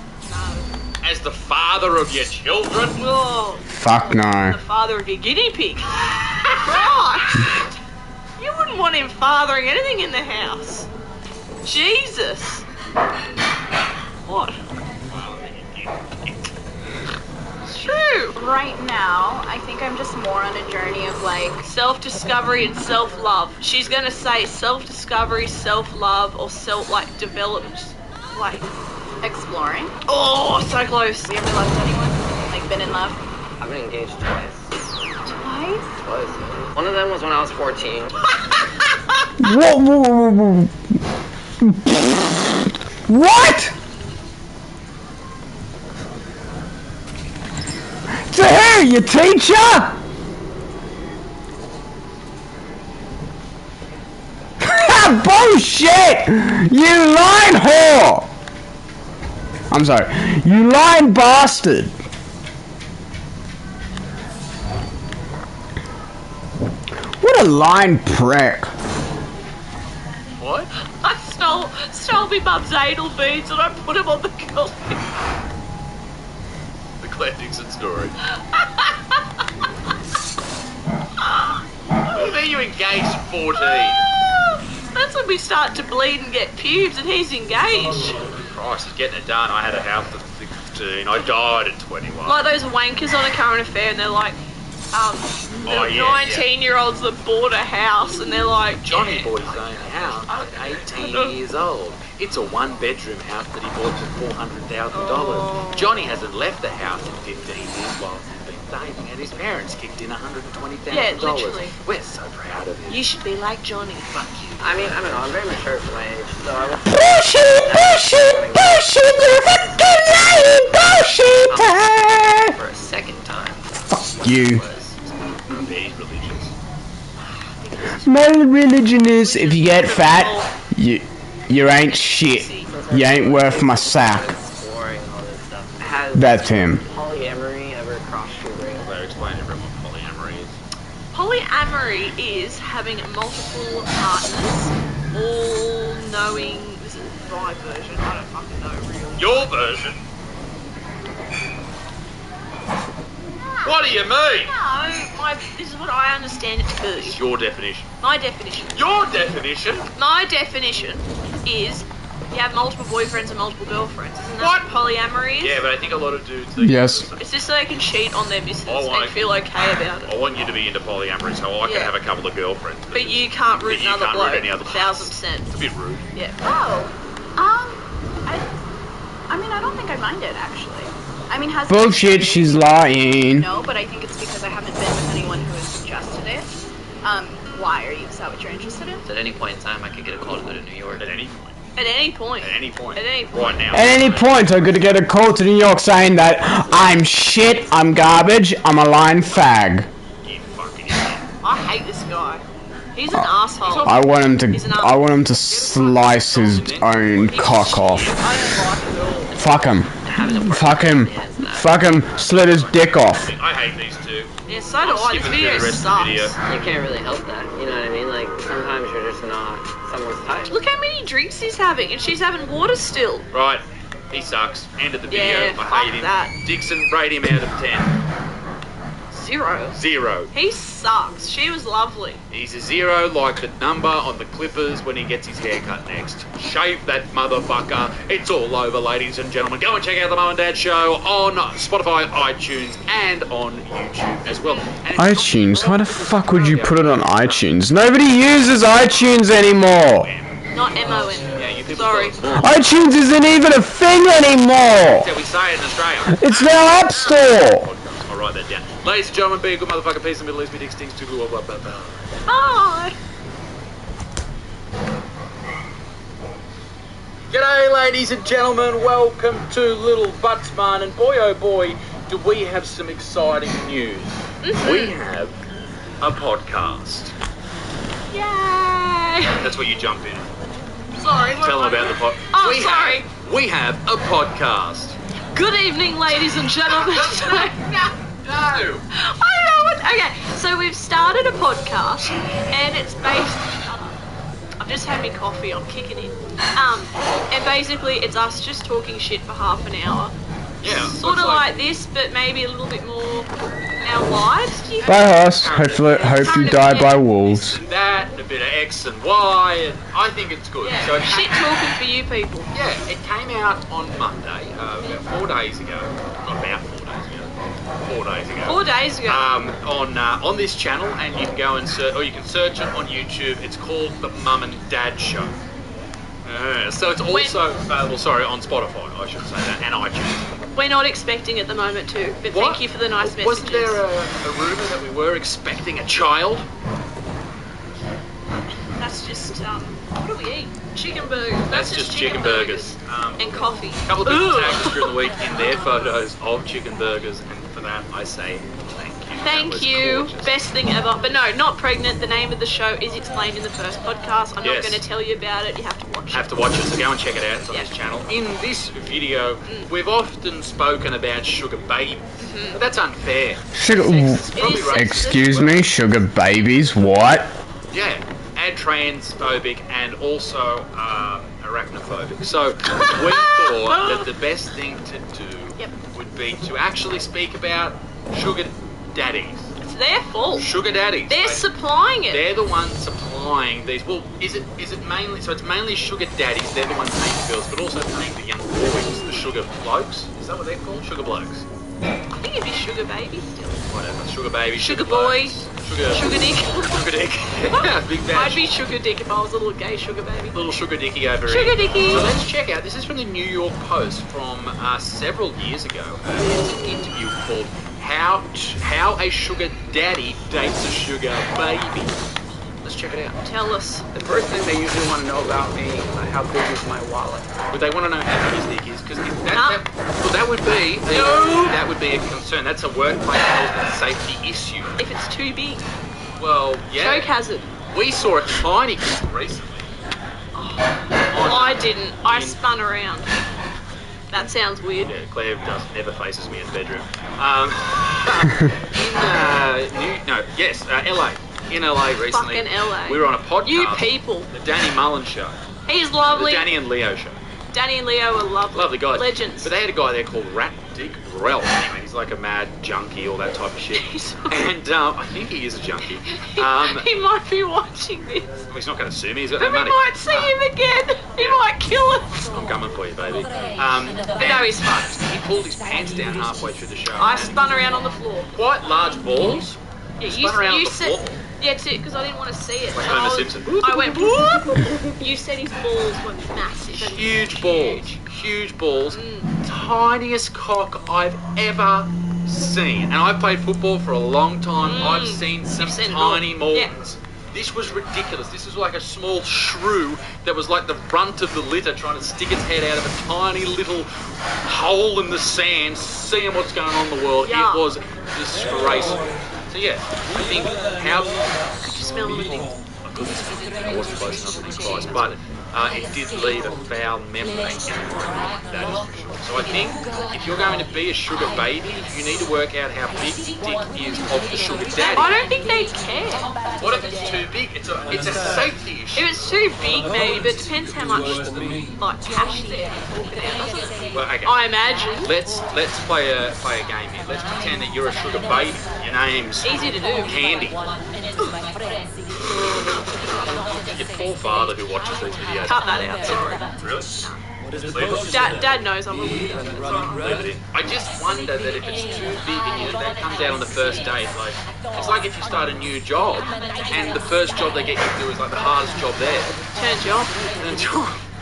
S1: as the father of your children?
S16: Oh,
S2: Fuck no.
S16: the father of your guinea pig. Christ! You wouldn't want him fathering anything in the house. Jesus. What? It's true.
S7: Right now, I think I'm just more on a journey of like
S16: Self-discovery and self-love. She's gonna say self-discovery, self-love, or development. Like,
S7: exploring.
S16: oh, so close.
S7: Have you ever loved anyone? Like, been in love?
S11: I've been engaged twice.
S7: Twice?
S11: Twice. One of them was when I was 14.
S2: Whoa. What? To who? Your teacher? Bullshit! You lying whore! I'm sorry. You lying bastard! What a lying prick.
S1: What?
S16: I stole me mum's anal beads and I put them on the coffee.
S1: The Claire Dixon story. What do you mean you engaged at 14?
S16: That's when we start to bleed and get pubes, and he's engaged.
S1: Christ, he's getting it done. I had a house at 16. I died at 21.
S16: Like those wankers on A Current Affair, and they're like, the 19-year-olds that bought a house, and they're like,
S21: Johnny bought his own house at 18 years old. It's a one-bedroom house that he bought for $400,000. Johnny hasn't left the house in 15 years while he's been saving, and his parents kicked in $120,000.
S16: Yeah, literally.
S21: We're so proud of him.
S16: You should be like Johnny. Fuck you.
S11: I mean, I don't know. I'm very mature for my age, so I won't.
S2: Bullshit, you fucking lying bullshit!
S11: For a second time.
S2: Fuck you.
S1: These religions.
S2: My religion is if you get fat, you ain't shit. You ain't worth my sack.
S11: Exploring all this stuff. Has
S2: That's him.
S11: polyamory ever crossed your brain?
S1: Better explain to everyone what polyamory is.
S16: Polyamory is having multiple partners, all knowing. This is my version. I don't fucking know really.
S1: Your version? What do you mean?
S16: No, this is what I understand it to be.
S1: It's your definition.
S16: My definition.
S1: Your definition?
S16: My definition is you have multiple boyfriends and multiple girlfriends. Isn't that what polyamory is?
S1: Yeah, but I think a lot of dudes.
S2: Yes.
S16: It's just so they can cheat on their missus and feel okay about it.
S1: I want you to be into polyamory, so I can have a couple of girlfriends.
S16: But you can't root another bloke. 1,000%.
S1: It's a bit rude.
S16: Yeah.
S7: I mean, I don't think I mind it, actually. I mean, has
S2: Bullshit, she's lying.
S7: No, but I think it's because I haven't been with anyone who has suggested it. Why? Is that what you're interested in?
S11: At any point in time, I could get a call to go to New York.
S1: At any point.
S16: At any point.
S1: At any point.
S16: At any point.
S1: Right now.
S2: At any point, I'm gonna get a call to New York saying that I'm shit, I'm garbage, I'm a lying fag.
S16: I hate this guy. He's an asshole.
S2: I want him
S16: He's an
S2: to slice his own cock off. Fuck him. Fuck him. Fuck him. Slit his dick off.
S1: I hate these two.
S16: Yeah, so do I. This video sucks.
S11: You can't really help that. You know what I mean? Like, sometimes you're just not someone's type.
S16: Look how many drinks he's having, and she's having water still.
S1: Right. He sucks. End of the video.
S16: Yeah,
S1: I hate him.
S16: that.
S1: Dixon, rate him out of 10.
S16: 0.
S1: 0.
S16: He sucks. She was lovely.
S1: He's a 0 like the number on the Clippers when he gets his hair cut next. Shave that motherfucker. It's all over, ladies and gentlemen. Go and check out the Mum and Dad Show on Spotify, iTunes, and on YouTube as well. And
S2: iTunes? Why the fuck would you put it on iTunes? Nobody uses iTunes anymore.
S16: Not M-O-N.
S1: Yeah, you people.
S16: Sorry.
S2: iTunes isn't even a thing anymore.
S1: That's how we say it in Australia.
S2: It's now App Store.
S1: I'll write that down. Ladies and gentlemen, be a good motherfucker. Peace in the Middle East. Me Dick stinks to blah blah blah blah.
S16: Bye.
S1: G'day, ladies and gentlemen. Welcome to Little Buttsman. And boy, oh boy, do we have some exciting news. We have a podcast.
S16: Yay!
S1: That's where you jump in.
S16: Sorry.
S1: Tell them about the pod.
S16: Oh, sorry.
S1: We have a podcast.
S16: Good evening, ladies and gentlemen.
S1: No.
S16: I don't know what. Okay, so we've started a podcast, and it's based. I've just had me coffee. I'm kicking in. And basically, it's us just talking shit for half an hour.
S21: Yeah.
S16: Sort of like this, but maybe a little bit more now wide. Do you
S2: Bye, horse. Hope you die by wolves.
S21: And that, a bit of X and Y, and I think it's good.
S16: Yeah.
S21: So it
S16: Shit talking for you people.
S21: Yeah, it came out on Monday, about 4 days ago. Not about 4 days ago. 4 days ago.
S16: 4 days ago.
S21: On this channel, and you can go and search, or you can search it on YouTube. It's called The Mum and Dad Show. So it's also available, on Spotify, I should say that, and iTunes.
S16: We're not expecting at the moment too, but thank you for the nice messages.
S21: Wasn't there a rumour that we were expecting a child?
S16: That's just, what do we eat? Chicken burgers.
S21: That's just chicken burgers.
S16: And coffee.
S21: A couple of people tagged us during the week in their photos of chicken burgers, and for that I say thank you.
S16: Thank you. Gorgeous. Best thing ever. But no, not pregnant. The name of the show is explained in the first podcast. I'm not going to tell you about it. You have to watch it.
S21: Have to watch it, so go and check it out. It's on this channel. In this video, we've often spoken about sugar babies. But that's unfair.
S2: Excuse me, sugar babies, what?
S21: Yeah, and transphobic and also arachnophobic. So we thought that the best thing to do would be to actually speak about sugar daddies.
S16: It's their fault.
S21: Sugar daddies.
S16: They're supplying it.
S21: They're the ones supplying these. Well, is it mainly? So it's mainly sugar daddies. They're the ones paying the bills, but also paying the young boys, the sugar blokes. Is that what they're called? Sugar blokes.
S16: I think it'd be sugar baby still.
S21: Whatever. Sugar baby.
S16: Sugar boy.
S21: Sugar
S16: dick.
S21: Sugar dick. Yeah, big bad.
S16: I'd be sugar dick if I was a little gay sugar baby.
S21: Little sugar dicky over here.
S16: Sugar dicky.
S21: So let's check out. This is from the New York Post from several years ago. It's an interview called "How a Sugar Daddy Dates a Sugar Baby." Let's check it out.
S16: Tell us.
S3: The first thing they usually want to know about me is how big is my wallet.
S21: But they want to know how big his dick is, because that would be a concern. That's a workplace health and safety issue.
S16: If it's too big.
S21: Well, yeah.
S16: Choke hazard.
S21: We saw a tiny kid recently.
S16: I didn't. I spun around. That sounds weird.
S21: Yeah, Claire never faces me in the bedroom. LA. In LA recently.
S16: Fucking LA.
S21: We were on a podcast.
S16: You people.
S21: The Danny Mullen Show.
S16: He's lovely.
S21: The Danny and Leo Show.
S16: Danny and Leo are lovely.
S21: Lovely guys.
S16: Legends.
S21: But they had a guy there called Rat Dick Ralph. Anyway, he's like a mad junkie, all that type of shit. And I think he is a junkie.
S16: He might be watching this.
S21: Well, he's not going to sue me. He's got
S16: But
S21: no
S16: we
S21: money.
S16: might see him again. He might kill us.
S21: I'm coming for you, baby.
S16: No, he's fucked.
S21: He pulled his pants down halfway through the show.
S16: I spun around on the floor.
S21: Quite large balls.
S16: Yeah,
S21: Spun around on the floor.
S16: Yeah, too, because I didn't want to see it.
S21: Like
S16: So
S21: Homer Simpson.
S16: I went whoop. You said his balls were massive.
S21: Huge balls. Huge balls. Tiniest cock I've ever seen. And I've played football for a long time. I've seen some tiny Mortons. This was ridiculous. This was like a small shrew that was like the brunt of the litter trying to stick its head out of a tiny little hole in the sand, seeing what's going on in the world.
S16: Yeah.
S21: It was disgraceful. So yeah, I think how...
S16: Could you smell the dick?
S21: I wasn't close enough to these guys, but it did leave a foul memory in my mind, that is for sure. So I think if you're going to be a sugar baby, you need to work out how big the dick is of the sugar daddy.
S16: I don't think they care.
S21: What if it's too big? It's a safety issue.
S16: If it's too big, maybe, but it depends how much like cash they're talking about.
S21: Well, okay.
S16: I imagine.
S21: Let's play a game here. Let's pretend that you're a sugar baby. Your name's
S16: Easy to do.
S21: Candy. Your poor father who watches these videos.
S16: Cut that out. Sorry.
S21: Really?
S16: Dad knows I'm a weirdo.
S21: Leave it in. I just wonder that if it's too big and that comes out on the first date, like it's like if you start a new job and the first job they get you to do is like the hardest job there.
S16: Turns you off.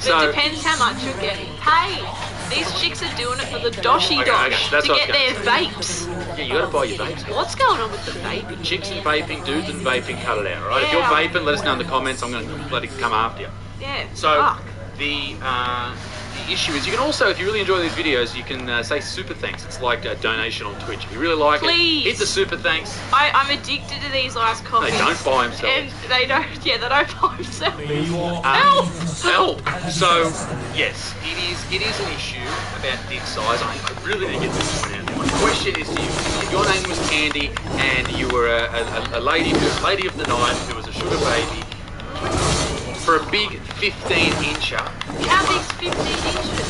S21: So
S16: it depends how much you're getting paid. These chicks are doing it for the doshy dosh
S21: that's
S16: to
S21: what
S16: get
S21: I
S16: their
S21: was
S16: vapes.
S21: Yeah, you gotta buy your vapes.
S16: What's going on with the vaping?
S21: Chicks and vaping, dudes and vaping, cut it out, right? If you're
S16: Yeah.
S21: vaping, let us know in the comments. I'm gonna let it come after you.
S16: Yeah.
S21: So
S16: fuck.
S21: the issue is you can also, if you really enjoy these videos, you can say super thanks. It's like a donation on Twitch. If you really like
S16: Please.
S21: it, hit the super thanks.
S16: I'm addicted to these iced coffees.
S21: They don't buy themselves.
S16: And they don't buy themselves.
S21: Help! So, yes, it is an issue about dick size. I really need to get this point out there. My question is to you, if your name was Candy and you were a lady of the night who was a sugar baby, for a big 15-incher.
S16: How big's 15 inches?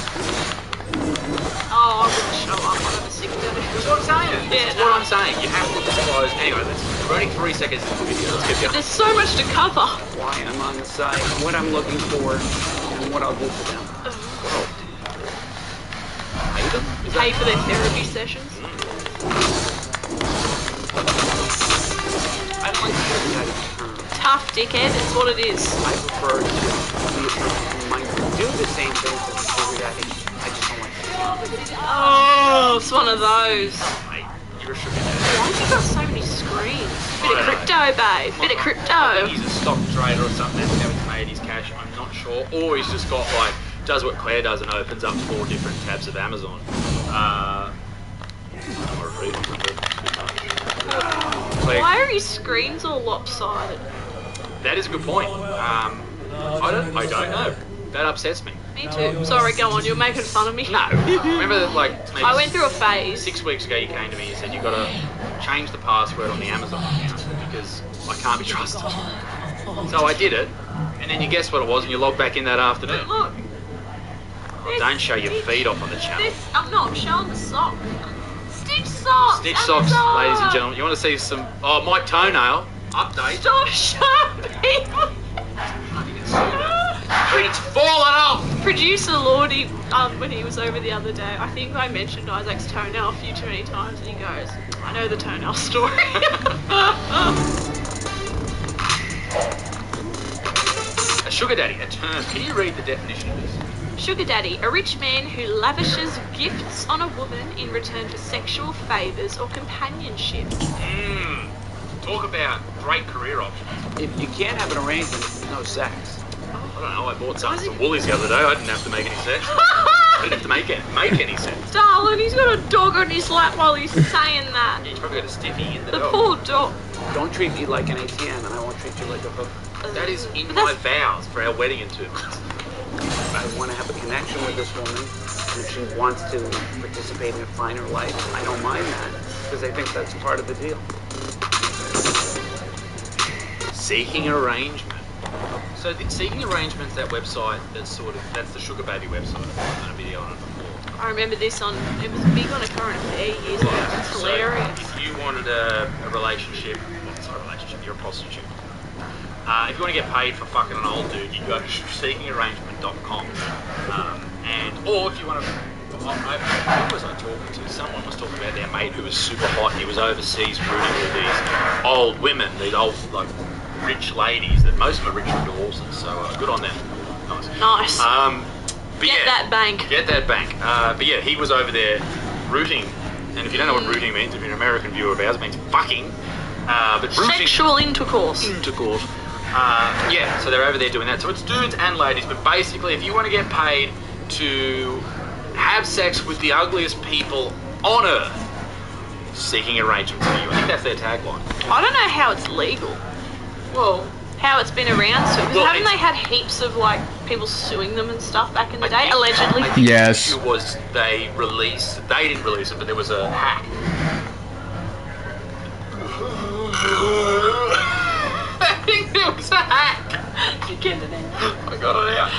S16: oh, I wouldn't show up. I'd have a sick day.
S21: That's what I'm saying.
S16: Yeah,
S21: That's what I'm saying. You have to disclose. Anyway, we're only 3 seconds into the video. Let's get going.
S16: There's so much to cover.
S3: Why I'm on the site, what I'm looking for, and what I'll do for them.
S16: Pay for their therapy sessions.
S3: I like that term.
S16: Tough dickhead, it's what it is.
S3: I prefer to do the same things as a sugar daddy. I just don't like to.
S16: Oh, it's one of those.
S21: Mate, you're a sugar daddy.
S16: Why have you got so many screens? Bit of crypto, babe. Bit of
S21: I
S16: crypto.
S21: think he's a stock trader or something. That's how he's made his cash. I'm not sure. Or he's just got like, does what Claire does and opens up 4 different tabs of Amazon. Claire,
S16: Why are his screens all lopsided?
S21: that is a good point. I don't know. That upsets me.
S16: Me too. Sorry, go on. You're making fun of me.
S21: No. Remember that, like, maybe
S16: I went through a phase.
S21: 6 weeks ago you came to me and said you got to change the password on the Amazon account because I can't be trusted. So I did it, and then you guess what it was, and you logged back in that afternoon.
S16: Look.
S21: Don't show your feet off on the channel.
S16: I'm showing the sock. Stitch socks.
S21: Stitch socks, ladies and gentlemen. You want to see some? Oh, my toenail update.
S16: Stop showing people.
S21: It's fallen off.
S16: Producer Lordy, when he was over the other day, I think I mentioned Isaac's toenail a few too many times, and he goes, "I know the toenail story."
S21: A sugar daddy, a term. Can you read the definition of this?
S16: Sugar daddy, a rich man who lavishes gifts on a woman in return for sexual favours or companionship.
S21: Talk about great career options.
S3: If you can't have an arrangement, no sex.
S21: I don't know, I bought something from Woolies the other day. I didn't have to make any sex. I didn't have to make any sex.
S16: Darling, he's got a dog on his lap while he's saying that.
S21: He's probably got a stiffy in the
S16: The
S21: dog.
S16: poor dog.
S3: Don't treat me like an ATM, and I won't treat you like a hooker.
S21: That is in my vows for our wedding in 2 months.
S3: I want to have a connection with this woman, and if she wants to participate in a finer life, I don't mind that, because I think that's part of the deal.
S21: Seeking arrangement. So Seeking Arrangement's that website that's the Sugar Baby website. I've done a video on it before.
S16: I remember this it was big on a current affair years ago. It's hilarious.
S21: So if you wanted a relationship, well, it's not a relationship, you're a prostitute. If you want to get paid for fucking an old dude, you go to seekingarrangement.com. Or if you want to, who was I talking to? Someone was talking about their mate who was super hot. He was overseas rooting with these old women, these old like rich ladies. That most of them are rich from divorces. So good on them.
S16: Nice.
S21: Get
S16: that bank.
S21: Get that bank. But yeah, he was over there rooting. And if you don't know what rooting means, if you're an American viewer of ours, it means fucking. But rooting,
S16: sexual intercourse.
S21: Yeah, so they're over there doing that. So it's dudes and ladies, but basically if you want to get paid to have sex with the ugliest people on earth, seeking arrangements for you. I think that's their tagline.
S16: I don't know how it's legal.
S21: Well,
S16: how it's been around so because
S21: Look,
S16: haven't they had heaps of like people suing them and stuff back in the day, allegedly?
S21: I think
S2: Yes.
S21: the issue was they didn't release it, but there was a hack. I think there was a hack.
S16: You get it in.
S21: I got it out.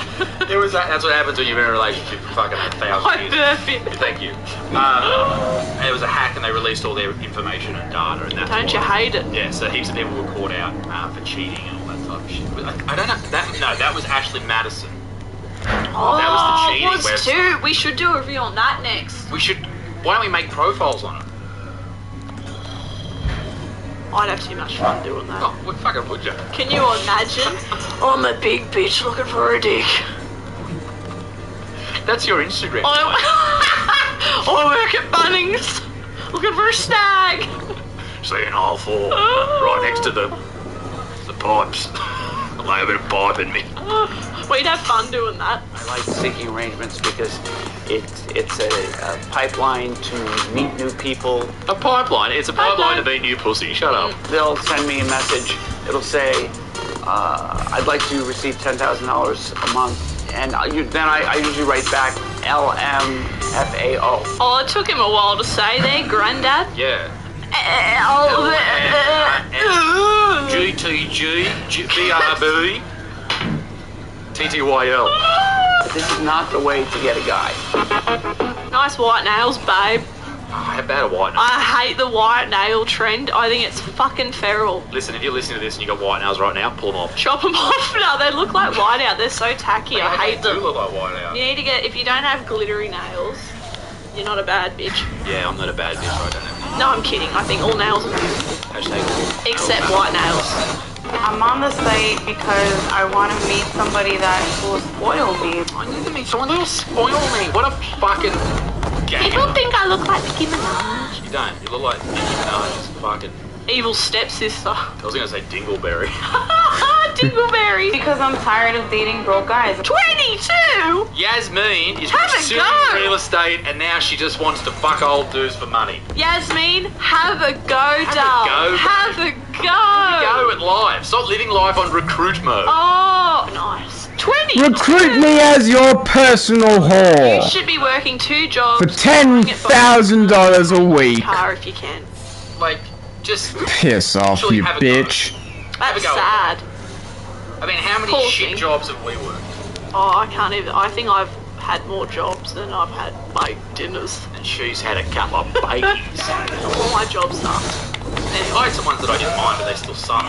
S21: There was that's what happens when you've been in a relationship for fucking 1,000 years.
S16: Perfect.
S21: Thank you. And it was a hack, and they released all their information and data, and that's
S16: Don't you hate it?
S21: Yeah, so heaps of people were caught out for cheating and all that type of shit. I don't know. That was Ashley Madison.
S16: Oh,
S21: that was the cheating
S16: what's
S21: website.
S16: too? We should do a review on that next.
S21: We should. Why don't we make profiles on it?
S16: I'd have too much fun doing that.
S21: Oh, what fucking would you?
S16: Can you imagine? I'm a big bitch looking for a dick.
S21: That's your Instagram.
S16: I work at Bunnings looking for a snag.
S21: Seeing all 4 right next to the pipes. A lay a bit of pipe in me.
S16: We'd have fun doing that.
S3: I like seeking arrangements because it's a pipeline to meet new people.
S21: A pipeline? It's a pipeline to meet new pussy. Shut up.
S3: They'll send me a message. It'll say, I'd like to receive $10,000 a month. And then I usually write back LMFAO.
S16: Oh, it took him a while to say there, Grandad.
S21: Yeah. GTG, BRB, TTYL.
S3: This is not the way to get a guy.
S16: Nice white nails, babe.
S21: How about a white nail?
S16: I hate the white nail trend. I think it's fucking feral.
S21: Listen, if you're listening to this and you got white nails right now, pull them off.
S16: Chop them off. No, they look like white out. They're so tacky. I hate them.
S21: They do look like white out.
S16: You need to get, if you don't have glittery nails, you're not a bad bitch.
S21: Yeah, I'm not a bad bitch. I don't have any.
S16: No, I'm kidding. I think all nails are beautiful.
S21: Hashtag
S16: Except white nails.
S6: I'm on the site because I want to meet somebody that will spoil me.
S21: I need to meet someone that will spoil me. What a fucking gang.
S16: People think I look like Nicki Minaj.
S21: You don't. You look like Nicki Minaj's fucking
S16: evil stepsister.
S21: I was gonna say Dingleberry.
S16: Dingleberry.
S6: Because I'm tired of dating broke guys.
S16: 22?
S21: Yasmin is
S16: Have a
S21: pursuing
S16: go.
S21: real estate and now she just wants to fuck old dudes for money.
S16: Yasmin, have a go, doll.
S21: go,
S16: Have a go.
S21: Go at life. Stop living life on recruit mode.
S16: Oh, nice. 20.
S2: Recruit me as your personal
S16: You
S2: whore
S16: should be working 2 jobs.
S2: for $10,000 a week.
S16: Car if you can.
S21: Like, just
S2: Piss off,
S21: Actually,
S2: you
S21: have a
S2: bitch.
S16: That's
S21: go.
S16: sad.
S21: I mean, how many
S16: Poor
S21: shit
S16: thing.
S21: jobs have we worked?
S16: Oh, I can't even. I think I've had more jobs than I've had baked dinners.
S21: And she's had a couple of babies.
S16: All my jobs sucked.
S21: I had some ones that I didn't mind, but they still suck.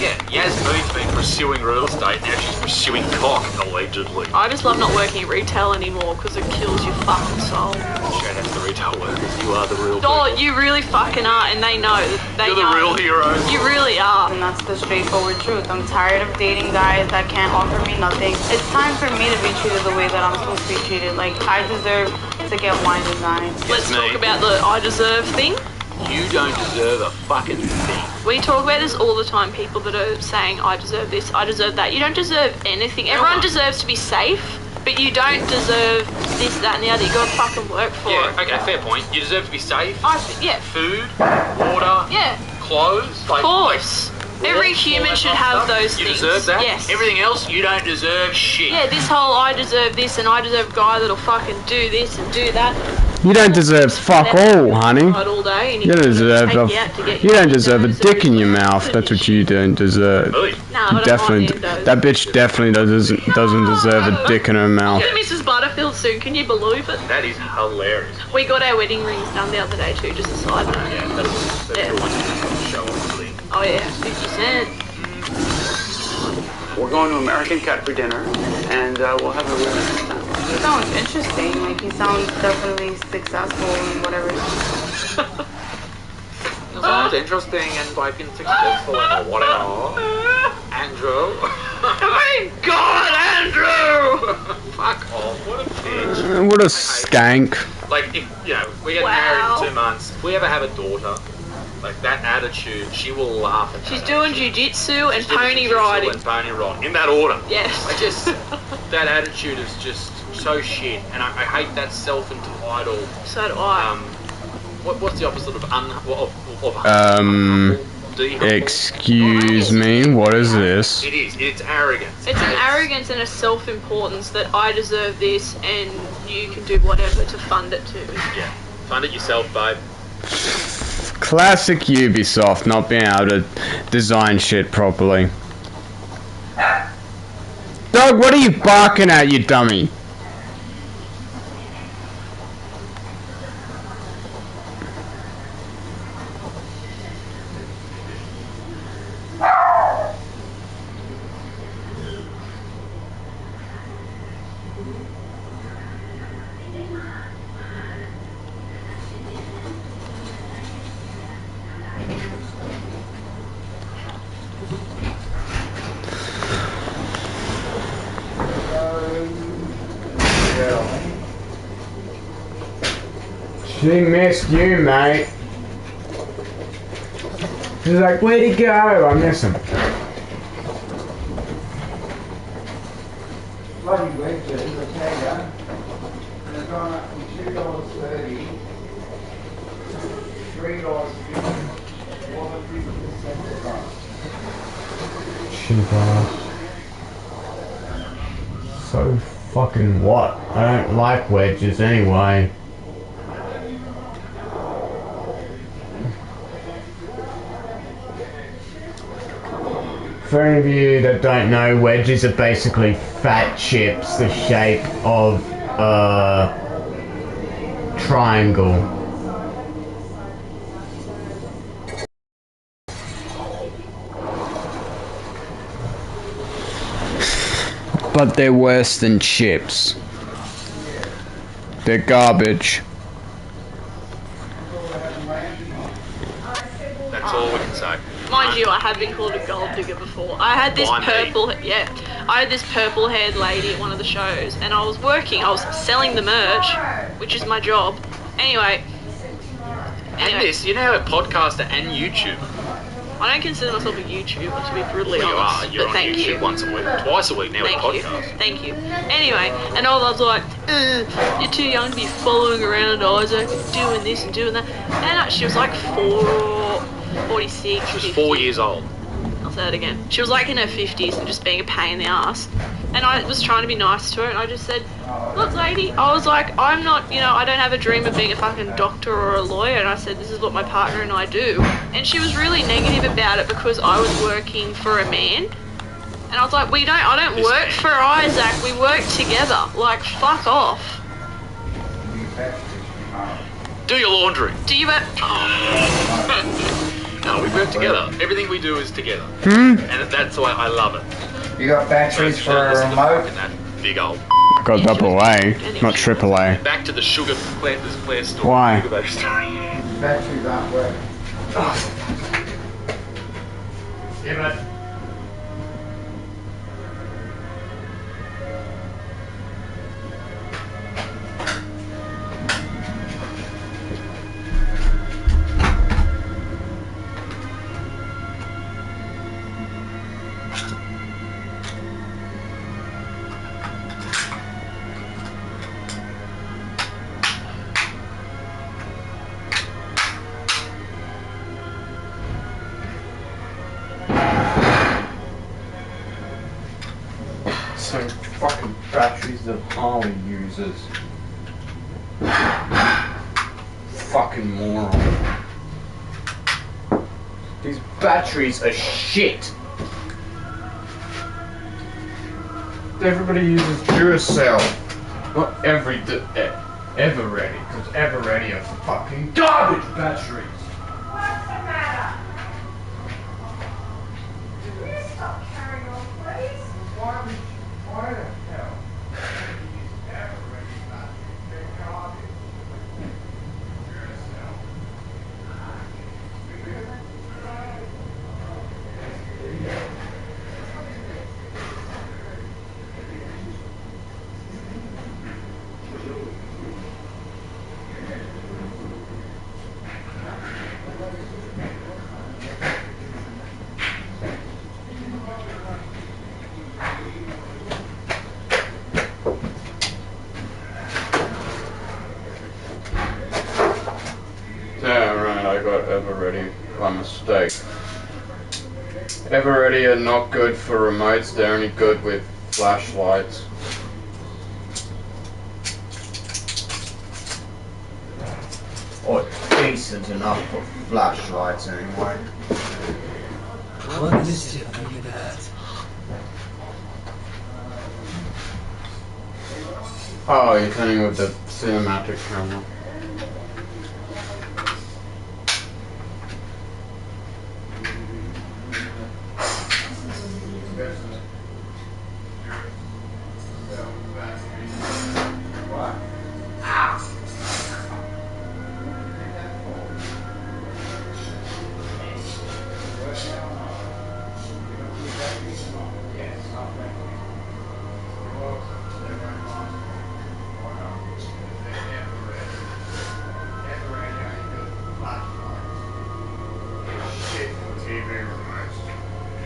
S21: Yeah, Yasmin's been pursuing real estate, now she's pursuing cock, allegedly.
S16: I just love not working in retail anymore because it kills your fucking soul.
S21: Shout out to the retail workers, you are the real
S16: Oh,
S21: people.
S16: you really fucking are, and they know. They
S21: You're the
S16: know.
S21: real heroes.
S16: You really are.
S6: And that's the straightforward truth. I'm tired of dating guys that can't offer me nothing. It's time for me to be treated the way that I'm supposed to be treated. Like, I deserve to get wine designs.
S16: Let's talk about the I deserve thing.
S21: You don't deserve a fucking thing.
S16: We talk about this all the time, people that are saying, I deserve this, I deserve that. You don't deserve anything. Everyone deserves to be safe, but you don't deserve this, that, and the other. You gotta fucking work for
S21: Yeah,
S16: it.
S21: okay, fair point. You deserve to be safe.
S16: Yeah.
S21: Food, water,
S16: Yeah.
S21: clothes.
S16: Of course. Every human should have those
S21: You
S16: things.
S21: deserve that?
S16: Yes.
S21: Everything else, you don't deserve shit.
S16: Yeah, this whole I deserve this and I deserve a guy that'll fucking do this and do that.
S2: You don't deserve fuck all, honey.
S16: All day and
S2: You don't deserve
S16: take
S2: a,
S16: you out to get
S2: you don't deserve a dick in your mouth. That's what you don't deserve.
S16: No, I don't
S2: Definitely,
S16: mind them,
S2: that bitch definitely doesn't deserve a dick in her mouth.
S16: Yeah, Mrs. Butterfield soon, can you believe it?
S21: That is hilarious.
S16: We got our wedding rings done the other day too, just a side note.
S21: Yeah, that's
S16: Yeah.
S21: show obviously.
S16: Oh yeah, 50 cent.
S3: We're going to American Cut for dinner, and we'll have a really nice time.
S6: He sounds interesting. Like, he sounds definitely successful in whatever.
S21: It sounds interesting and fucking successful and whatever. Andrew.
S16: Oh my God, Andrew!
S21: Fuck off, what a bitch.
S2: What a skank.
S21: Like, if, you know, we get married in 2 months, if we ever have a daughter, like that attitude, she will laugh at
S16: She's
S21: that.
S16: doing jiu-jitsu and
S21: She's doing
S16: pony
S21: jiu-jitsu
S16: riding.
S21: and pony riding, in that order.
S16: Yes.
S21: I just, that attitude is just so shit, and I hate that self-entitled.
S16: So do I.
S21: What's the opposite of
S2: Excuse me, what is this?
S21: It is. It's arrogance.
S16: It's an arrogance and a self-importance that I deserve this and you can do whatever to fund it to me.
S21: Yeah. Fund it yourself, babe.
S2: Classic Ubisoft, not being able to design shit properly. Dog, what are you barking at, you dummy? She missed you, mate. She's like, where'd he go? I miss him.
S17: Bloody wedges, I tell ya. They've gone up from $2.30 to $3.50. More than 50% cost.
S2: Cheap So fucking what? I don't like wedges anyway. For any of you that don't know, wedges are basically fat chips the shape of triangle. But they're worse than chips. They're garbage.
S21: That's all we can say.
S16: Mind you, I have been called a gold digger before. I had this I had this purple-haired lady at one of the shows, and I was selling the merch, which is my job. Anyway.
S21: And this, you're now a podcaster and YouTuber.
S16: I don't consider myself a YouTuber, to be brutally
S21: Well,
S16: honest.
S21: you are. You're
S16: but
S21: on
S16: thank
S21: YouTube
S16: you.
S21: once a week, twice a week now with podcasts.
S16: Thank you. Anyway, and all I was like, you're too young to be following around Isaac, doing this and doing that. And she was like 46.
S21: She was 4 years old.
S16: I'll say it again. She was like in her 50s and just being a pain in the ass. And I was trying to be nice to her, and I just said, look, lady, I was like, I'm not, I don't have a dream of being a fucking doctor or a lawyer. And I said, this is what my partner and I do. And she was really negative about it because I was working for a man. And I was like, I don't work for Isaac, we work together. Like, fuck off.
S21: Do your laundry.
S16: Do you
S21: No, we work together. Everything we do is together.
S2: Hmm?
S21: And that's why I love it.
S17: You got batteries for a remote?
S21: That big old.
S2: Got double A, not triple A.
S21: Back to the sugar Claire story.
S2: Why?
S17: Batteries aren't working.
S21: Yeah, but
S2: So fucking batteries that Harley uses. Fucking moron. These batteries are shit. Everybody uses Duracell. Not Everready, because Everready are fucking garbage batteries.
S13: What's the matter? Can you stop carrying on, please?
S17: Why the hell?
S2: Yeah, right, I got Everready by mistake. Everready are not good for remotes, they're only good with flashlights. Or decent enough for flashlights anyway.
S5: What mischief have you had?
S2: Oh, you're turning with the cinematic camera.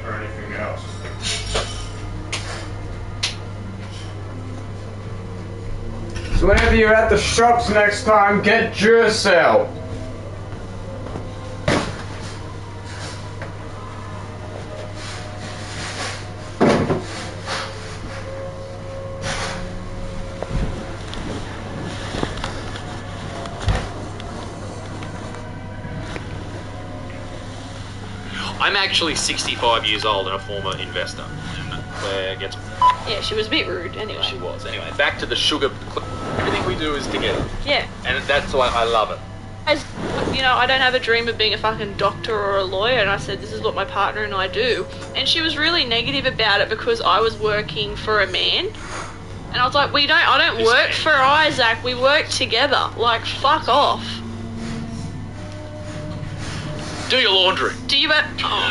S2: Or anything else. So whenever you're at the shops next time, get Duracell.
S21: I'm actually 65 years old and a former investor. And Claire gets.
S16: Yeah, she was a bit rude anyway.
S21: She was. Anyway, back to the sugar. Everything we do is together.
S16: Yeah.
S21: And that's why I love it.
S16: As you know, I don't have a dream of being a fucking doctor or a lawyer, and I said this is what my partner and I do. And she was really negative about it because I was working for a man. And I was like, I don't work for Isaac, we work together. Like, fuck off.
S21: Do your laundry.
S16: Do you oh.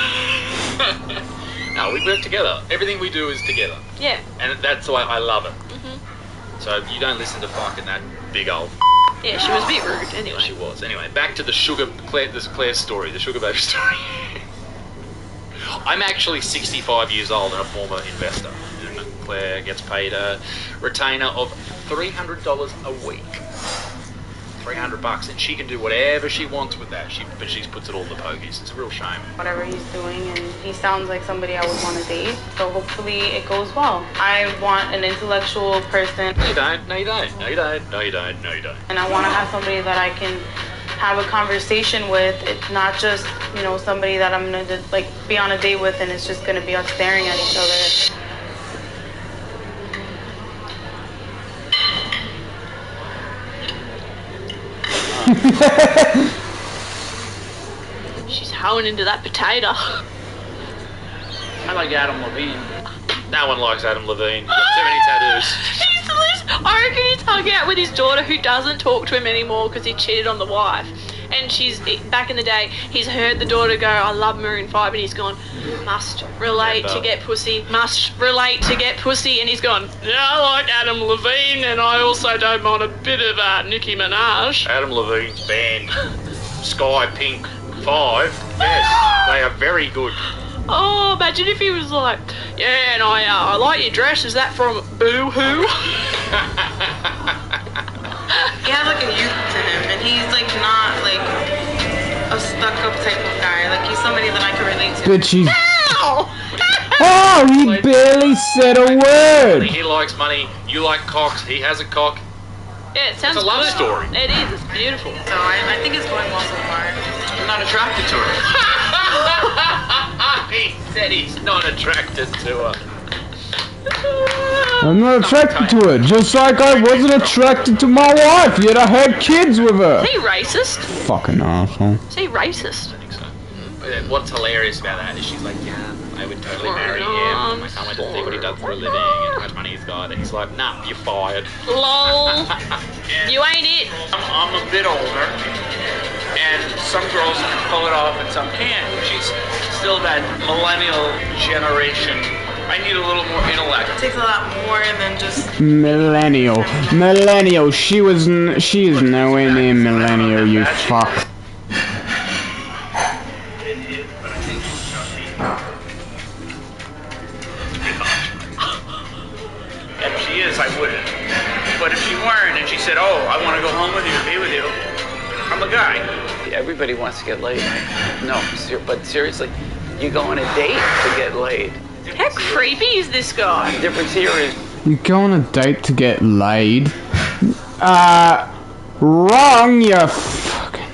S21: No, we work together. Everything we do is together.
S16: Yeah.
S21: And that's why I love it. So you don't listen to fucking that big old.
S16: Yeah, she was a bit rude anyway.
S21: She was. Anyway, back to Claire's story, the sugar baby story. I'm actually 65 years old and a former investor. And Claire gets paid a retainer of $300 a week. $300, and she can do whatever she wants with that. But she puts it all in the pokies. It's a real shame.
S6: Whatever he's doing, and he sounds like somebody I would want to date. So hopefully it goes well. I want an intellectual person.
S21: No, you don't. No, you don't. No, you don't. No, you don't. No, you don't.
S6: And I want to have somebody that I can have a conversation with. It's not just, you know, somebody that I'm gonna like be on a date with, and it's just gonna be us staring at each other.
S16: She's howling into that potato.
S21: I like Adam Levine. No one likes Adam Levine. He's got too many tattoos.
S16: I reckon he's hung out with his daughter who doesn't talk to him anymore because he cheated on the wife. And she's, back in the day, he's heard the daughter go, I love Maroon 5, and he's gone, must relate to get pussy, must relate to get pussy, and he's gone, yeah, I like Adam Levine, and I also don't mind a bit of Nicki Minaj.
S21: Adam Levine's band, Sky Pink 5, yes, they are very good.
S16: Oh, imagine if he was like, yeah, and I like your dress, is that from Boo Hoo?
S6: He has like a youth to him, and he's like not like a stuck-up type of guy. Like he's somebody that I can relate to.
S2: Bitchy.
S16: Ow!
S2: Oh, he barely said a word.
S21: He likes money. You like cocks. He has a cock.
S16: Yeah, it sounds
S21: It's a love
S16: good.
S21: story.
S16: It is. It's beautiful.
S6: So I think it's going well so far.
S21: I'm not attracted to her. He said he's not attracted to her.
S2: I'm not attracted to her, just like I wasn't attracted to my wife, yet I had kids with her.
S16: Is he racist?
S2: Fucking asshole.
S16: Is he racist?
S21: I think so. What's hilarious about that is she's like, yeah, I would totally marry him. I can't wait to see what he does for a living and how much money he's got. And he's like, nah, you're fired.
S16: Lol. You ain't it.
S1: I'm a bit older, and some girls can pull it off and some can't. She's still that millennial generation. I need a little more intellect.
S6: It takes a lot more than just
S2: Millennial. Millennial. She is nowhere near millennial, you fuck.
S1: If she is, I wouldn't. But if she weren't and she said, oh, I want to go home with you, be with you, I'm a guy.
S3: Everybody wants to get laid. No, but seriously, you go on a date to get laid.
S16: How creepy is this guy?
S3: The difference here is
S2: You go on a date to get laid? Wrong, you fucking...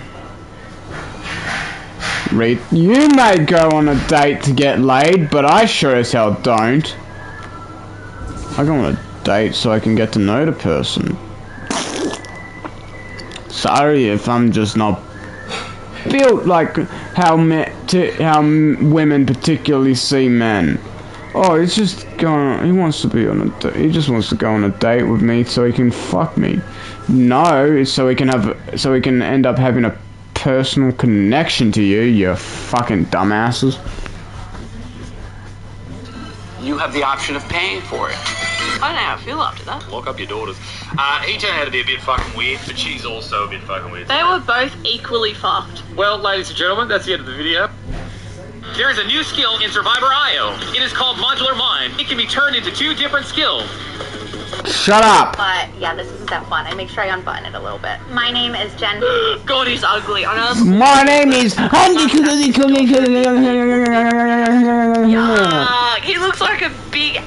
S2: You may go on a date to get laid, but I sure as hell don't. I go on a date so I can get to know the person. Sorry if I'm just not built like how women particularly see men. Oh, he's just going. He wants to be on a date. He just wants to go on a date with me so he can fuck me. No, so he can end up having a personal connection to you. You fucking dumbasses.
S3: you have the option of paying for it.
S16: I don't know how I feel after that.
S21: Lock up your daughters. He turned out to be a bit fucking weird, but she's also a bit fucking weird.
S16: They were both equally fucked.
S21: Well, ladies and gentlemen, that's the end of the video. There is a new skill in Survivor IO. It is called Modular Mind. It can be turned into 2 different skills.
S2: Shut up!
S7: But yeah, this isn't that fun. I make sure I unbutton it a little bit. My name is Jen.
S16: God, he's ugly. I know.
S2: My name is
S16: He looks like a big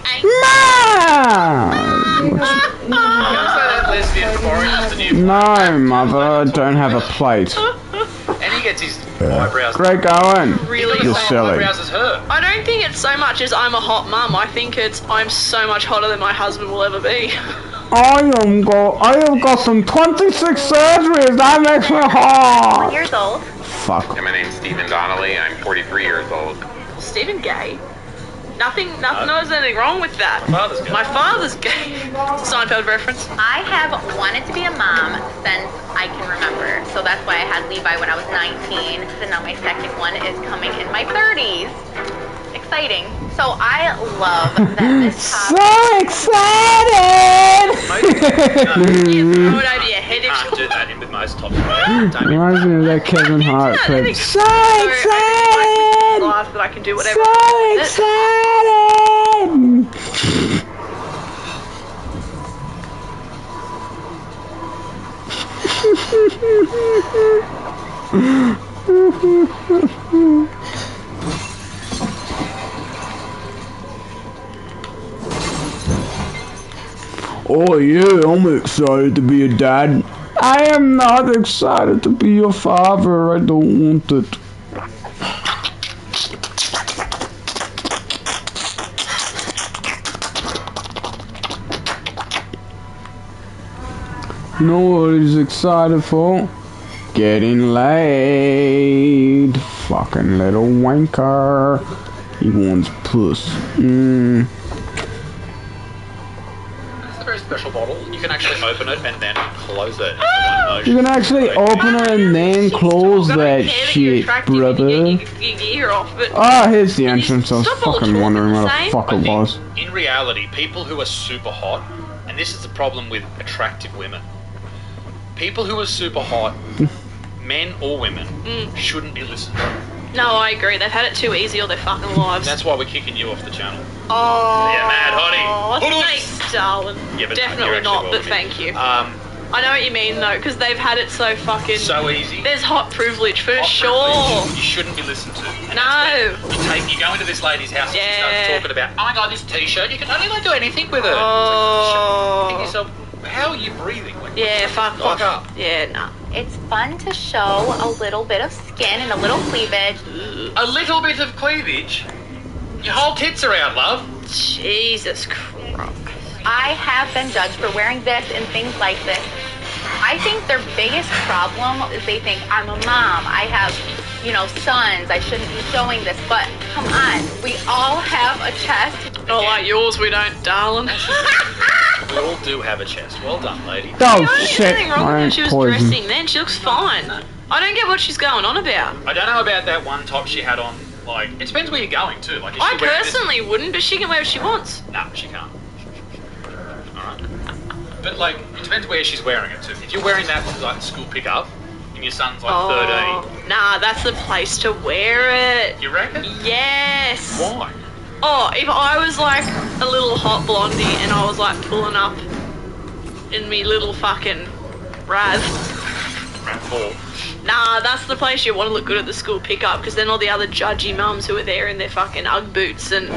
S2: No, mother, I don't have a plate.
S21: And he gets his eyebrows.
S2: Great going.
S16: Really?
S2: You're silly.
S21: Eyebrows as her.
S16: I don't think it's so much as I'm a hot mum. I think it's I'm so much hotter than my husband will ever be.
S2: I have got some 26 surgeries. That makes me hard.
S12: Years old.
S2: Fuck.
S22: My name's Stephen Donnelly. I'm 43 years old.
S16: Stephen gay? Nothing, there's anything wrong with that. My father's gay. Seinfeld reference.
S12: I have wanted to be a mom since I can remember. So that's why I had Levi when I was 19. And now my second one is coming in my 30s. Exciting. So I love that this
S2: So excited!
S16: Throw it over your head.
S21: You can't do that in with most top
S2: Reminds me of that Kevin Hart clip. So
S16: excited! Life that I can do whatever.
S2: So excited! Oh yeah, I'm excited to be a dad. I am not excited to be a father. I don't want it. You know what he's excited for? Getting laid. Fucking little wanker. He wants puss.
S21: It's a very special bottle. You can actually open it and then close it.
S2: You can actually open it and then close that shit, brother.
S16: Your gear off, but
S2: Ah, here's the entrance. I was fucking wondering what the fuck it was.
S21: In reality, people who are super hot, and this is the problem with attractive women, people who are super hot, men or women, shouldn't be listened to.
S16: no, I agree. They've had it too easy all their fucking lives.
S21: That's why we're kicking you off the channel.
S16: Oh,
S21: yeah, mad hottie.
S16: Thanks, darling.
S21: Yeah, but
S16: definitely not. But thank you. I know what you mean though, because they've had it so fucking
S21: so easy.
S16: There's hot privilege for sure.
S21: You shouldn't be listened to. And
S16: no.
S21: You go into this lady's house and she starts talking about, oh my god, this t-shirt, you can only do anything with it.
S16: Oh.
S21: Think yourself, how are you breathing? Like,
S16: yeah, fuck
S21: up.
S16: Yeah, nah.
S12: It's fun to show a little bit of skin and a little cleavage.
S21: A little bit of cleavage? Your whole tits are out, love.
S16: Jesus Christ.
S12: I have been judged for wearing this and things like this. I think their biggest problem is they think I'm a mom. I have, sons. I shouldn't be showing this. But come on, we all have a chest.
S16: Not like yours, we don't, darling.
S21: We all do have a chest. Well done, lady.
S2: Oh shit!
S16: Nothing wrong with
S2: My
S16: her. She was
S2: poison.
S16: dressing then. She looks fine. I don't get what she's going on about.
S21: I don't know about that one top she had on. Like, it depends where you're going too. Like, is
S16: I
S21: she wearing
S16: personally wouldn't, but she can wear what she wants.
S21: No, she can't. Alright. But like, it depends where she's wearing it too. If you're wearing that to like school pickup, and your son's like 13.
S16: Nah, that's the place to wear it.
S21: You reckon?
S16: Yes.
S21: Why?
S16: Oh, if I was like a little hot blondie and I was like pulling up in me little fucking Rav.
S21: RAV4.
S16: Nah, that's the place you want to look good at the school pickup, because then all the other judgy mums who are there in their fucking Ugg boots and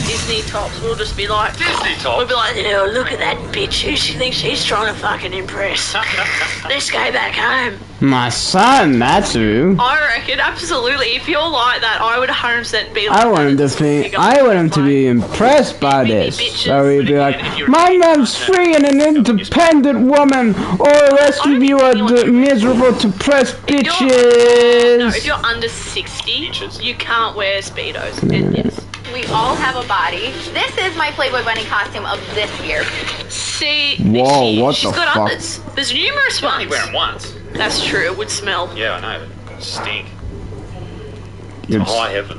S16: Disney tops will just be like,
S21: Disney tops?
S16: We'll be like, look at that bitch who she thinks she's trying to fucking impress. Let's go back home.
S2: My son, that's who.
S16: I reckon, absolutely. If you're like that, I would 100% be like
S2: I want him to think. I want him to be impressed by this. So he'd be like, "My mom's free and an independent woman, or the rest of you are miserable, depressed bitches."
S16: No, if you're under 60, you can't wear Speedos.
S12: We all have a body. This is my Playboy Bunny costume of this year.
S16: See,
S2: whoa, what
S16: she's
S2: the
S16: got
S2: fuck?
S16: others. There's numerous ones.
S21: You only wear them once.
S16: That's true. It would smell.
S21: Yeah, I know. But stink.
S2: It's
S21: high heaven.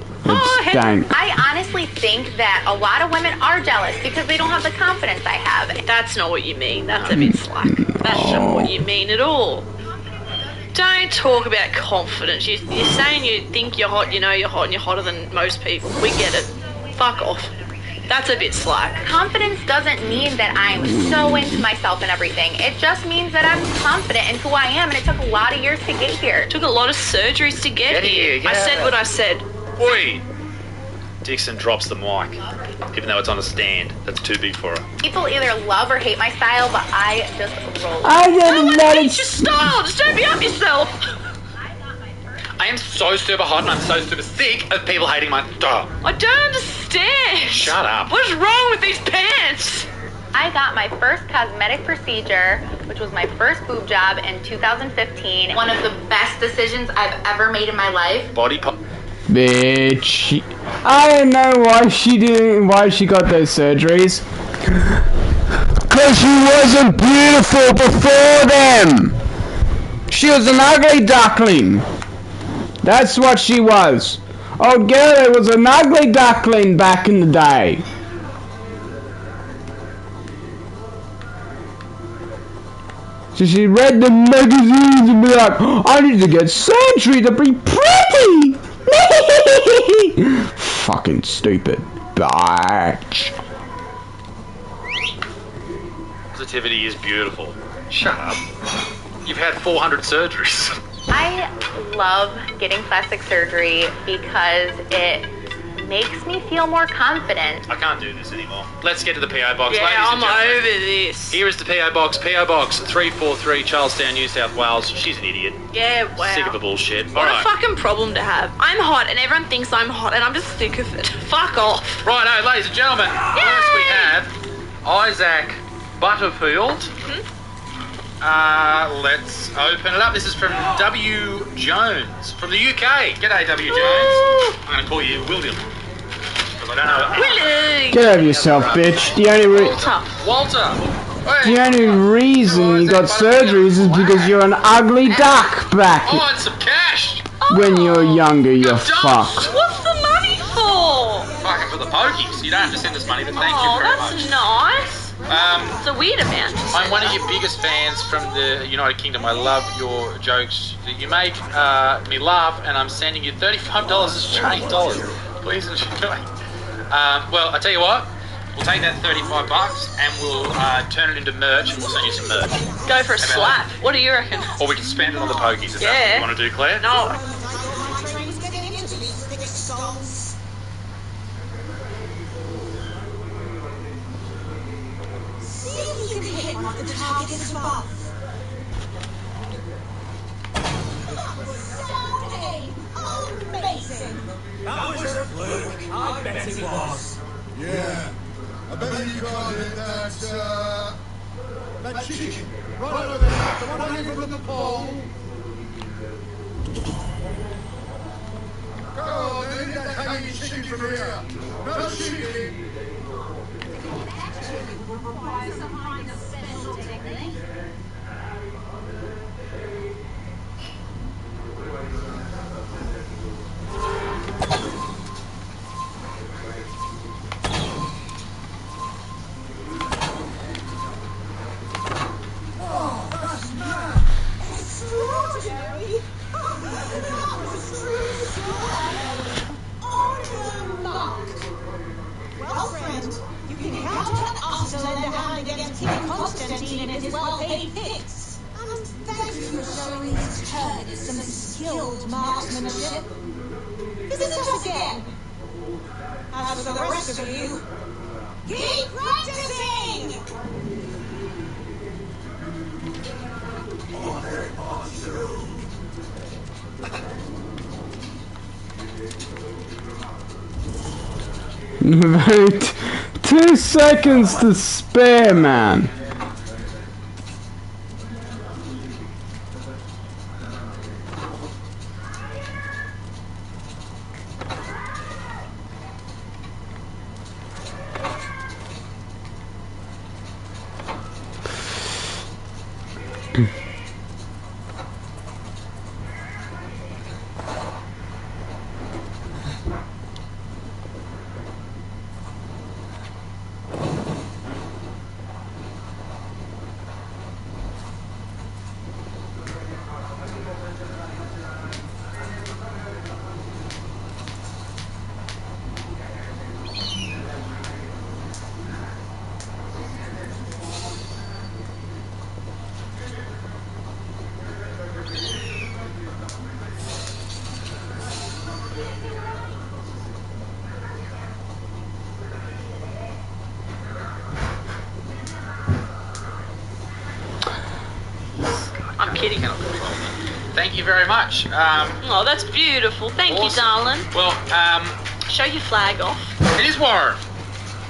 S2: stank.
S12: I honestly think that a lot of women are jealous because they don't have the confidence I have.
S16: That's not what you mean. That's a bit slack. That's not what you mean at all. Don't talk about confidence. You're saying you think you're hot, you know you're hot, and you're hotter than most people. We get it. Fuck off. That's a bit slack.
S12: Confidence doesn't mean that I'm so into myself and everything. It just means that I'm confident in who I am, and it took a lot of years to get here.
S16: It took a lot of surgeries to get here. I said what I said.
S21: Oi! Dixon drops the mic, even though it's on a stand. That's too big for her.
S12: People either love or hate my style, but I just roll.
S2: I didn't let it.
S16: Your style. Just don't be up yourself.
S21: I am so super hot and I'm so super sick of people hating my style.
S16: I don't understand.
S21: Shut up.
S16: What's wrong with these pants?
S12: I got my first cosmetic procedure, which was my first boob job in 2015. One of the best decisions I've ever made in my life.
S10: Body pop.
S2: Bitch. I don't know why she got those surgeries. Cause she wasn't beautiful before them. She was an ugly duckling. That's what she was. Oh girl, it was an ugly duckling back in the day. So she read the magazines and be like, oh, I need to get surgery to be pretty. Fucking stupid bitch.
S21: Positivity is beautiful. Shut up. You've had 400 surgeries.
S12: I love getting plastic surgery because it makes me feel more confident.
S21: I can't do this anymore. Let's get to the PO box,
S16: Yeah,
S21: ladies
S16: I'm
S21: and gentlemen.
S16: over this.
S21: Here is the PO box. PO box 343, Charlestown, New South Wales. She's an idiot.
S16: Yeah, wow.
S21: Sick of the bullshit.
S16: What
S21: All
S16: a
S21: right.
S16: fucking problem to have. I'm hot and everyone thinks I'm hot and I'm just sick of it. Fuck off.
S21: Righto, ladies and gentlemen. First we have Isaac Butterfield. Let's open it up. This is from W. Jones from the UK. G'day, W. Jones. I'm going to call you William. Because I don't know.
S16: Willie.
S2: Get over yourself, bitch. The
S21: Walter.
S2: only reason you got surgeries is because you're an ugly duck back
S21: Oh, and some cash.
S2: when you're younger, you're fucked.
S16: What's the money for?
S21: Fucking for the pokies. You don't have to send us money, but thank you very much.
S16: That's nice. It's a weird amount.
S21: I'm one of your biggest fans from the United Kingdom. I love your jokes that you make me laugh, and I'm sending you $35 Australian dollars. Please enjoy. Well, I tell you what, we'll take that $35 and we'll turn it into merch, and we'll send you some merch.
S16: Go for a slap. What do you reckon?
S21: Or we can spend it on the pokies. Is that what you want to do, Claire?
S16: No.
S13: The target's above. Amazing!
S5: That was a fluke. I bet it was.
S8: Yeah. I bet you can't hit that chicken. Right over there. The one hanging from the pole. Go on, then. Hit that hanging chicken from here. No shooting.
S13: Well, friend, you can count on us to lend a hand against King Constantine and his well-paid picks. And thank you for showing these turds some skilled marksmanship. Visit us again. As for the rest of you, keep practicing!
S2: About 2 seconds to spare, man.
S16: I'm kidding.
S21: Thank you very much.
S16: Oh, that's beautiful. Tthank you,
S21: awesome.
S16: darling.
S21: Well,
S16: show your flag off.
S21: It is Warren.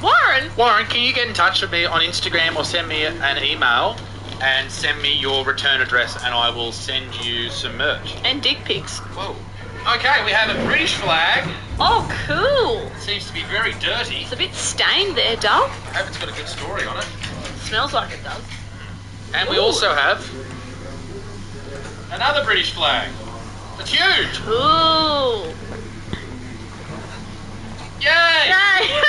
S21: Warren, can you get in touch with me on Instagram or send me an email and send me your return address and I will send you some merch.
S16: And dick pics.
S21: Whoa. Okay, we have a British flag.
S16: Oh, cool.
S21: Seems to be very dirty.
S16: It's a bit stained there, Dull.
S21: I hope it's got a good story on it.
S16: Smells like it does.
S21: And we also have another British flag. It's huge.
S16: Ooh.
S21: Yay!
S16: Yay!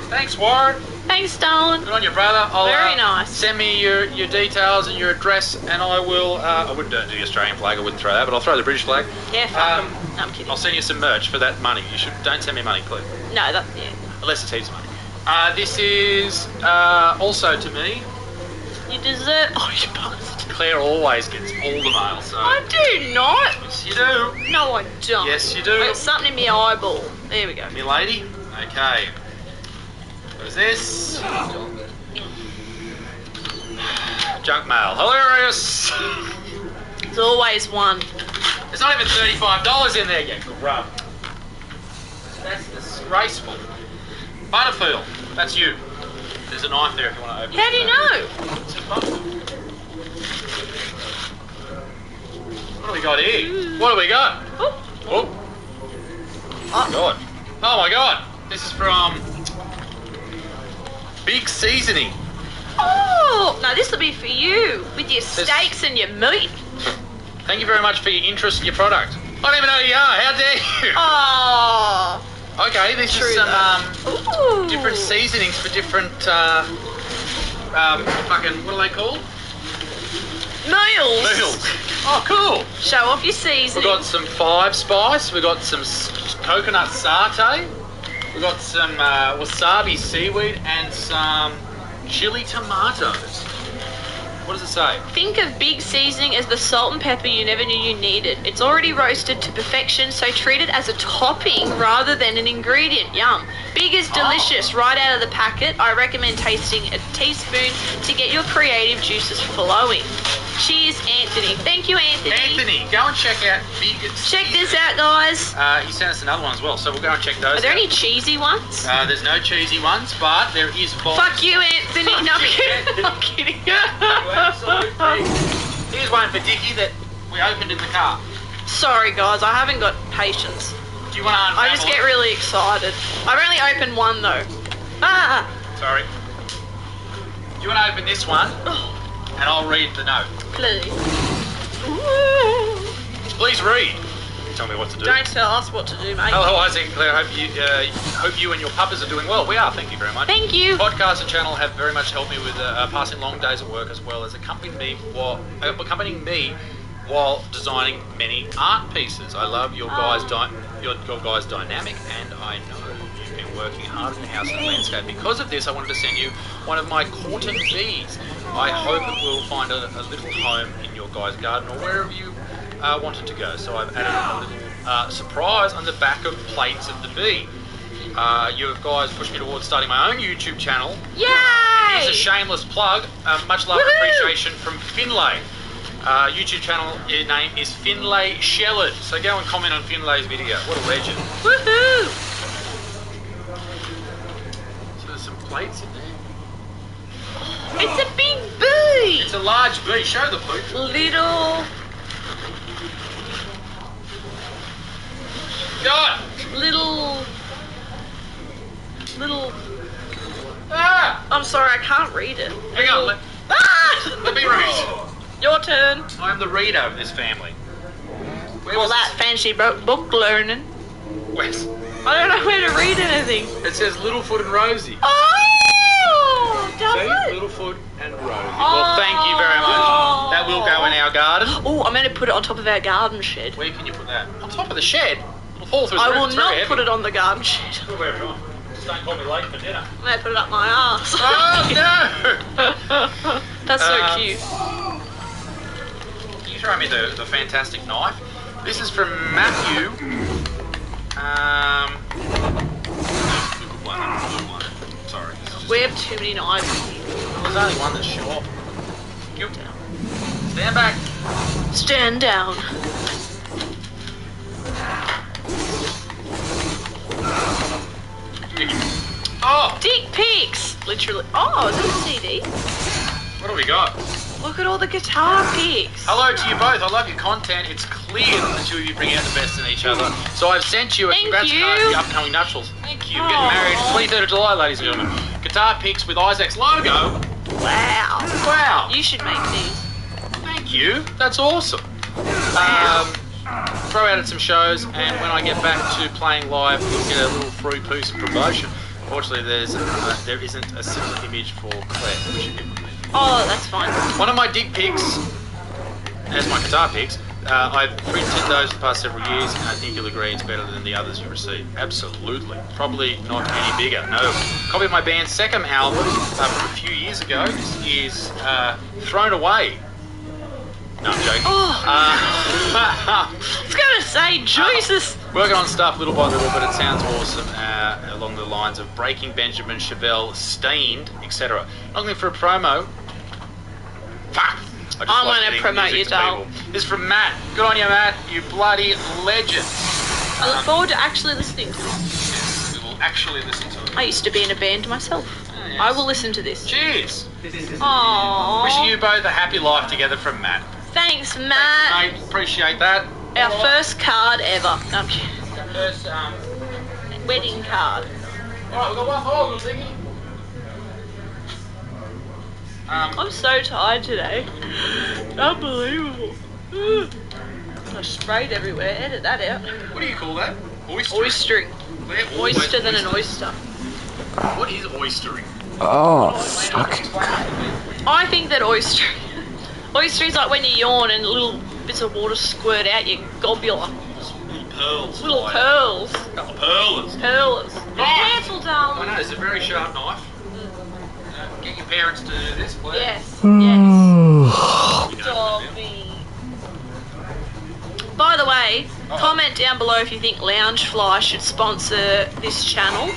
S21: Thanks, Warren.
S16: Thanks, Stone.
S21: Good on you, brother.
S16: Very nice.
S21: Send me your details and your address, and I will. I wouldn't do the Australian flag. I wouldn't throw that, but I'll throw the British flag.
S16: Yeah, fuck 'em. No, I'm kidding.
S21: I'll send you some merch for that money. Don't send me money, please.
S16: No, yeah.
S21: Unless it's heaps of money. This is also to me.
S16: You deserve. Oh, you bastard.
S21: Claire always gets all the mail, so.
S16: I do not.
S21: Yes, you do.
S16: No, I don't.
S21: Yes, you do.
S16: I got something in my eyeball. There we go.
S21: Me lady. Okay. What is this? Junk mail. Hilarious.
S16: There's always one.
S21: There's not even $35 in there yet, grub. That's disgraceful. Butterfield, that's you. There's a knife there if you want to open it.
S16: How do you know?
S21: What do we got here? What do we got?
S16: Oh.
S21: Oh. Oh, God. Oh, my God. This is from Big Seasoning.
S16: Oh, no, this will be for you with your steaks and your meat.
S21: Thank you very much for your interest in your product. I don't even know who you are. How dare you?
S16: Oh.
S21: Okay, this is some different seasonings for different fucking, what are they called?
S16: Meals.
S21: Oh, cool.
S16: Show off your seasoning.
S21: We've got some 5 spice. We've got some coconut satay. We've got some wasabi seaweed and some chili tomatoes. What does it say?
S16: Think of Big Seasoning as the salt and pepper you never knew you needed. It's already roasted to perfection, so treat it as a topping rather than an ingredient. Yum. Big is delicious right out of the packet. I recommend tasting a teaspoon to get your creative juices flowing. Cheers, Anthony. Thank you, Anthony.
S21: Anthony, go and check out Big.
S16: Check this out, guys.
S21: He sent us another one as well, so we'll go and check those.
S16: Are there any cheesy ones?
S21: There's no cheesy ones, but there is.
S16: Fuck you, Anthony. No, I'm kidding.
S21: Here's one for Dickie that we opened in the car.
S16: Sorry, guys, I haven't got patience.
S21: Do you want to unravel
S16: I just get really excited. I've only opened one though. Ah!
S21: Sorry. Do you want to open this one? And I'll read the note.
S16: Please.
S21: Please read. Tell me what to do.
S16: Don't tell us what to do, mate.
S21: Hello, Isaac and Claire. Hope you and your puppers are doing well. We are. Thank you very much.
S16: Thank you.
S21: Podcast and channel have very much helped me with passing long days at work, as well as accompanying me while designing many art pieces. I love your guys' dynamic, and I know you've been working hard in the house and landscape. Because of this, I wanted to send you one of my cotton bees. I hope it will find a little home in your guys' garden or wherever you wanted to go. So I've added a little surprise on the back of plates of the bee. You guys pushed me towards starting my own YouTube channel.
S16: Yay!
S21: Here's a shameless plug. Much love and appreciation from Finlay. YouTube channel name is Finlay Shellard. So go and comment on Finlay's video. What a legend.
S16: Woohoo!
S21: So there's some plates in there.
S16: It's a big bee!
S21: It's a large bee. Show the poop.
S16: Little...
S21: God!
S16: Little...
S21: Ah!
S16: I'm sorry, I can't read it.
S21: Hang on, let me read.
S16: Your turn.
S21: I'm the reader of this family.
S16: All that fancy book learning.
S21: Where's?
S16: I don't know where to read anything.
S21: It says Littlefoot and Rosie.
S16: Oh! Does it?
S21: Littlefoot and Rosie. Well, thank you very much. That will go in our garden.
S16: Oh, I'm going to put it on top of our garden shed.
S21: Where can you put that? On top of the shed? It'll fall through the
S16: I
S21: roof.
S16: will
S21: It's very
S16: not put
S21: heavy.
S16: it on the garden shed.
S21: Put it wherever you want. Just don't call me late for dinner.
S16: I'm going to put it up my ass.
S21: Oh, no!
S16: That's so cute.
S21: Can you throw me the fantastic knife? This is from Matthew. Sorry.
S16: We have too many knives.
S21: There's only one that's short. Stand back.
S16: Stand down.
S21: Oh!
S16: Dick literally. Oh, is that a CD?
S10: What do we got?
S16: Look at all the guitar picks.
S10: Hello to you both. I love your content. It's clear that the two of you bring out the best in each other. So I've sent you a congrats card for the upcoming nuptials. Thank you. Getting married 23rd of July, ladies and gentlemen. Guitar picks with Isaac's logo.
S16: Wow.
S10: Wow.
S16: You should make these.
S10: Thank you. That's awesome. Throw out at some shows, and when I get back to playing live, you'll get a little free piece of promotion. Fortunately, there isn't a similar image for Claire, which you get with me.
S16: Oh, that's fine.
S10: One of my dick pics, as my guitar picks, I've printed those for the past several years, and I think you'll agree it's better than the others you receive. Absolutely. Probably not any bigger. No. Copy of my band's second album from a few years ago is thrown away. No, I'm joking.
S16: I was going to say, Jesus.
S10: Working on stuff little by little, but it sounds awesome along the lines of Breaking Benjamin, Chevelle, Stained, etc. Not looking for a promo. Fuck.
S16: I'm going to promote you, doll.
S10: This is from Matt. Good on you, Matt. You bloody legend.
S16: I look forward to actually listening to this.
S10: Yes, we will actually listen to it.
S16: I used to be in a band myself.
S10: Oh, yes.
S16: I will listen to this.
S10: Cheers.
S16: Aww.
S10: Wishing you both a happy life together from Matt.
S16: Thanks, Matt.
S10: Thanks, mate. Appreciate that.
S16: Our first card ever. No, I'm kidding.
S10: First,
S16: wedding card.
S10: Alright, we've got one more, little thingy.
S16: I'm so tired today. Unbelievable. I sprayed everywhere. Edit that out.
S10: What do you call that? Oystering.
S16: Oystering. Oyster than an oyster.
S10: What is oystering?
S2: Oh, fuck.
S16: I think that oystering is like when you yawn and little bits of water squirt out your gobula.
S10: Little pearls.
S16: Little pearls.
S10: Couple pearlers.
S16: Pearlers. Be careful, darling.
S10: I know, it's a very sharp knife. Get your parents to do this, please.
S16: Yes. Yes. Dobby. By the way, comment down below if you think Loungefly should sponsor this channel.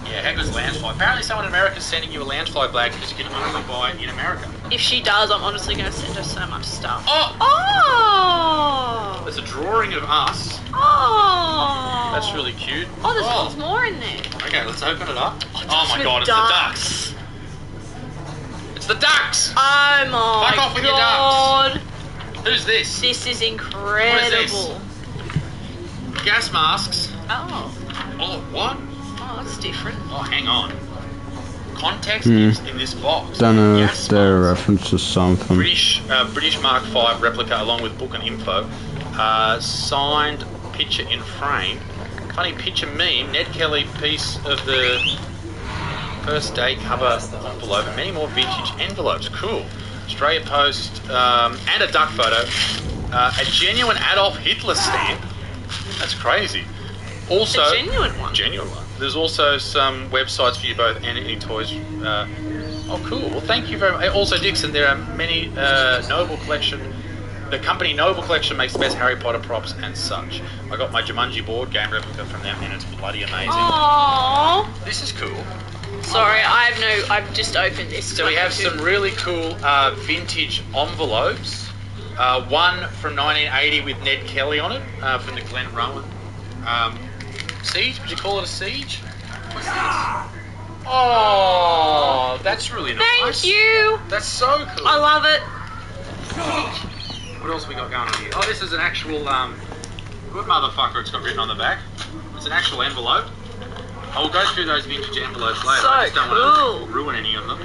S10: Yeah, how good's Loungefly? Apparently someone in America is sending you a Loungefly bag because you can only buy it in America.
S16: If she does, I'm honestly going to send her so much stuff.
S10: Oh!
S16: Oh!
S10: There's a drawing of us.
S16: Oh!
S10: That's really cute.
S16: Oh, there's lots more in there.
S10: Okay, let's open it up.
S16: Oh
S10: my god, it's the ducks. It's the ducks!
S16: Oh my
S10: Fuck off with your
S16: god.
S10: ducks. Who's this?
S16: This is incredible.
S10: What is this? Gas masks.
S16: Oh.
S10: Oh, what?
S16: Oh, that's different.
S10: Oh, hang on. Context is in this box.
S2: Don't know if they're a reference to something.
S10: British Mark V replica along with book and info. Signed picture in frame. Funny picture meme. Ned Kelly piece of the first day cover envelope. Many more vintage envelopes. Cool. Australia Post and a duck photo. A genuine Adolf Hitler stamp. That's crazy. Also,
S16: a genuine one.
S10: Genuine one. There's also some websites for you both and any toys. Oh, cool. Well, thank you very much. Also, Dixon, there are many Noble Collection. The company Noble Collection makes the best Harry Potter props and such. I got my Jumanji board game replica from them, and it's bloody amazing.
S16: Aww.
S10: This is cool.
S16: Sorry, I've just opened this.
S10: So we have some really cool vintage envelopes. One from 1980 with Ned Kelly on it, from the Glen Rowan. Siege? Would you call it a siege? What's this? Oh, that's really nice.
S16: Thank you.
S10: That's so cool.
S16: I love it.
S10: What else we got going on here? Oh, this is an actual, good motherfucker it's got written on the back. It's an actual envelope. I will go through those vintage envelopes later.
S16: So
S10: I just don't
S16: cool.
S10: want to ruin any of them.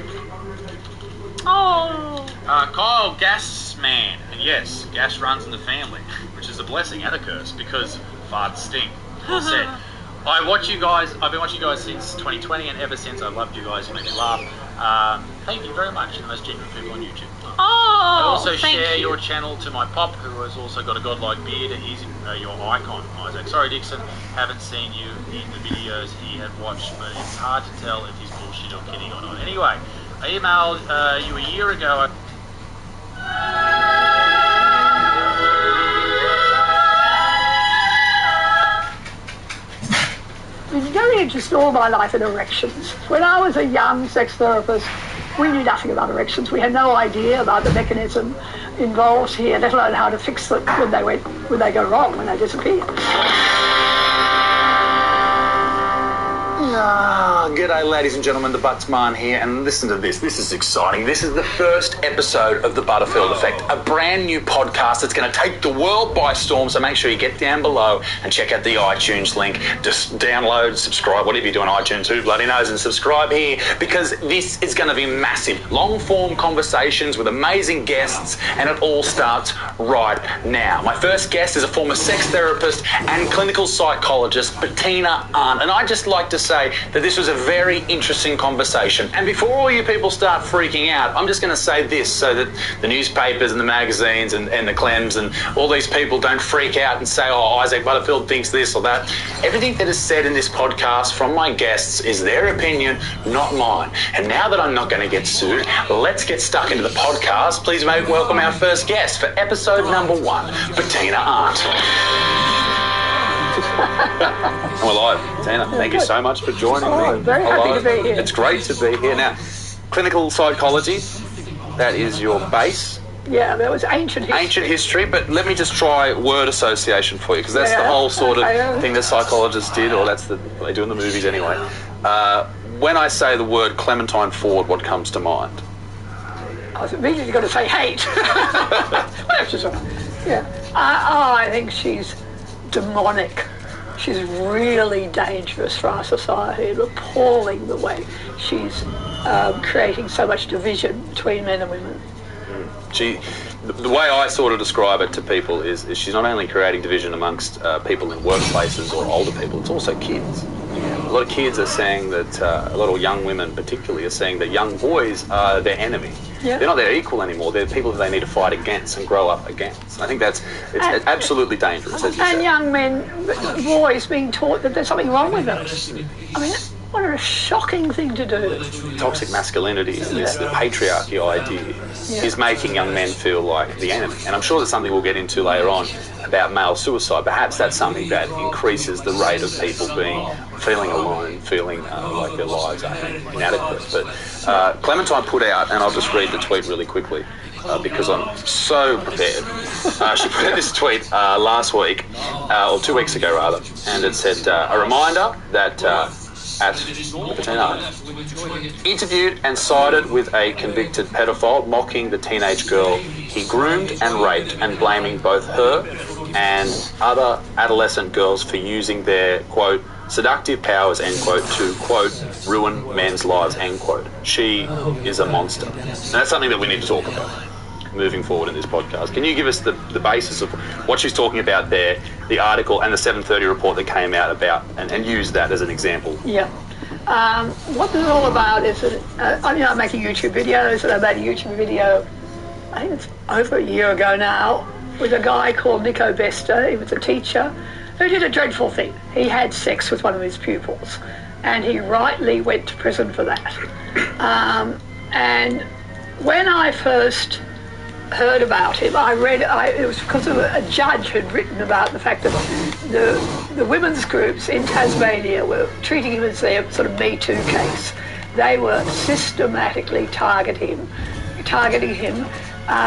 S16: Oh.
S10: Kyle Gasman. And yes, gas runs in the family, which is a blessing and a curse because farts stink. Well said. I've been watching you guys since 2020, and ever since I've loved you guys. You make me laugh. Thank you very much. You're the most genuine people on YouTube.
S16: Oh,
S10: I also share
S16: you.
S10: your channel to my pop, who has also got a godlike beard. He's your icon, Isaac. Sorry, Dixon, haven't seen you in the videos he had watched, but it's hard to tell if he's bullshit or kidding or not. Anyway, I emailed you a year ago.
S14: I've been very interested all my life in erections. When I was a young sex therapist, we knew nothing about erections. We had no idea about the mechanism involved here, let alone how to fix them when they go wrong, when they disappear.
S15: Ah, g'day G'day, ladies and gentlemen, the Buttsman here, and listen to this. This is exciting. This is the first episode of The Butterfield Effect, a brand new podcast that's going to take the world by storm, so make sure you get down below and check out the iTunes link. Just download, subscribe, whatever you do on iTunes, who bloody knows, and subscribe here, because this is going to be massive. Long-form conversations with amazing guests, and it all starts right now. My first guest is a former sex therapist and clinical psychologist, Bettina Arndt, and I'd just like to say that this was a very interesting conversation. And before all you people start freaking out, I'm just going to say this so that the newspapers and the magazines and the Clems and all these people don't freak out and say, oh, Isaac Butterfield thinks this or that. Everything that is said in this podcast from my guests is their opinion, not mine. And now that I'm not going to get sued, let's get stuck into the podcast. Please welcome our first guest for episode number 1, Bettina Arndt. And we're live. Tina, thank you so much for joining me.
S14: I'm very happy to be here.
S15: It's great to be here. Now, clinical psychology, that is your base.
S14: Yeah, that was ancient history.
S15: Ancient history, but let me just try word association for you, because that's the whole sort of thing that psychologists did, or that's what they do in the movies anyway. When I say the word Clementine Ford, what comes to mind?
S14: I was immediately going to say hate. Yeah. I think she's demonic. She's really dangerous for our society and appalling the way she's creating so much division between men and women.
S15: The way I sort of describe it to people is she's not only creating division amongst people in workplaces or older people, it's also kids. A lot of kids are saying that, a lot of young women particularly are saying that young boys are their enemy. Yeah. They're not their equal anymore. They're people that they need to fight against and grow up against. I think it's absolutely dangerous, as you
S14: and
S15: said.
S14: Young men, boys being taught that there's something wrong with them. I mean, what a shocking thing to do.
S15: Toxic masculinity, the patriarchy idea, is making young men feel like the enemy. And I'm sure that's something we'll get into later on about male suicide. Perhaps that's something that increases the rate of people feeling alone, feeling like their lives are inadequate. But Clementine put out, and I'll just read the tweet really quickly, because I'm so prepared. She put out this tweet last week, or 2 weeks ago rather, and it said, a reminder that at Bettina interviewed and sided with a convicted pedophile, mocking the teenage girl he groomed and raped, and blaming both her and other adolescent girls for using their, quote, seductive powers, end quote, to, quote, ruin men's lives, end quote. She is a monster. And that's something that we need to talk about moving forward in this podcast. Can you give us the basis of what she's talking about there, the article and the 7:30 report that came out about, and use that as an example?
S14: Yeah. What this is all about is that I'm making YouTube videos, and I made a YouTube video, I think it's over a year ago now, with a guy called Nico Bester. He was a teacher who did a dreadful thing. He had sex with one of his pupils, and he rightly went to prison for that. And when I first heard about him, it was because of a judge had written about the fact that the women's groups in Tasmania were treating him as their sort of Me Too case. They were systematically targeting him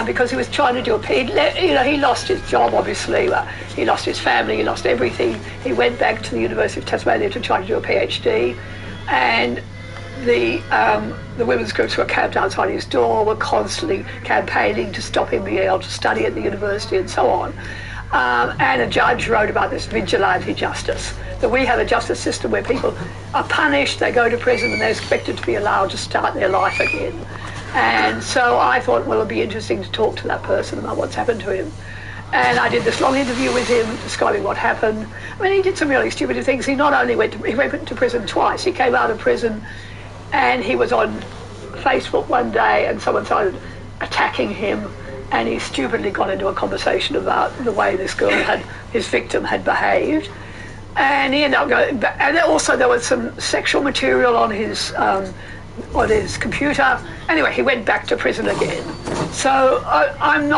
S14: because he was trying to do he lost his job, obviously, he lost his family, he lost everything. He went back to the University of Tasmania to try to do a PhD, and the women's groups were camped outside his door, were constantly campaigning to stop him being able to study at the university and so on. And a judge wrote about this vigilante justice, that we have a justice system where people are punished, they go to prison, and they're expected to be allowed to start their life again. And so I thought, well, it'd be interesting to talk to that person about what's happened to him. And I did this long interview with him, describing what happened. I mean, he did some really stupid things. He not only went to prison twice, he came out of prison, and he was on Facebook one day and someone started attacking him, and he stupidly got into a conversation about the way this girl his victim had behaved. And he ended up going, and also there was some sexual material on his computer. Anyway, he went back to prison again. So I'm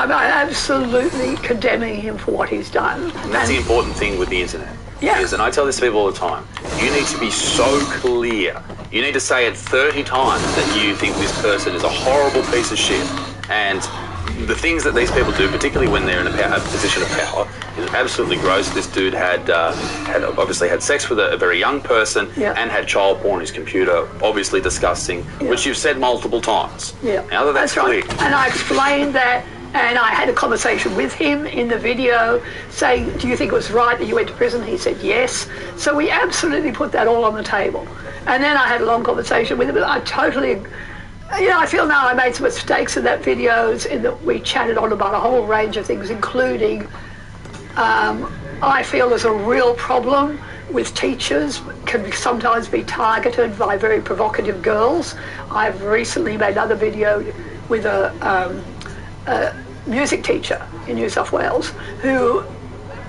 S14: absolutely condemning him for what he's done.
S15: And that's the important thing with the internet.
S14: Yeah.
S15: And I tell this to people all the time, you need to be so clear. You need to say it 30 times that you think this person is a horrible piece of shit. And the things that these people do, particularly when they're in a position of power, is absolutely gross. This dude had obviously had sex with a very young person and had child porn on his computer, obviously disgusting, which you've said multiple times.
S14: Yeah,
S15: now that that's clear.
S14: Right. And I explained that, and I had a conversation with him in the video saying, do you think it was right that you went to prison? He said yes. So we absolutely put that all on the table. And then I had a long conversation with him, and I totally... I feel now I made some mistakes in that videos in that we chatted on about a whole range of things, including I feel there's a real problem with teachers can sometimes be targeted by very provocative girls. I've recently made another video with a music teacher in New South Wales who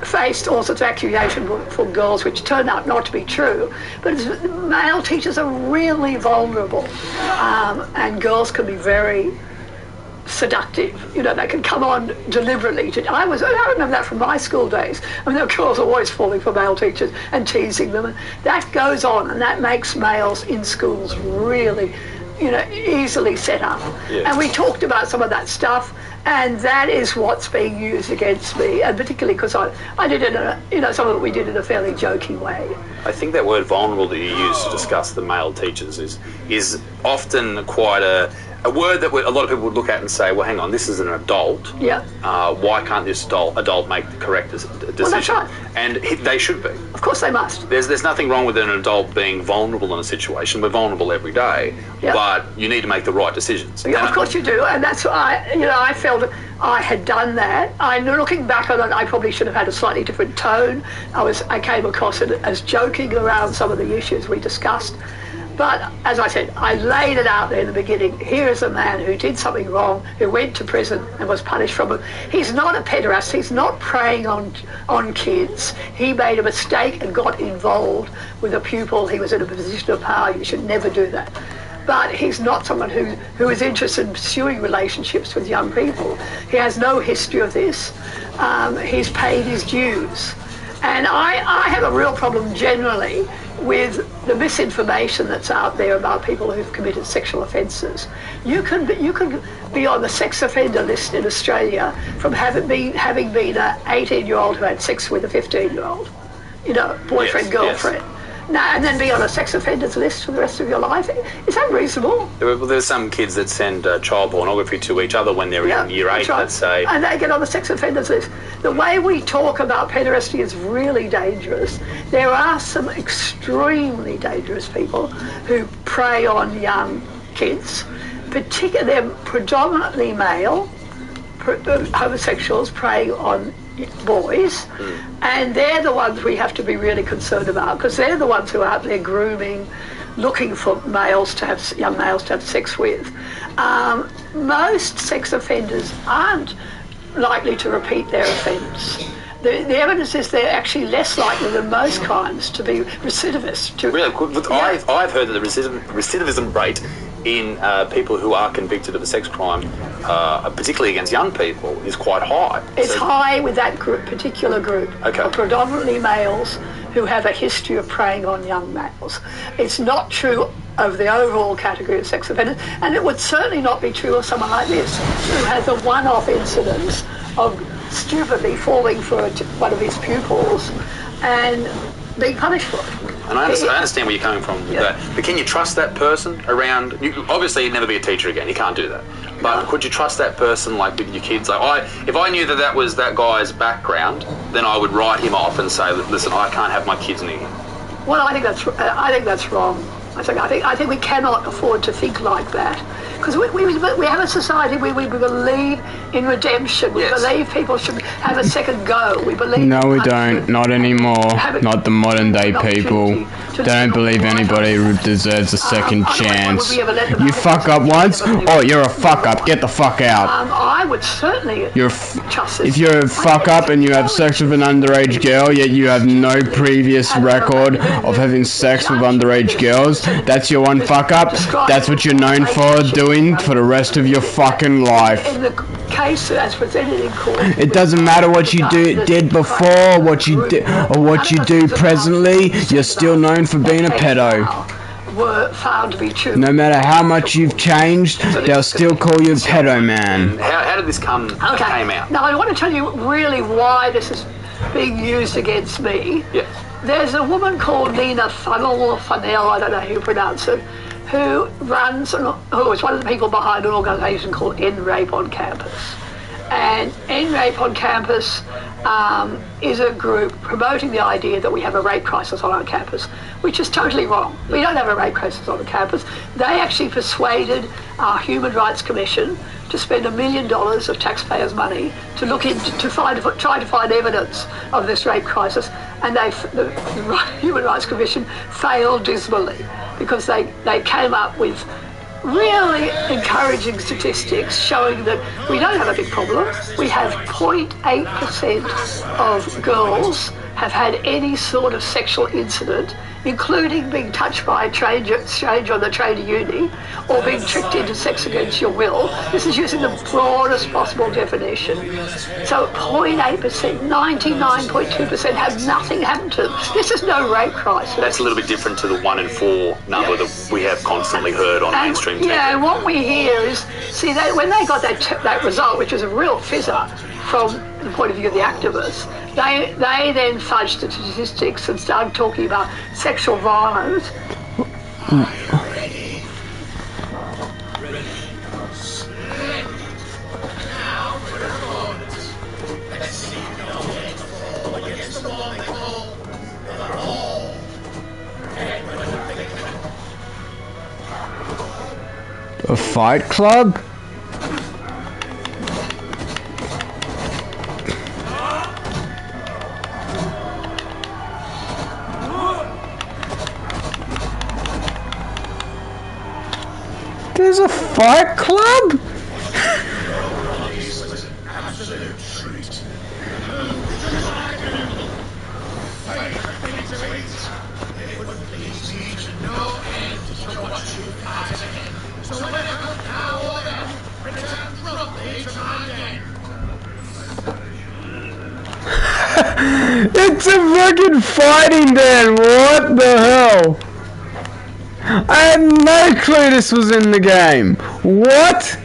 S14: faced all sorts of accusations from girls which turned out not to be true. But male teachers are really vulnerable, and girls can be very seductive. They can come on deliberately. I remember that from my school days. I mean, there were girls always falling for male teachers and teasing them. And that goes on, and that makes males in schools really, easily set up. Yes. And we talked about some of that stuff. And that is what's being used against me, and particularly because I did it some of it we did in a fairly joking way.
S15: I think that word vulnerable that you use to discuss the male teachers is often quite a word that a lot of people would look at and say, well, hang on, this is an adult.
S14: Yeah.
S15: Why can't this adult make the correct decision?
S14: Well, that's right.
S15: And they should be.
S14: Of course they must.
S15: There's nothing wrong with an adult being vulnerable in a situation. We're vulnerable every day, but you need to make the right decisions.
S14: Yeah, of course you do, and that's why I felt that I had done that. Looking back on it, I probably should have had a slightly different tone. I came across it as joking around some of the issues we discussed. But as I said, I laid it out there in the beginning. Here is a man who did something wrong, who went to prison and was punished from it. He's not a pederast. He's not preying on kids. He made a mistake and got involved with a pupil. He was in a position of power. You should never do that. But he's not someone who is interested in pursuing relationships with young people. He has no history of this. He's paid his dues. And I have a real problem generally with the misinformation that's out there about people who've committed sexual offences. You can be on the sex offender list in Australia from having been an 18-year-old who had sex with a 15-year-old, boyfriend, girlfriend. Yes. Now, and then be on a sex offenders list for the rest of your life. Is that reasonable?
S15: There's some kids that send child pornography to each other when they're in year 8, let's say.
S14: And they get on the sex offenders list. The way we talk about pederasty is really dangerous. There are some extremely dangerous people who prey on young kids. Particularly, they're predominantly male. Homosexuals prey on boys, and they're the ones we have to be really concerned about, because they're the ones who are out there grooming, looking for young males to have sex with. Most sex offenders aren't likely to repeat their offence. The evidence is they're actually less likely than most crimes to be recidivist.
S15: I've heard that the recidivism rate in people who are convicted of a sex crime, particularly against young people, is quite high.
S14: It's high with that particular group of predominantly males who have a history of preying on young males. It's not true of the overall category of sex offenders, and it would certainly not be true of someone like this, who has a one-off incidence of stupidly falling for one of his pupils and being punished for it.
S15: And I understand where you're coming from with that. But can you trust that person around? Obviously, you'd never be a teacher again. You can't do that. But could you trust that person, like with your kids? Like, if I knew that was that guy's background, then I would write him off and say, listen, I can't have my kids near him.
S14: Well, I think that's wrong. I think we cannot afford to think like that, because we have a society where we believe in redemption. We believe people should have a second go. We believe.
S2: No, we don't. Not anymore. Not the modern day people. They don't believe anybody deserves a second chance. You fuck up once, oh, you're a fuck up. Get the fuck out.
S14: I would certainly.
S2: If you're a fuck up and you have sex with an underage girl, yet you have no previous record of having sex with underage girls, that's your one fuck up. That's what you're known for doing for the rest of your fucking life.
S14: In the case as presented in court,
S2: it doesn't matter what you did before, what you did, or what you do presently. You're still known for being a pedo.
S14: Were found to be true.
S2: No matter how much you've changed, they'll still call you pedo man.
S15: How did this came out?
S14: Now I want to tell you really why this is being used against me.
S15: Yes.
S14: There's a woman called Nina Funnell or Funnell, I don't know how you pronounce it, who is one of the people behind an organisation called End Rape on Campus. And End Rape on Campus is a group promoting the idea that we have a rape crisis on our campus, which is totally wrong. We don't have a rape crisis on the campus. They actually persuaded our Human Rights Commission to spend $1 million of taxpayers' money to look into, try to find evidence of this rape crisis, and the Human Rights Commission failed dismally because they came up with really encouraging statistics showing that we don't have a big problem. We have 0.8% of girls have had any sort of sexual incident, including being touched by a stranger on the train to uni or being tricked into sex against your will. This is using the broadest possible definition. So 0.8%, 99.2% have nothing happened to them. This is no rape crisis.
S15: That's a little bit different to the 1 in 4 number that we have constantly heard on mainstream TV.
S14: Yeah, and what we hear is, see, when they got that result, which was a real fizzer from the point of view of the activists, they then fudged the statistics and started talking about sexual violence.
S2: A Fight Club? There's a Fight Club? It's a fucking fighting den, what the hell? I had no clue this was in the game. What?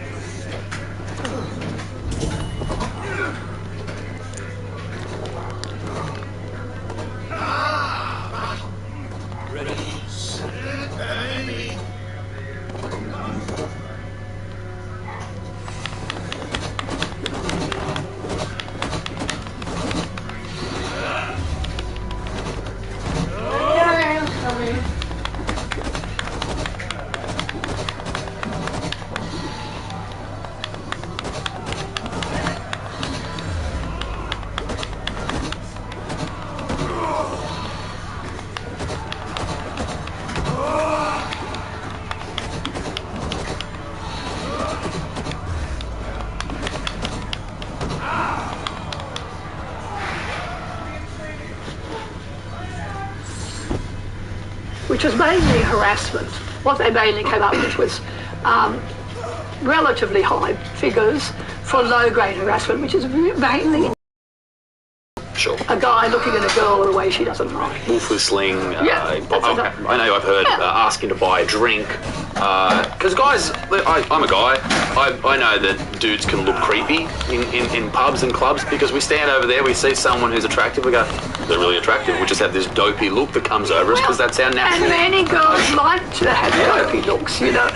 S14: Which was mainly harassment. What they mainly came up with was relatively high figures for low-grade harassment, which is mainly a guy looking at a girl in a way she doesn't like.
S15: Wolf whistling.
S14: Yeah,
S15: I know I've heard asking to buy a drink. Because guys, I'm a guy. I know that dudes can look creepy in pubs and clubs because we stand over there, we see someone who's attractive, we go, they're really attractive. We just have this dopey look that comes over us because that's our natural.
S14: And many girls like to have dopey looks, you know.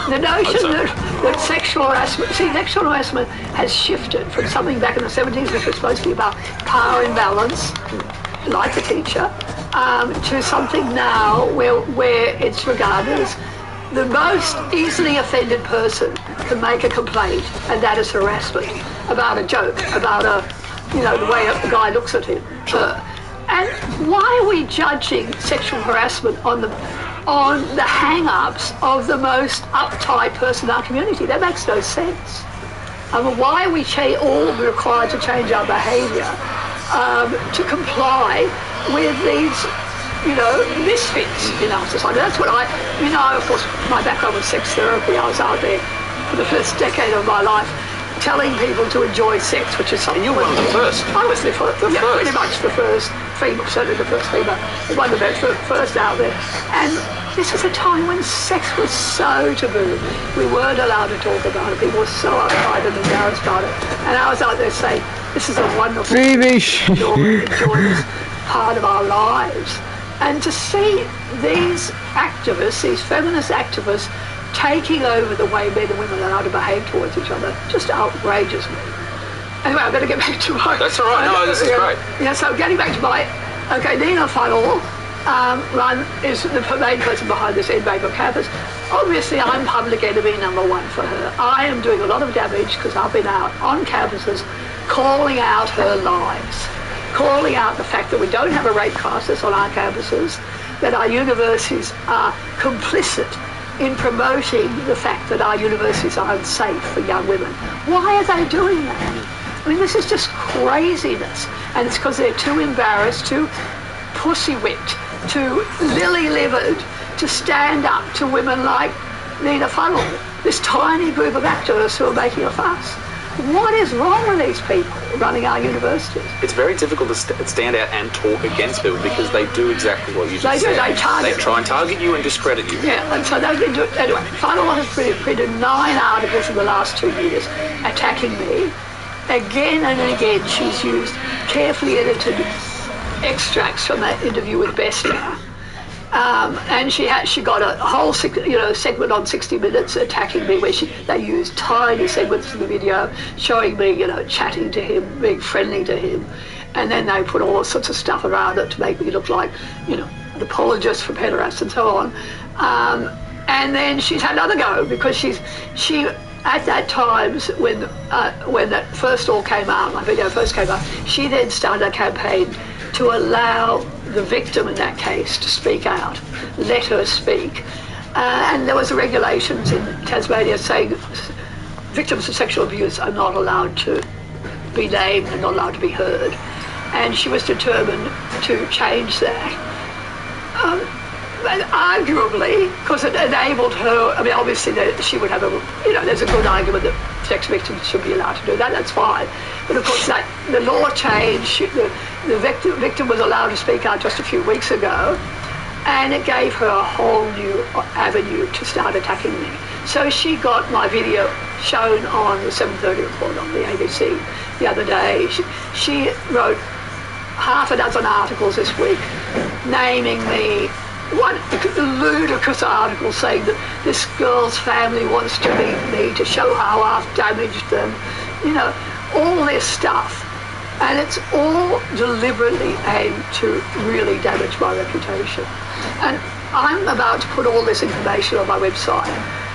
S14: The notion that sexual harassment, sexual harassment has shifted from something back in the 70s, which was supposed to be about power imbalance, like a teacher, to something now where it's regarded as the most easily offended person can make a complaint, and that is harassment about a joke, about the way a guy looks at him. And why are we judging sexual harassment on the hang-ups of the most uptight person in our community? That makes no sense. Why are we all required to change our behaviour to comply with these, misfits in our society? That's what of course, my background was sex therapy. I was out there for the first decade of my life telling people to enjoy sex, which is something.
S15: And you were one of the first.
S14: I was the first. Pretty much the first female, certainly the first female, one of the first out there. And this was a time when sex was so taboo. We weren't allowed to talk about it. People were so uptight and embarrassed about it. And I was out there saying, This is a wonderful joyous part of our lives. And to see these activists, these feminist activists, taking over the way men and women are allowed to behave towards each other just outrages me. Anyway, I'm going to get back to my...
S15: That's all right. No, this is great.
S14: Yeah, so getting back to my... Okay, Nina Funnell is the main person behind this End Rape campus. Obviously, I'm public enemy #1 for her. I am doing a lot of damage because I've been out on campuses calling out her lies, calling out the fact that we don't have a rape crisis on our campuses, that our universities are complicit in promoting the fact that our universities are unsafe for young women. Why are they doing that? I mean, this is just craziness. And it's because they're too embarrassed, too pussy-whipped, too lily-livered to stand up to women like Nina Funnell, this tiny group of activists who are making a fuss. What is wrong with these people running our universities?
S15: It's very difficult to stand out and talk against people because they do exactly what you just said.
S14: They target.
S15: They try and target you and discredit you.
S14: Yeah, and so they've been doing... Anyway, Funnell has printed 9 articles in the last 2 years attacking me. Again and again, she's used carefully edited extracts from that interview with Bester. And she got a whole segment on 60 Minutes attacking me where they used tiny segments of the video showing me, chatting to him, being friendly to him. And then they put all sorts of stuff around it to make me look like, an apologist for pederasts and so on. And then she's had another go because she at that time when that first all came out, my video first came out, she then started a campaign to allow the victim in that case to speak out, let her speak. And there was regulations in Tasmania saying victims of sexual abuse are not allowed to be named and not allowed to be heard. And she was determined to change that. And arguably, because it enabled her, I mean, obviously she would have there's a good argument that sex victims should be allowed to do that, that's fine. But of course, the law changed, the victim was allowed to speak out just a few weeks ago, and it gave her a whole new avenue to start attacking me. So she got my video shown on the 7:30 report on the ABC the other day. She wrote half a dozen articles this week naming me. One ludicrous article saying that this girl's family wants to meet me to show how I've damaged them. All this stuff. And it's all deliberately aimed to really damage my reputation. And I'm about to put all this information on my website.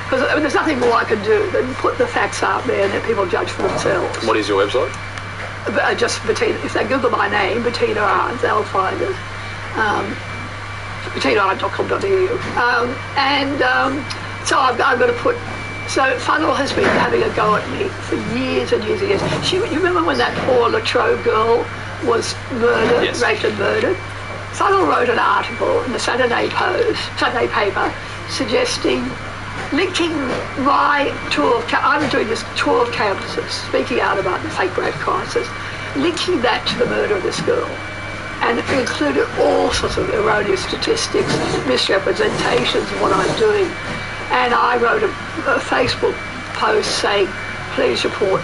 S14: Because there's nothing more I can do than put the facts out there and let people judge for themselves.
S15: What is your website?
S14: Just Bettina, if they Google my name, Bettina Arndt, they'll find it. BettinaArndt.com.au. So I'm going to put... So Funnell has been having a go at me for years and years and years. You remember when that poor Latrobe girl was murdered,
S15: yes,
S14: raped and murdered? Funnell wrote an article in the Saturday paper suggesting, linking my tour of... I'm doing this tour of campuses, speaking out about the fake rape crisis, linking that to the murder of this girl. And it included all sorts of erroneous statistics, misrepresentations of what I'm doing. And I wrote a Facebook post saying, please report.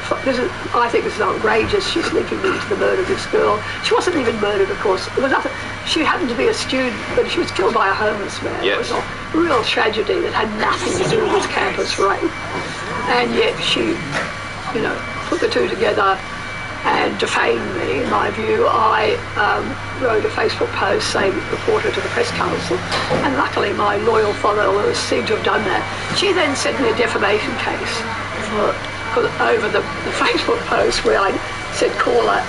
S14: I think this is outrageous. She's linking me to the murder of this girl. She wasn't even murdered, of course. It was nothing. She happened to be a student, but she was killed by a homeless man.
S15: Yes.
S14: It was a real tragedy that had nothing to do with campus rape. And yet she, put the two together and defamed me, in my view. I wrote a Facebook post saying report her to the press council, and luckily my loyal followers seem to have done that. She then sent me a defamation case over the Facebook post where I said call her,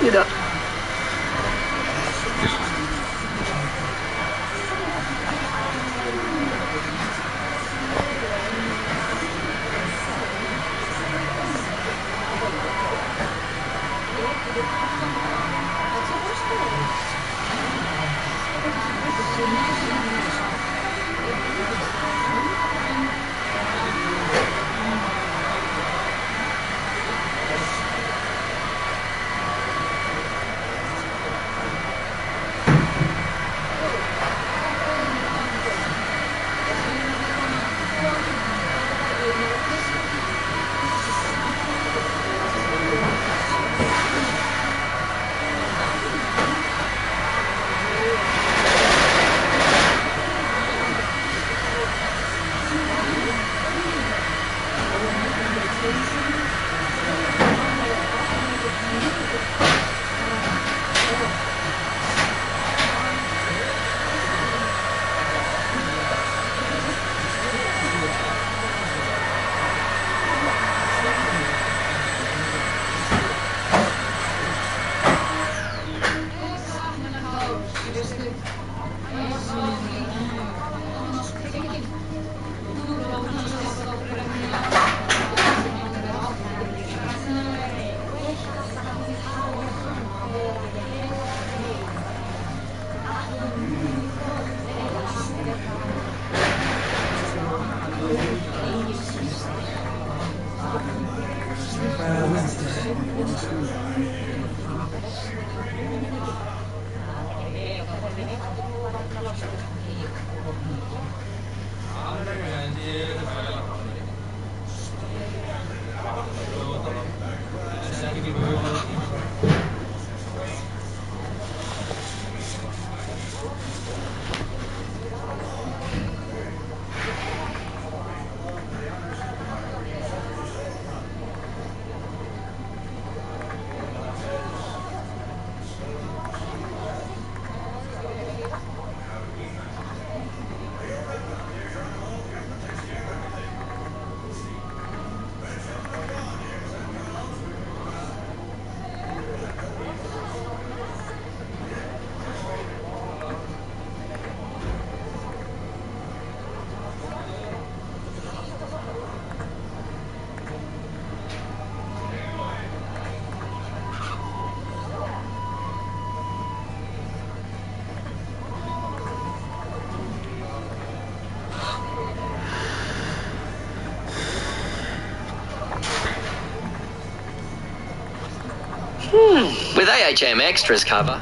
S18: With AHM Extras cover.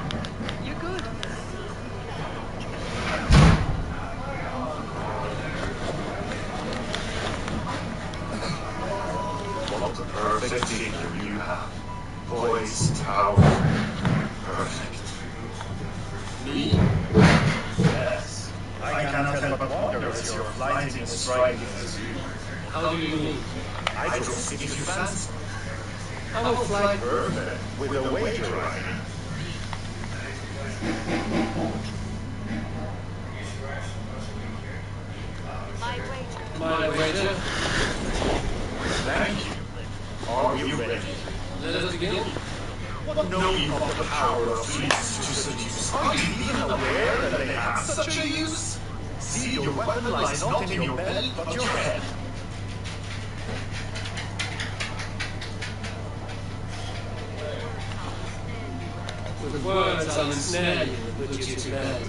S5: What a perfect figure you have. Poised, towering, perfect. Me? Yes. I cannot help but wonder as you're flighting and striking as you.
S20: How do you mean?
S5: I just if you fancy.
S20: I will fly
S5: Perfect. With a wager, I mean.
S20: my wager.
S5: Thank you. Are you ready?
S20: Let us begin.
S5: What know you of the power of fleets to seduce? Are you even aware that they have such a use? See, your weapon lies not in your belly, but your head.
S20: With words I'll ensnare you and put you to bed.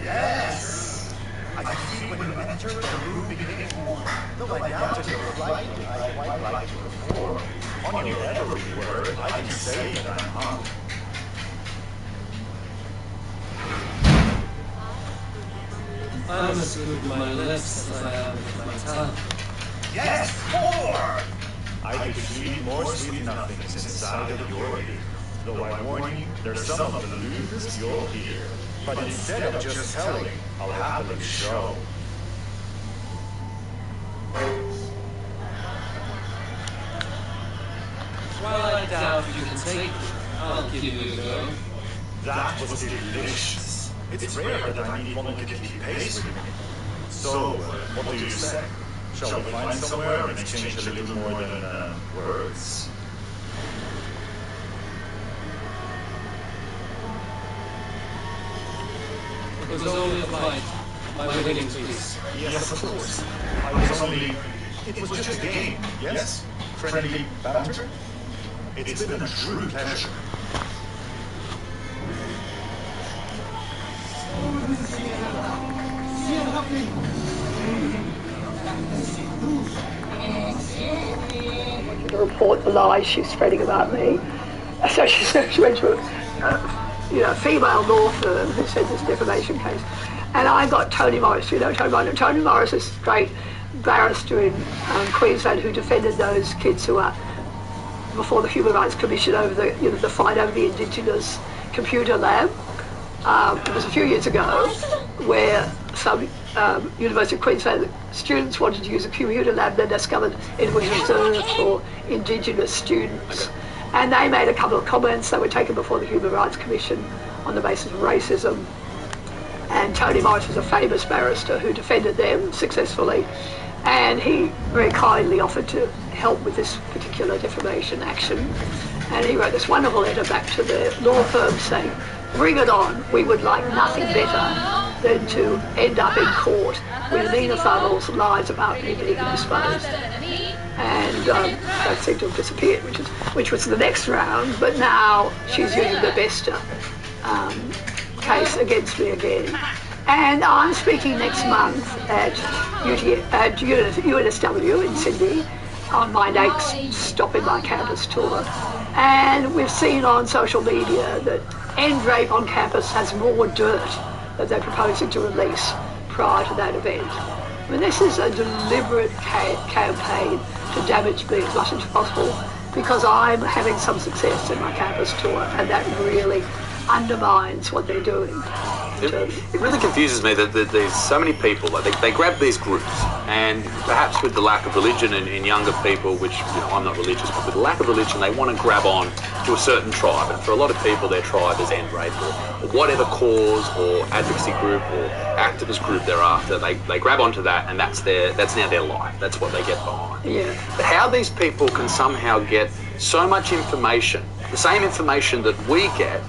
S5: Yes! I can feel when you entered the room beginning warm. Though I doubted your flight, I quite liked you before. On your every word, I can say that I'm hung.
S20: I'm as good with my lips as I am with my tongue.
S5: Yes, more! I could feed more sweet nothings inside of your ear. Though I warn you, there's some of the lewdest you'll hear. But instead of just telling, I'll happily show.
S20: While I doubt you can take it, I'll give you a go.
S5: That was delicious. It's rare that I need one who can keep pace with me. So, what do you say? Shall we find somewhere and exchange a little more than words?
S20: It was only a fight, my wedding piece.
S5: Yes, of course. I was only... It was just a game, yes? Friendly banter? It's been a true pleasure.
S14: To report the lies she's spreading about me. So she went to a female law firm who said this defamation case. And I got Tony Morris. You know Tony Morris? Tony Morris is a great barrister in Queensland who defended those kids who are before the Human Rights Commission over the fight over the Indigenous computer lab. It was a few years ago where some University of Queensland students wanted to use a computer lab. They discovered it was reserved for Indigenous students. And they made a couple of comments that were taken before the Human Rights Commission on the basis of racism. And Tony Morris was a famous barrister who defended them successfully. And he very kindly offered to help with this particular defamation action. And he wrote this wonderful letter back to the law firm saying, bring it on. We would like nothing better than to end up in court with Nina Funnell's lies about me being indisposed. And that seemed to have disappeared, which was the next round, but now she's using the Bester case against me again. And I'm speaking next month at UNSW in Sydney on my next stop in my campus tour. And we've seen on social media that End Rape on campus has more dirt that they're proposing to release prior to that event. I mean, this is a deliberate campaign to damage me as much as possible because I'm having some success in my campus tour, and that really undermines what they're doing.
S15: It really confuses me that there's so many people, like they grab these groups, and perhaps with the lack of religion in younger people, which, you know, I'm not religious, but with the lack of religion, they want to grab on to a certain tribe. And for a lot of people, their tribe is End Rape or whatever cause or advocacy group or activist group they're after. They grab onto that, and that's now their life. That's what they get behind.
S14: Yeah.
S15: But how these people can somehow get so much information, the same information that we get,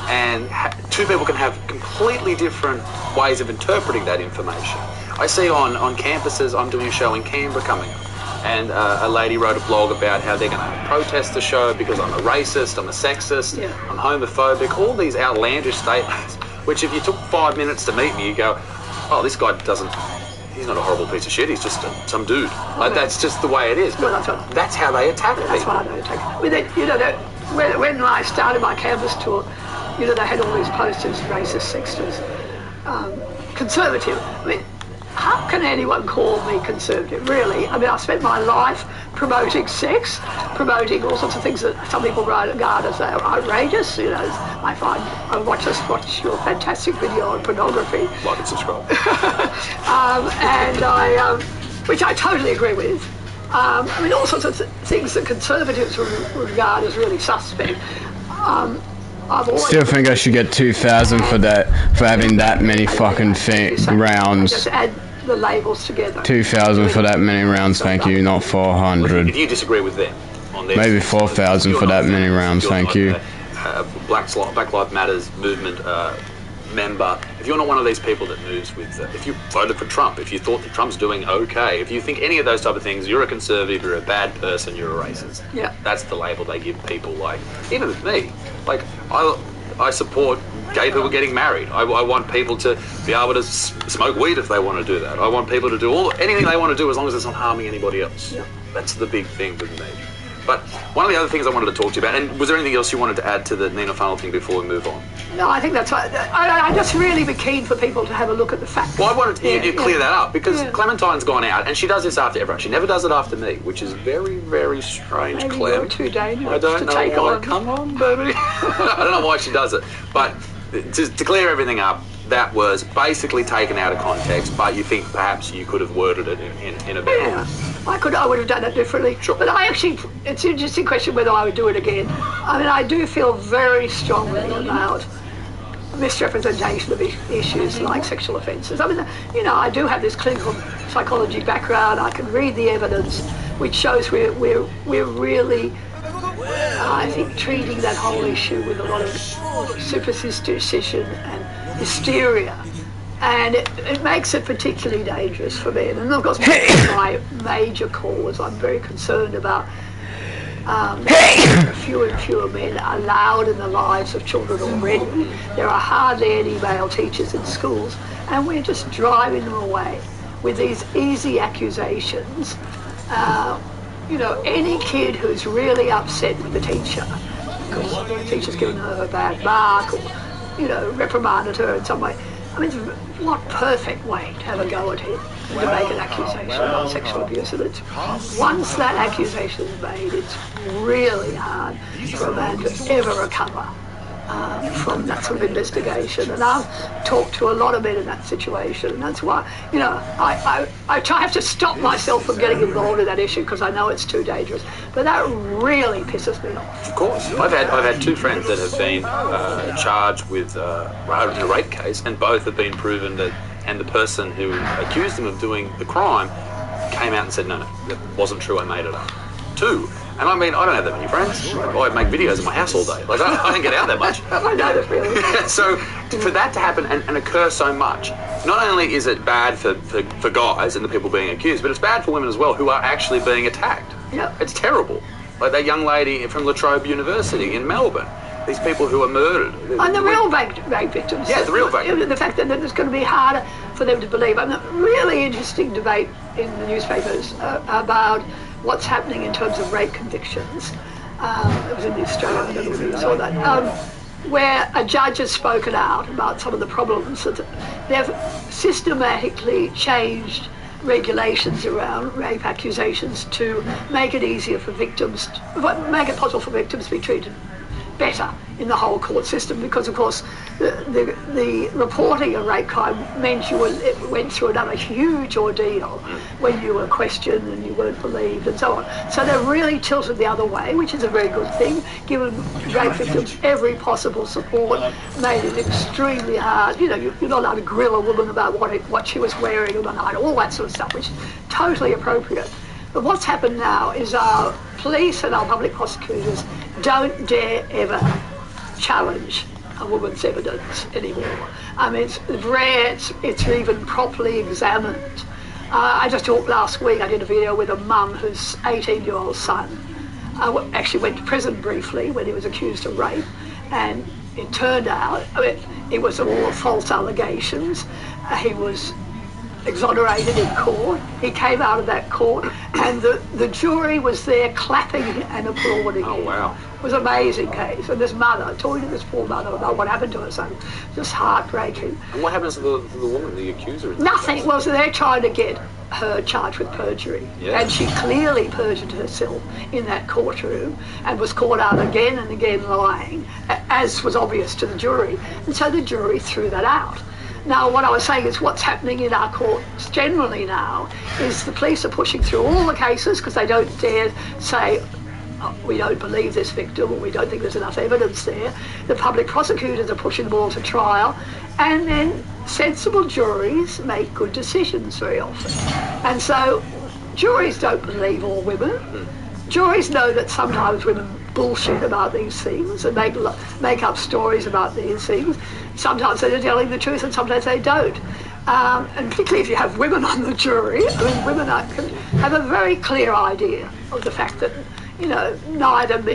S15: and two people can have completely different ways of interpreting that information. I see on campuses, I'm doing a show in Canberra coming up, and a lady wrote a blog about how they're going to protest the show because I'm a racist, I'm a sexist, I'm homophobic, all these outlandish statements, which if you took 5 minutes to meet me, you go, oh, this guy he's not a horrible piece of shit, he's just some dude. Like, that's just the way it is. But that's how they attack people.
S14: That's why they attack. I mean, you know, when I started my campus tour, you know, they had all these posters, racist, sexist, conservative. I mean, how can anyone call me conservative, really? I mean, I spent my life promoting sex, promoting all sorts of things that some people regard as outrageous. You know, I watch your fantastic video on pornography.
S15: Like and subscribe.
S14: Which I totally agree with. I mean, all sorts of things that conservatives regard as really suspect.
S2: Still think I should get 2,000 for having that many fucking rounds.
S14: Just add the labels together.
S2: 2,000 for that many rounds, thank you, not 400.
S15: If you disagree with them on their
S2: maybe 4,000 for that many rounds, thank you.
S15: Black Lives Matters movement member, if you're not one of these people that moves with, if you voted for Trump, if you thought that Trump's doing okay, if you think any of those type of things, you're a conservative, you're a bad person, you're a racist.
S14: Yeah.
S15: That's the label they give people. Like, even with me, like, I support gay people getting married. I want people to be able to smoke weed if they want to do that. I want people to do anything they want to do as long as it's not harming anybody else.
S14: Yeah.
S15: That's the big thing with me. But one of the other things I wanted to talk to you about, and was there anything else you wanted to add to the Nina Funnell thing before we move on?
S14: No, I think that's right. I just really be keen for people to have a look at the facts.
S15: Well, I wanted to clear that up, because Clementine's gone out, and she does this after everyone. She never does it after me, which is very, very strange,
S14: Maybe
S15: Clem.
S14: you're too dangerous
S15: I don't know
S14: take
S15: why.
S14: on.
S15: Come on, baby. I don't know why she does it. But to clear everything up, that was basically taken out of context, but you think perhaps you could have worded it in a better way.
S14: I would have done it differently.
S15: Sure.
S14: But it's an interesting question whether I would do it again. I mean, I do feel very strongly about misrepresentation of issues like sexual offences. I mean, you know, I do have this clinical psychology background. I can read the evidence, which shows we're really, I think, treating that whole issue with a lot of superstition and hysteria. And it makes it particularly dangerous for men. And of course, my major cause, I'm very concerned about fewer and fewer men allowed in the lives of children already. There are hardly any male teachers in schools, and we're just driving them away with these easy accusations. You know, any kid who's really upset with the teacher because the teacher's given her a bad mark or, you know, reprimanded her in some way. I mean, what perfect way to have a go at him and to make an accusation about sexual abuse. And once that accusation is made, it's really hard for a man to ever recover from that sort of investigation. And I've talked to a lot of men in that situation, and that's why, you know, I have to stop myself from getting involved in that issue because I know it's too dangerous. But that really pisses me off.
S15: Of course. I've had two friends that have been charged with in a rape case, and both have been proven that, and the person who accused them of doing the crime came out and said, no, that wasn't true, I made it up. Two, And I mean, I don't have that many friends. I make videos in my house all day. Like, I don't get out that much.
S14: I know the feeling.
S15: So for that to happen and occur so much, not only is it bad for guys and the people being accused, but it's bad for women as well who are actually being attacked.
S14: Yeah.
S15: It's terrible. Like that young lady from La Trobe University in Melbourne. These people who are murdered.
S14: And the real rape victims.
S15: Yeah, the real rape victims.
S14: The fact that it's going to be harder for them to believe. And a really interesting debate in the newspapers about what's happening in terms of rape convictions. It was in the Australian, I don't know whether you saw that, where a judge has spoken out about some of the problems that they've systematically changed regulations around rape accusations to make it easier for victims, make it possible for victims to be treated better in the whole court system, because of course the reporting of rape crime meant it went through another huge ordeal when you were questioned and you weren't believed and so on. So they're really tilted the other way, which is a very good thing, given rape victims every possible support, made it extremely hard. You know, you're not allowed to grill a woman about what she was wearing on the night, all that sort of stuff, which is totally appropriate. But what's happened now is our police and our public prosecutors don't dare ever challenge a woman's evidence anymore. I mean, it's rare, it's even properly examined. I just talked last week, I did a video with a mum whose 18-year-old son actually went to prison briefly when he was accused of rape, and it turned out, it was all false allegations. He was exonerated in court. He came out of that court and the jury was there clapping and applauding him.
S15: Oh, wow.
S14: It was an amazing case. And this mother, talking to this poor mother about what happened to her son, just heartbreaking.
S15: And what happens to the woman, the accuser?
S14: Nothing. Well, so they're trying to get her charged with perjury.
S15: Yeah.
S14: And she clearly perjured herself in that courtroom and was caught out again and again lying, as was obvious to the jury. And so the jury threw that out. Now, what I was saying is what's happening in our courts generally now is the police are pushing through all the cases because they don't dare say, oh, we don't believe this victim or we don't think there's enough evidence there. The public prosecutors are pushing them all to trial, and then sensible juries make good decisions very often. And so juries don't believe all women. Juries know that sometimes women bullshit about these things and make up stories about these things. Sometimes they're telling the truth and sometimes they don't. And particularly if you have women on the jury, I mean, women can have a very clear idea of the fact that, you know,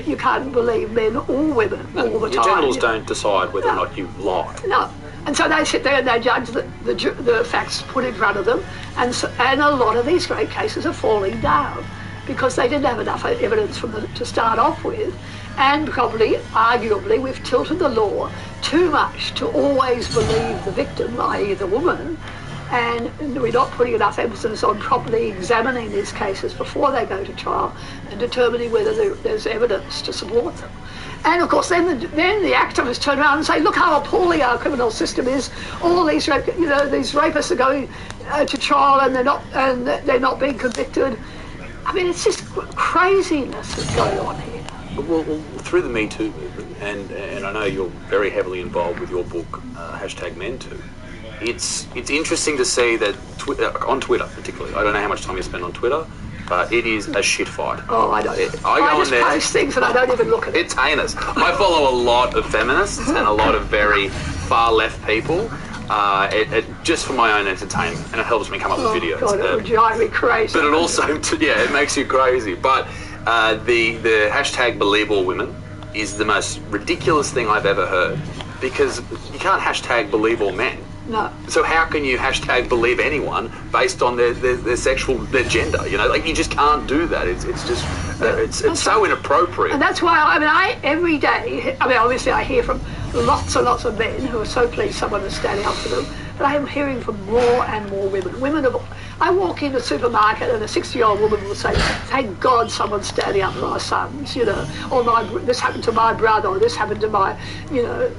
S14: you can't believe men or women all the time.
S15: Your genitals don't decide whether or not you lie.
S14: No. And so they sit there and they judge the facts put in front of them, and a lot of these rape cases are falling down because they didn't have enough evidence to start off with, and probably, arguably, we've tilted the law too much to always believe the victim, i.e. the woman, and we're not putting enough emphasis on properly examining these cases before they go to trial and determining whether there's evidence to support them. And of course, then the activists turn around and say, "Look how appalling our criminal system is. All these, these rapists are going to trial and they're not being convicted." I mean, it's just craziness that's going on here.
S15: Well, through the Me Too movement, and I know you're very heavily involved with your book, #MenToo. It's interesting to see that on Twitter, particularly. I don't know how much time you spend on Twitter, but it is a shit fight.
S14: Oh, I don't. I just post things and I don't even look at it.
S15: It's heinous. I follow a lot of feminists and a lot of very far left people. Just for my own entertainment, and it helps me come up with videos.
S14: God, it would drive me crazy.
S15: But it also, it makes you crazy. But the #BelieveAllWomen is the most ridiculous thing I've ever heard, because you can't #BelieveAllMen.
S14: No.
S15: So how can you #believe anyone based on their gender? You know, like, you just can't do that. It's so inappropriate.
S14: And that's why every day, obviously I hear from lots and lots of men who are so pleased someone is standing up for them, but I am hearing from more and more women. I walk in a supermarket and a 60-year-old woman will say, "Thank God someone's standing up for my sons," you know, or "This happened to my brother," or "This happened to my,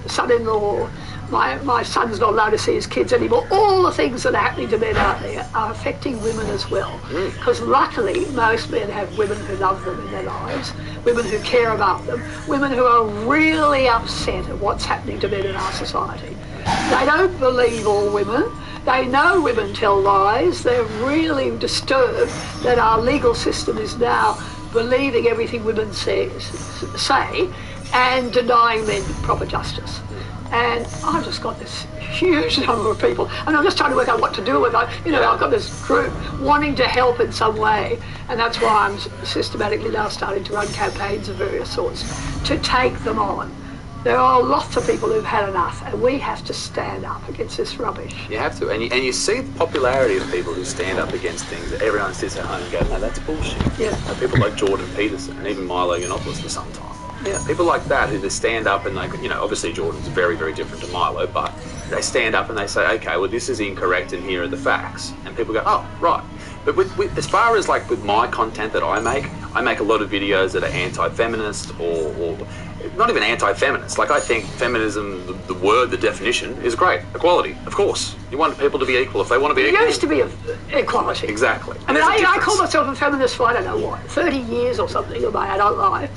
S14: son-in-law." My son's not allowed to see his kids anymore. All the things that are happening to men out there are affecting women as well. Because luckily, most men have women who love them in their lives, women who care about them, women who are really upset at what's happening to men in our society. They don't believe all women. They know women tell lies. They're really disturbed that our legal system is now believing everything women say, and denying men proper justice. And I've just got this huge number of people, and I'm just trying to work out what to do with it. You know, I've got this group wanting to help in some way, and that's why I'm systematically now starting to run campaigns of various sorts to take them on. There are lots of people who've had enough, and we have to stand up against this rubbish.
S15: You have to, and you see the popularity of people who stand up against things that everyone sits at home and goes, no, that's bullshit.
S14: Yeah.
S15: People like Jordan Peterson and even Milo Yiannopoulos for some time.
S14: Yeah.
S15: People like that who just stand up and they, you know, obviously Jordan's very, very different to Milo, but they stand up and they say, okay, well, this is incorrect and here are the facts. And people go, oh, right. But with as far as like with my content that I make a lot of videos that are anti-feminist or not even anti-feminist. Like I think feminism, the word, the definition is great. Equality, of course. You want people to be equal if they want to be equal.
S14: It used to be equality.
S15: Exactly.
S14: I mean, I called myself a feminist for, I don't know what, 30 years or something of my adult life.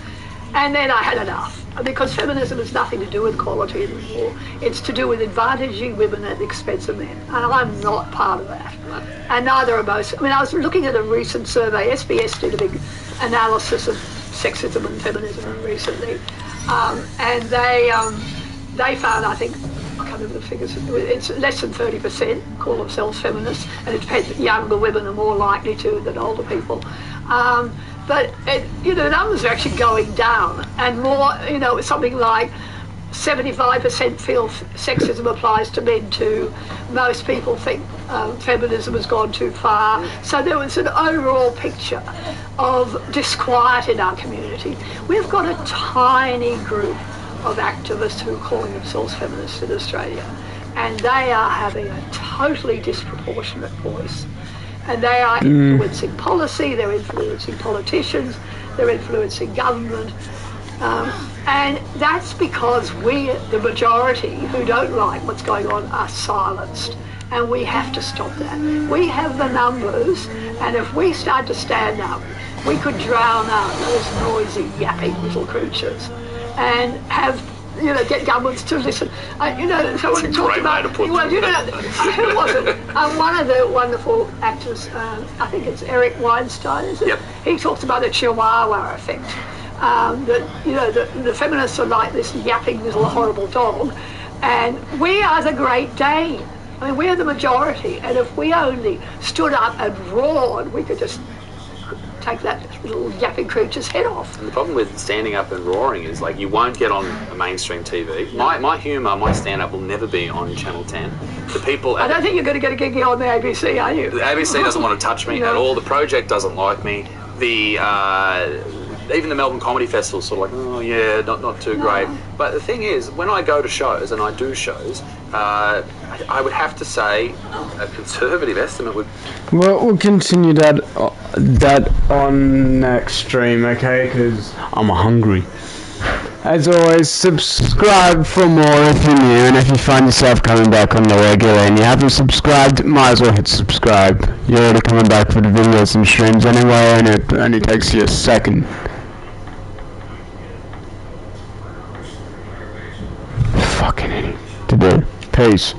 S14: And then I had enough. Because feminism has nothing to do with equality anymore. It's to do with advantaging women at the expense of men. And I'm not part of that. And neither are most. I mean, I was looking at a recent survey. SBS did a big analysis of sexism and feminism recently. And they found, I think, I can't remember the figures, it's less than 30% call themselves feminists, and it depends, younger women are more likely to than older people. But, you know, numbers are actually going down, and more, you know, something like 75% feel sexism applies to men too. Most people think feminism has gone too far. So there was an overall picture of disquiet in our community. We've got a tiny group of activists who are calling themselves feminists in Australia, and they are having a totally disproportionate voice. And they are influencing policy, they're influencing politicians, they're influencing government. And that's because we, the majority who don't like what's going on, are silenced. And we have to stop that. We have the numbers, and if we start to stand up, we could drown out those noisy, yapping little creatures and have, you know, get governments to listen. You know, someone talked about, well, you know, who was it? One of the wonderful actors, I think it's Eric Weinstein, is it?
S15: Yep.
S14: He talks about the Chihuahua effect. That, you know, the feminists are like this yapping little horrible dog, and we are the Great Dane. I mean, we're the majority, and if we only stood up and roared, we could just take that little yapping creature's head off.
S15: And the problem with standing up and roaring is, like, you won't get on a mainstream TV. My humour, my stand-up will never be on Channel 10. The people...
S14: I don't think you're going to get a gig on the ABC, are you?
S15: The ABC doesn't want to touch me at all. The Project doesn't like me. Even the Melbourne Comedy Festival is sort of like, oh yeah, not too great. But the thing is, when I go to shows, and I do shows, I would have to say a conservative estimate would...
S2: Well, we'll continue that on next stream, okay? Because I'm hungry. As always, subscribe for more if you're new, and if you find yourself coming back on the regular and you haven't subscribed, might as well hit subscribe. You're already coming back for the videos and streams anyway, and it only takes you a second. Fucking idiot to do. Peace.